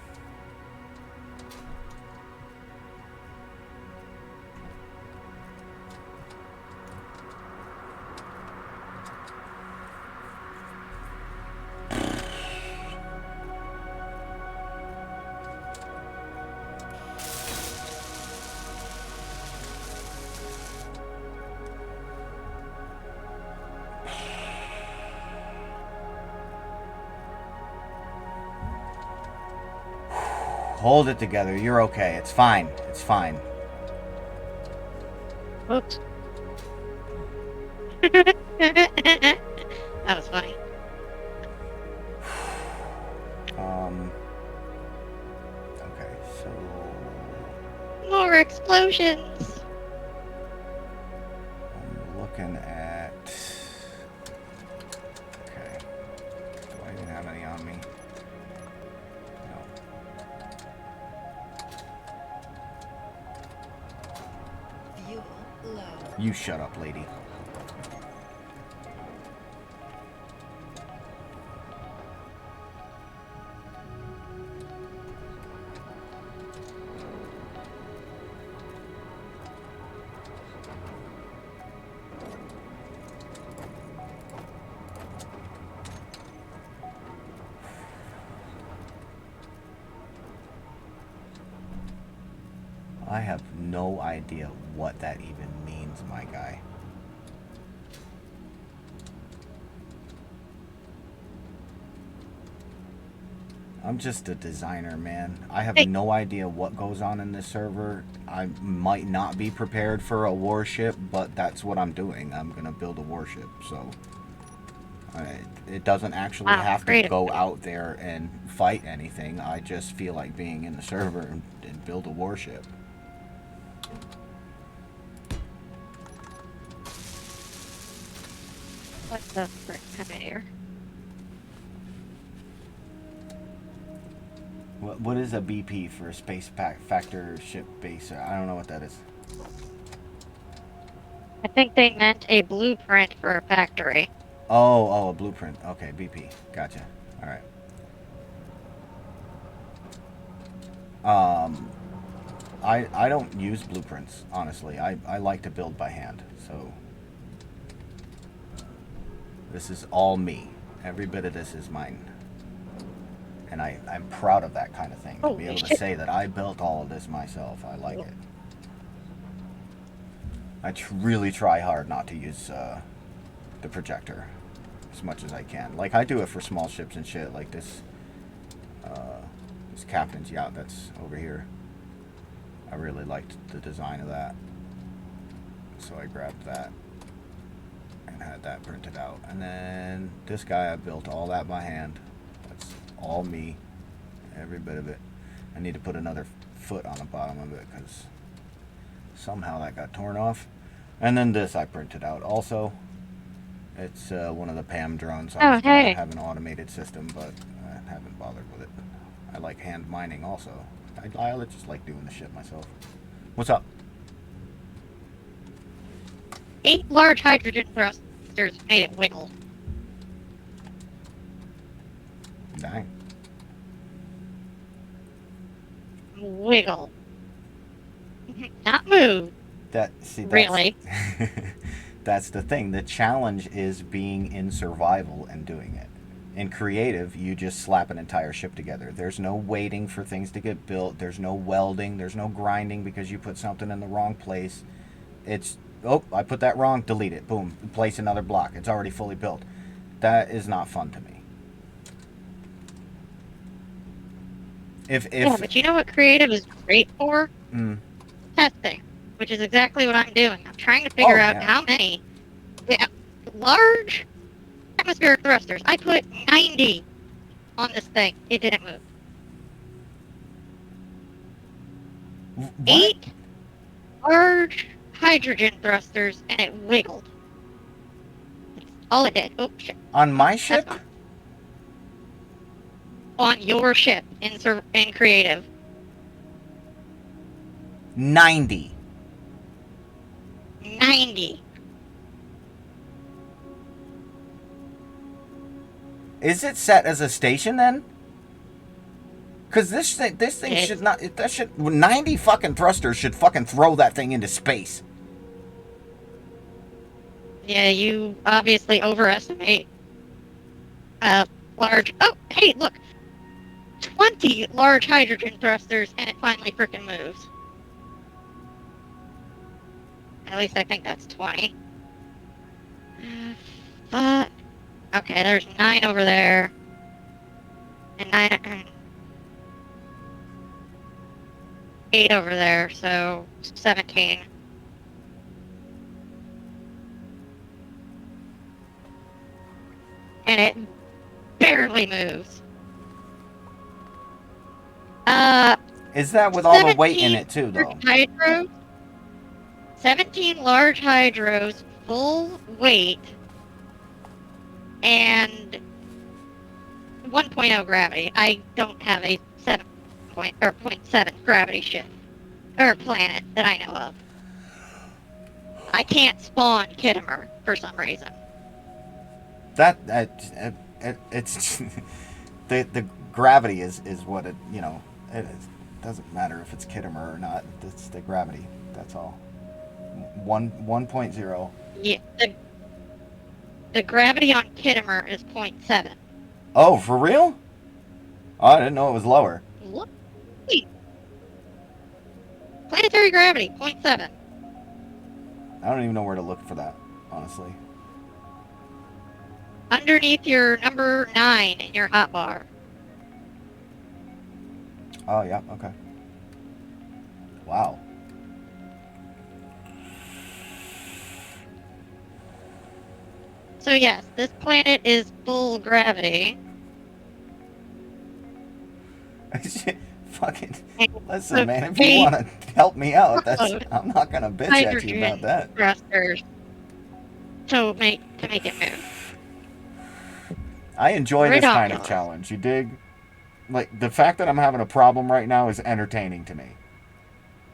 Hold it together. You're okay. It's fine. It's fine. Whoops. That was funny. Okay, so More explosions. I'm looking at. Okay. Do I even have any on me? No. Fuel low. You shut up, lady. I have no idea what that even means, my guy. I'm just a designer, man. I have Hey. no idea what goes on in this server. I might not be prepared for a warship, but that's what I'm doing. I'm gonna build a warship, so it doesn't actually Wow, have to creative. go out there and fight anything. I just feel like being in the server and build a warship. What the frick kind of air? What is a BP for a space factor ship base? I don't know what that is. I think they meant a blueprint for a factory. Oh, a blueprint. Okay, BP. Gotcha. All right. I don't use blueprints, honestly. I like to build by hand, so this is all me. Every bit of this is mine. And I'm proud of that kind of thing. To be Holy able to shit. say that I built all of this myself. I like it. I really try hard not to use the projector as much as I can. Like, I do it for small ships and shit, like this captain's yacht that's over here. I really liked the design of that, so I grabbed that and had that printed out. And then this guy, I built all that by hand. That's all me, every bit of it. I need to put another foot on the bottom of it because somehow that got torn off. And then this I printed out also. It's one of the PAM drones. I Oh, was gonna hey. have an automated system, but I haven't bothered with it. I like hand mining also. I just like doing the shit myself. What's up? 8 large hydrogen thrusters made it wiggle. Dang. Wiggle. not moved, That's really. that's the thing. The challenge is being in survival and doing it. In creative, you just slap an entire ship together. There's no waiting for things to get built. There's no welding. There's no grinding because you put something in the wrong place. It's, oh, I put that wrong. Delete it. Boom. Place another block. It's already fully built. That is not fun to me. Yeah, but you know what creative is great for? Mm, Testing, which is exactly what I'm doing. I'm trying to figure out yeah. how many large atmospheric thrusters. I put 90 on this thing. It didn't move. What? 8 large hydrogen thrusters, and it wiggled. That's all it did. Oh, shit. On my That's ship? fine. On your ship in creative. 90. 90. Is it set as a station then? Because this thing Yes. should not. That should 90 fucking thrusters should fucking throw that thing into space. Yeah, you obviously overestimate large. Oh, hey, look! 20 large hydrogen thrusters, and it finally frickin' moves. At least I think that's 20. But okay, there's 9 over there, and 8 over there, so 17. And it barely moves. Is that with all the weight in it too, though? Hydros, 17 large hydros, full weight, and 1.0 gravity. I don't have a 0.7 gravity ship or planet that I know of. I can't spawn Kittimer for some reason. It's the gravity is what it, you know, it is. Doesn't matter if it's Kittimer or not. It's the gravity. That's all. 1.0. Yeah, the gravity on Kittimer is 0.7. Oh, for real? Oh, I didn't know it was lower. Look, wait. Planetary gravity 0.7. I don't even know where to look for that, honestly. Underneath your number 9 in your hotbar. Oh, yeah, okay. Wow. So yes, this planet is full gravity. Fucking listen, So man. If you want to help me out, truckload I'm not gonna bitch at you about hydrogen that. thrusters to make it move. I enjoy this kind of Ridiculous. challenge. You dig? Like the fact that I'm having a problem right now is entertaining to me.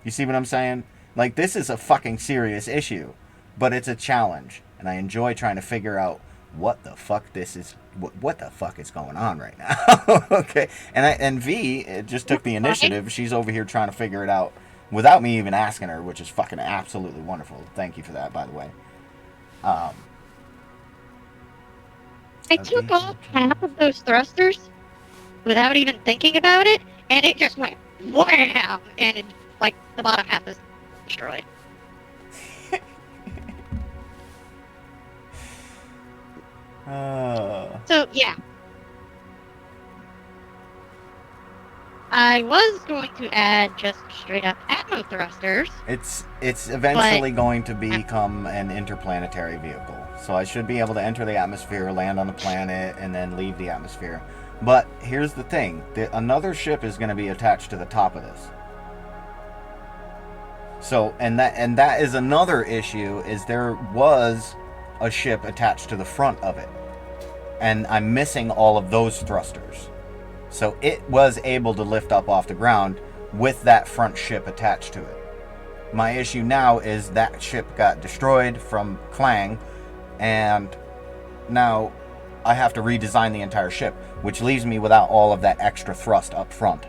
You see what I'm saying? Like this is a fucking serious issue, but it's a challenge, and I enjoy trying to figure out what the fuck this is. What the fuck is going on right now? Okay, and V just took the initiative. She's over here trying to figure it out without me even asking her, which is fucking absolutely wonderful. Thank you for that, by the way. I took off half of those thrusters without even thinking about it, and it just went wham, and it, like the bottom half is destroyed. So yeah, I was going to add just straight up atmo thrusters. It's eventually going to become an interplanetary vehicle. So I should be able to enter the atmosphere, land on the planet, and then leave the atmosphere. But here's the thing. Another ship is going to be attached to the top of this. So, and that is another issue, is there was a ship attached to the front of it. And I'm missing all of those thrusters. So it was able to lift up off the ground with that front ship attached to it. My issue now is that ship got destroyed from Clang, and now I have to redesign the entire ship, which leaves me without all of that extra thrust up front.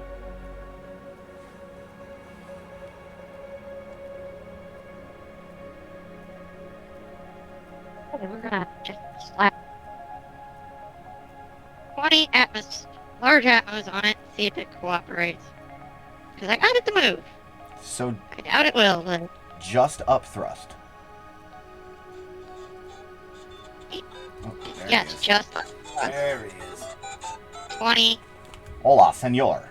Okay, we're gonna just slap 20 large atmos on it, see if it cooperates. Because I got it to move. So I doubt it will, but just up thrust. Oh, there yes, he is. just There he is. 20. Hola, señor.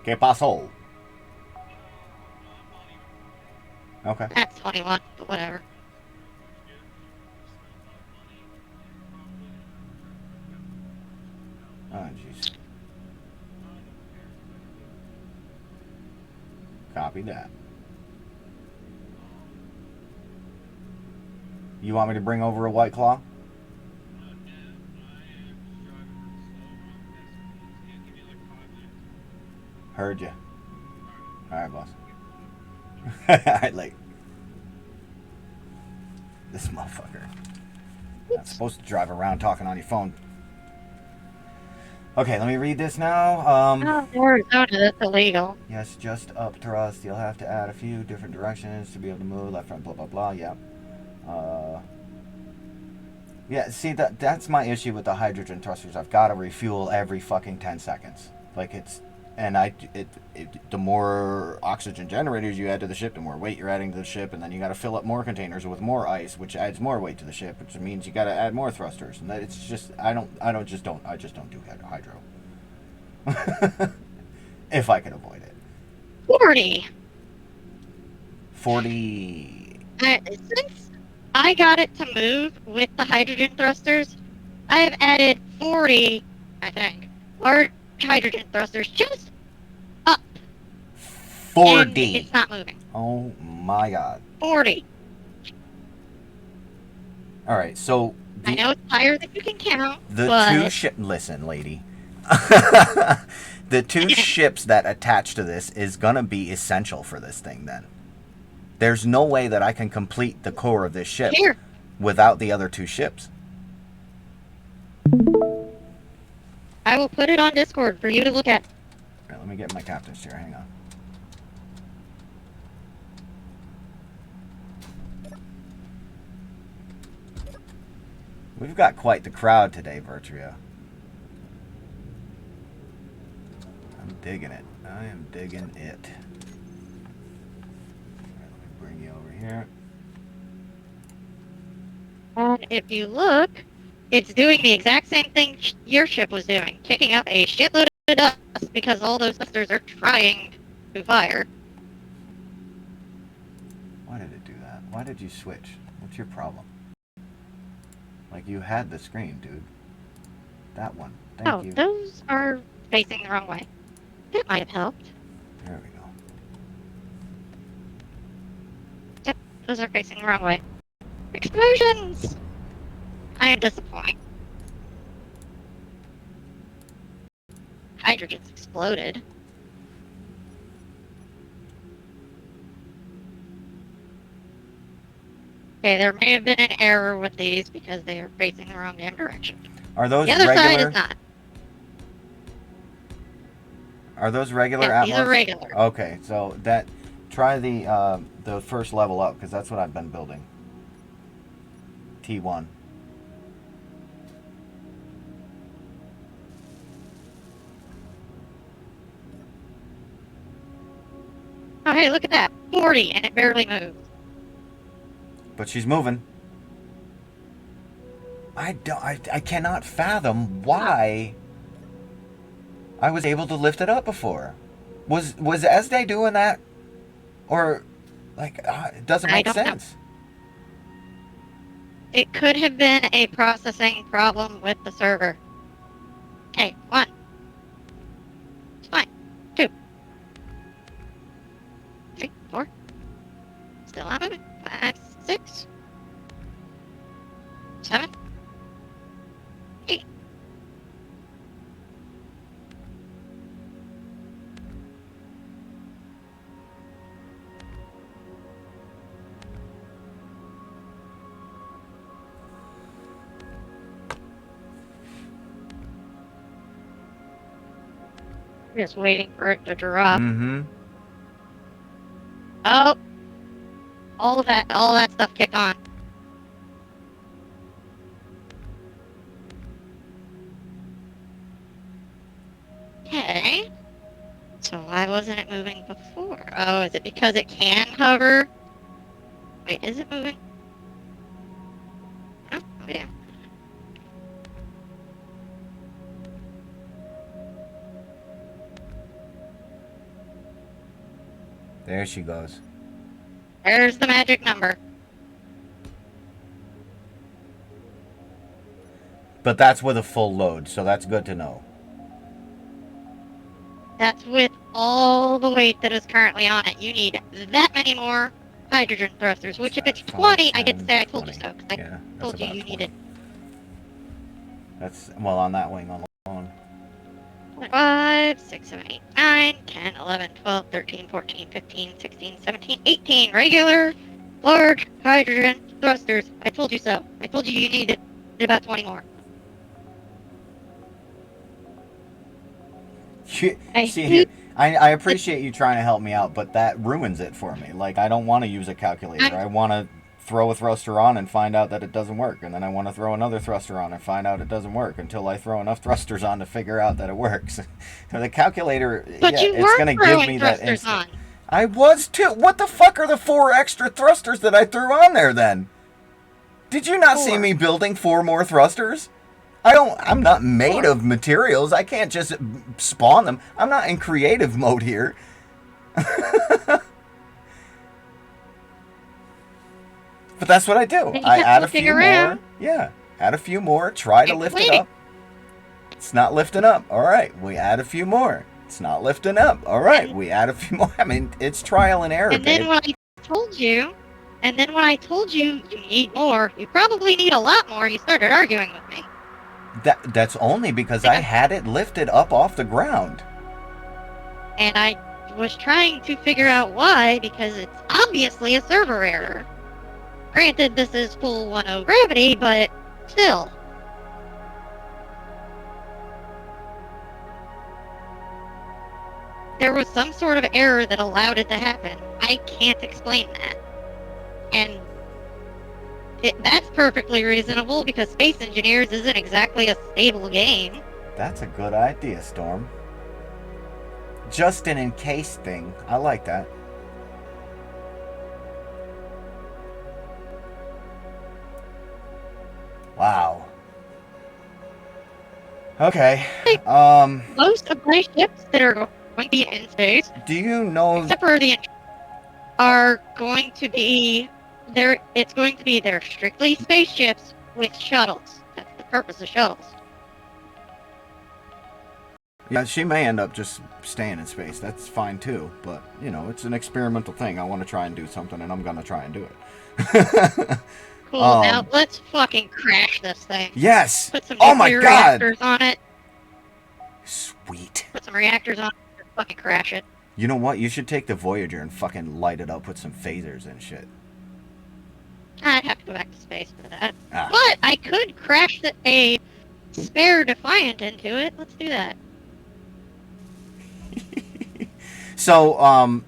¿Qué pasó? Okay. That's 21, but whatever. Oh, jeez. Copy that. You want me to bring over a White Claw? Heard you. Alright, boss. Alright, like. This motherfucker. Not supposed to drive around talking on your phone. Okay, let me read this now. Oh, Arizona, that's illegal. Yes, just up thrust. You'll have to add a few different directions to be able to move left, right, blah, blah, blah. Yeah. Yeah, see, that's my issue with the hydrogen thrusters. I've got to refuel every fucking 10 seconds. Like, it's... And the more oxygen generators you add to the ship, the more weight you're adding to the ship, and then you got to fill up more containers with more ice, which adds more weight to the ship, which means you got to add more thrusters. And it's just I just don't do hydro. If I can avoid it. 40. 40. Since I got it to move with the hydrogen thrusters, I have added 40, I think, large hydrogen thrusters just up. 40. And it's not moving. Oh my god. 40. Alright, so I know it's higher than you can count, the but... two ship. Listen, lady. The two ships that attach to this is gonna be essential for this thing. Then there's no way that I can complete the core of this ship Here. without the other two ships. I will put it on Discord for you to look at. Right, let me get my captain's chair. Hang on. We've got quite the crowd today, Virtria. I'm digging it. I am digging it. Alright, let me bring you over here. And if you look, it's doing the exact same thing your ship was doing, kicking up a shitload of dust because all those thrusters are trying to fire. Why did it do that? Why did you switch? What's your problem? Like, you had the screen, dude. That one. Thank you. Those are facing the wrong way. That might have helped. There we go. Yep, those are facing the wrong way. Explosions! I am disappointed. Hydrogen's exploded. Okay, there may have been an error with these because they are facing the wrong damn direction. Are those The other side regular? is not. Are those regular Yeah, Atmos? these are regular. Okay, so try the first level up, because that's what I've been building. T1. Oh, hey, look at that. 40, and it barely moves. But she's moving. I cannot fathom why I was able to lift it up before. Was Esde doing that? Or, like, it doesn't I make don't know. sense. It could have been a processing problem with the server. Okay, 1. It's fine. 2. 3, 4. Still not moving. 5, 6. 7. 8. Just waiting for it to drop. Mm-hmm. Oh, all that stuff kicked on. wasn't it moving before? Oh, is it because it can hover? Wait, is it moving? Oh, yeah. There she goes. There's the magic number. But that's with a full load, so that's good to know. That's with all the weight that is currently on it. You need that many more hydrogen thrusters, which if it's 20, I get to say I told you so, because I Yeah, that's told you about you 20. needed That's, well, on that wing alone. 5, 6, 7, 8, 9, 10, 11, 12, 13, 14, 15, 16, 17, 18 regular large hydrogen thrusters. I told you so. I told you you needed about 20 more. I See here, hate I appreciate you trying to help me out, but that ruins it for me. Like, I don't want to use a calculator. I want to throw a thruster on and find out that it doesn't work, and then I want to throw another thruster on and find out it doesn't work until I throw enough thrusters on to figure out that it works. So the calculator, But yeah, you it's weren't going to give throwing me that thrusters instant. on. I was too. What the fuck are the 4 extra thrusters that I threw on there then? Did you not see 4. me building 4 more thrusters? I'm not made of materials. I can't just spawn them. I'm not in creative mode here. But that's what I do. And you I kept add a looking few around. more. Yeah. Add a few more. Try to Kept lift it waiting. up. It's not lifting up. All right. We add a few more. It's not lifting up. All right. We add a few more. I mean, it's trial and error, And then babe. when I told you, you need more, you probably need a lot more, you started arguing with me. That's only because I had it lifted up off the ground. And I was trying to figure out why, because it's obviously a server error. Granted, this is full 1.0 gravity, but still. There was some sort of error that allowed it to happen. I can't explain that. And that's perfectly reasonable because Space Engineers isn't exactly a stable game. That's a good idea, Storm. Just an in case thing. I like that. Wow. Okay. Most of my ships that are going to be in space, Do you know? except for the are going to be there. It's going to be they're strictly spaceships with shuttles. That's the purpose of shuttles. Yeah, she may end up just staying in space. That's fine too. But you know, it's an experimental thing. I want to try and do something, and I'm gonna try and do it. Cool. Now let's fucking crash this thing. Yes. Put some Oh my nuclear God. reactors on it. Sweet. Put some reactors on it. And fucking crash it. You know what? You should take the Voyager and fucking light it up with some phasers and shit. I'd have to go back to space for that. Ah. But I could crash a spare Defiant into it. Let's do that. So,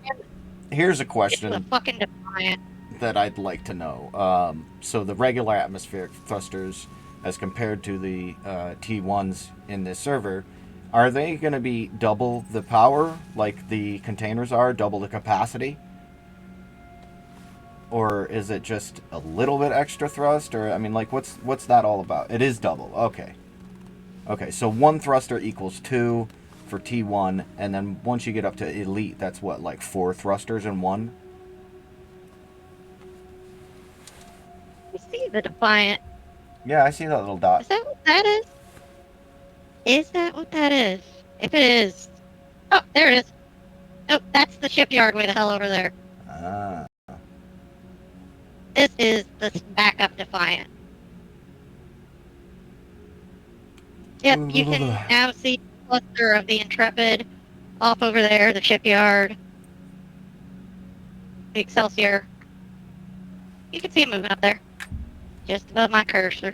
here's a It's question a fucking Defiant. that I'd like to know. So the regular atmospheric thrusters, as compared to the T1s in this server, are they going to be double the power like the containers are, double the capacity? Or is it just a little bit extra thrust? Or, I mean, like, what's that all about? It is double. Okay. Okay, so 1 thruster equals 2 for T1, and then once you get up to Elite, that's what, like 4 thrusters in 1? You see the Defiant. Yeah, I see that little dot. Is that what that is? Is that what that is? If it is... Oh, there it is. Oh, that's the shipyard way the hell over there. Ah. This is the backup Defiant. Yep, you can now see the cluster of the Intrepid off over there, the shipyard, the Excelsior. You can see it moving up there, just above my cursor.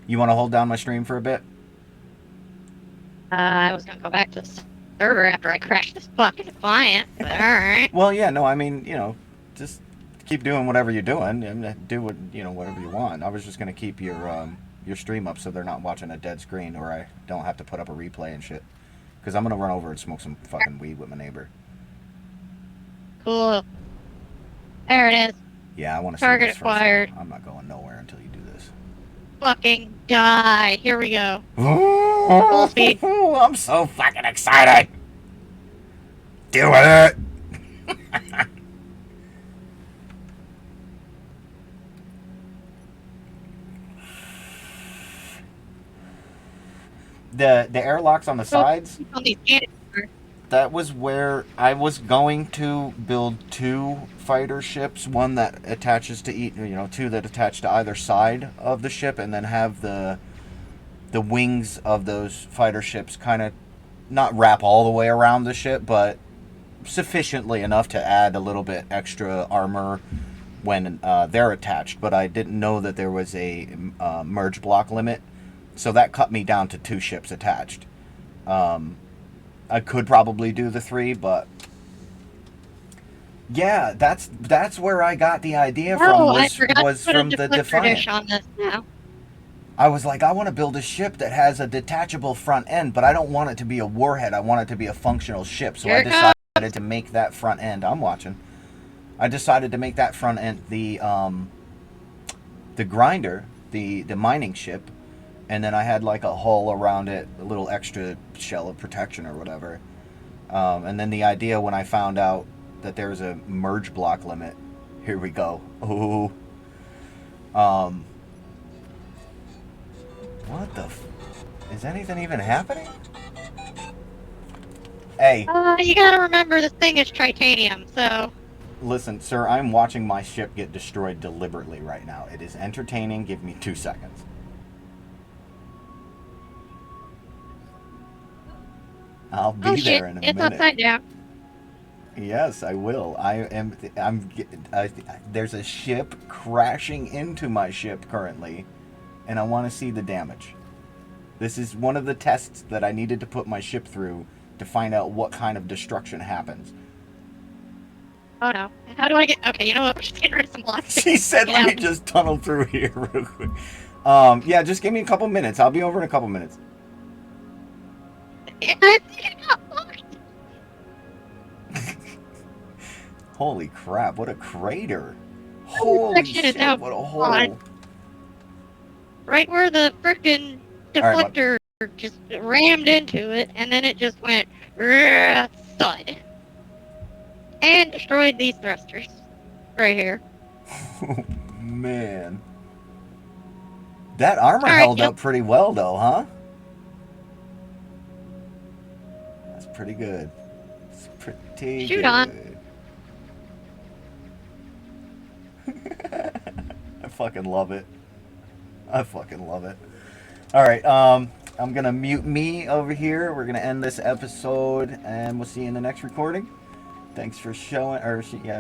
You want to hold down my stream for a bit? I was gonna go back to the server after I crashed this fucking Defiant, but alright. Well, yeah, no, I mean, you know, just keep doing whatever you're doing and do what, you know, whatever you want. I was just going to keep your your stream up so they're not watching a dead screen, or I don't have to put up a replay and shit. Because I'm gonna run over and smoke some fucking weed with my neighbor. Cool. There it is. Yeah, I want to see Target this first. acquired. I'm not going nowhere until you do this. Fucking die. Here we go. speed. I'm so fucking excited. Do it. The airlocks on the sides, On these cannons. that was where I was going to build 2 fighter ships, one that attaches to each, 2 that attach to either side of the ship, and then have the wings of those fighter ships kind of not wrap all the way around the ship, but sufficiently enough to add a little bit extra armor when they're attached. But I didn't know that there was a merge block limit, so that cut me down to 2 ships attached. I could probably do the 3, but yeah, that's where I got the idea from. I forgot Was to put from a the deflector dish Defiant. on this now. I was like, I want to build a ship that has a detachable front end, but I don't want it to be a warhead. I want it to be a functional ship. So I decided to make that front end. I'm watching. I decided to make that front end the grinder, the mining ship, and then I had like a hull around it, a little extra shell of protection or whatever. And then the idea when I found out that there's a merge block limit, here we go. Ooh. What the is anything even happening? Hey. You gotta remember this thing is titanium, so... Listen, sir, I'm watching my ship get destroyed deliberately right now. It is entertaining. Give me 2 seconds. I'll be there in a minute. It's upside down. Yes, I will. There's a ship crashing into my ship currently, and I want to see the damage. This is one of the tests that I needed to put my ship through to find out what kind of destruction happens. Oh no. How do I get... Okay, you know what? We're just getting rid of some blocks. She said, let me just tunnel through here real quick. Yeah, just give me a couple minutes. I'll be over in a couple minutes. Holy crap, what a crater. Holy shit, what a hole. Right where the frickin' deflector just rammed into it, and then it just went thud. And destroyed these thrusters. Right here. Oh, man. That armor held up pretty well, though, huh? That's pretty good. It's pretty Shoot good. on. I fucking love it. I fucking love it. Alright, I'm gonna mute me over here. We're gonna end this episode, and we'll see you in the next recording. Thanks for showing, or yeah.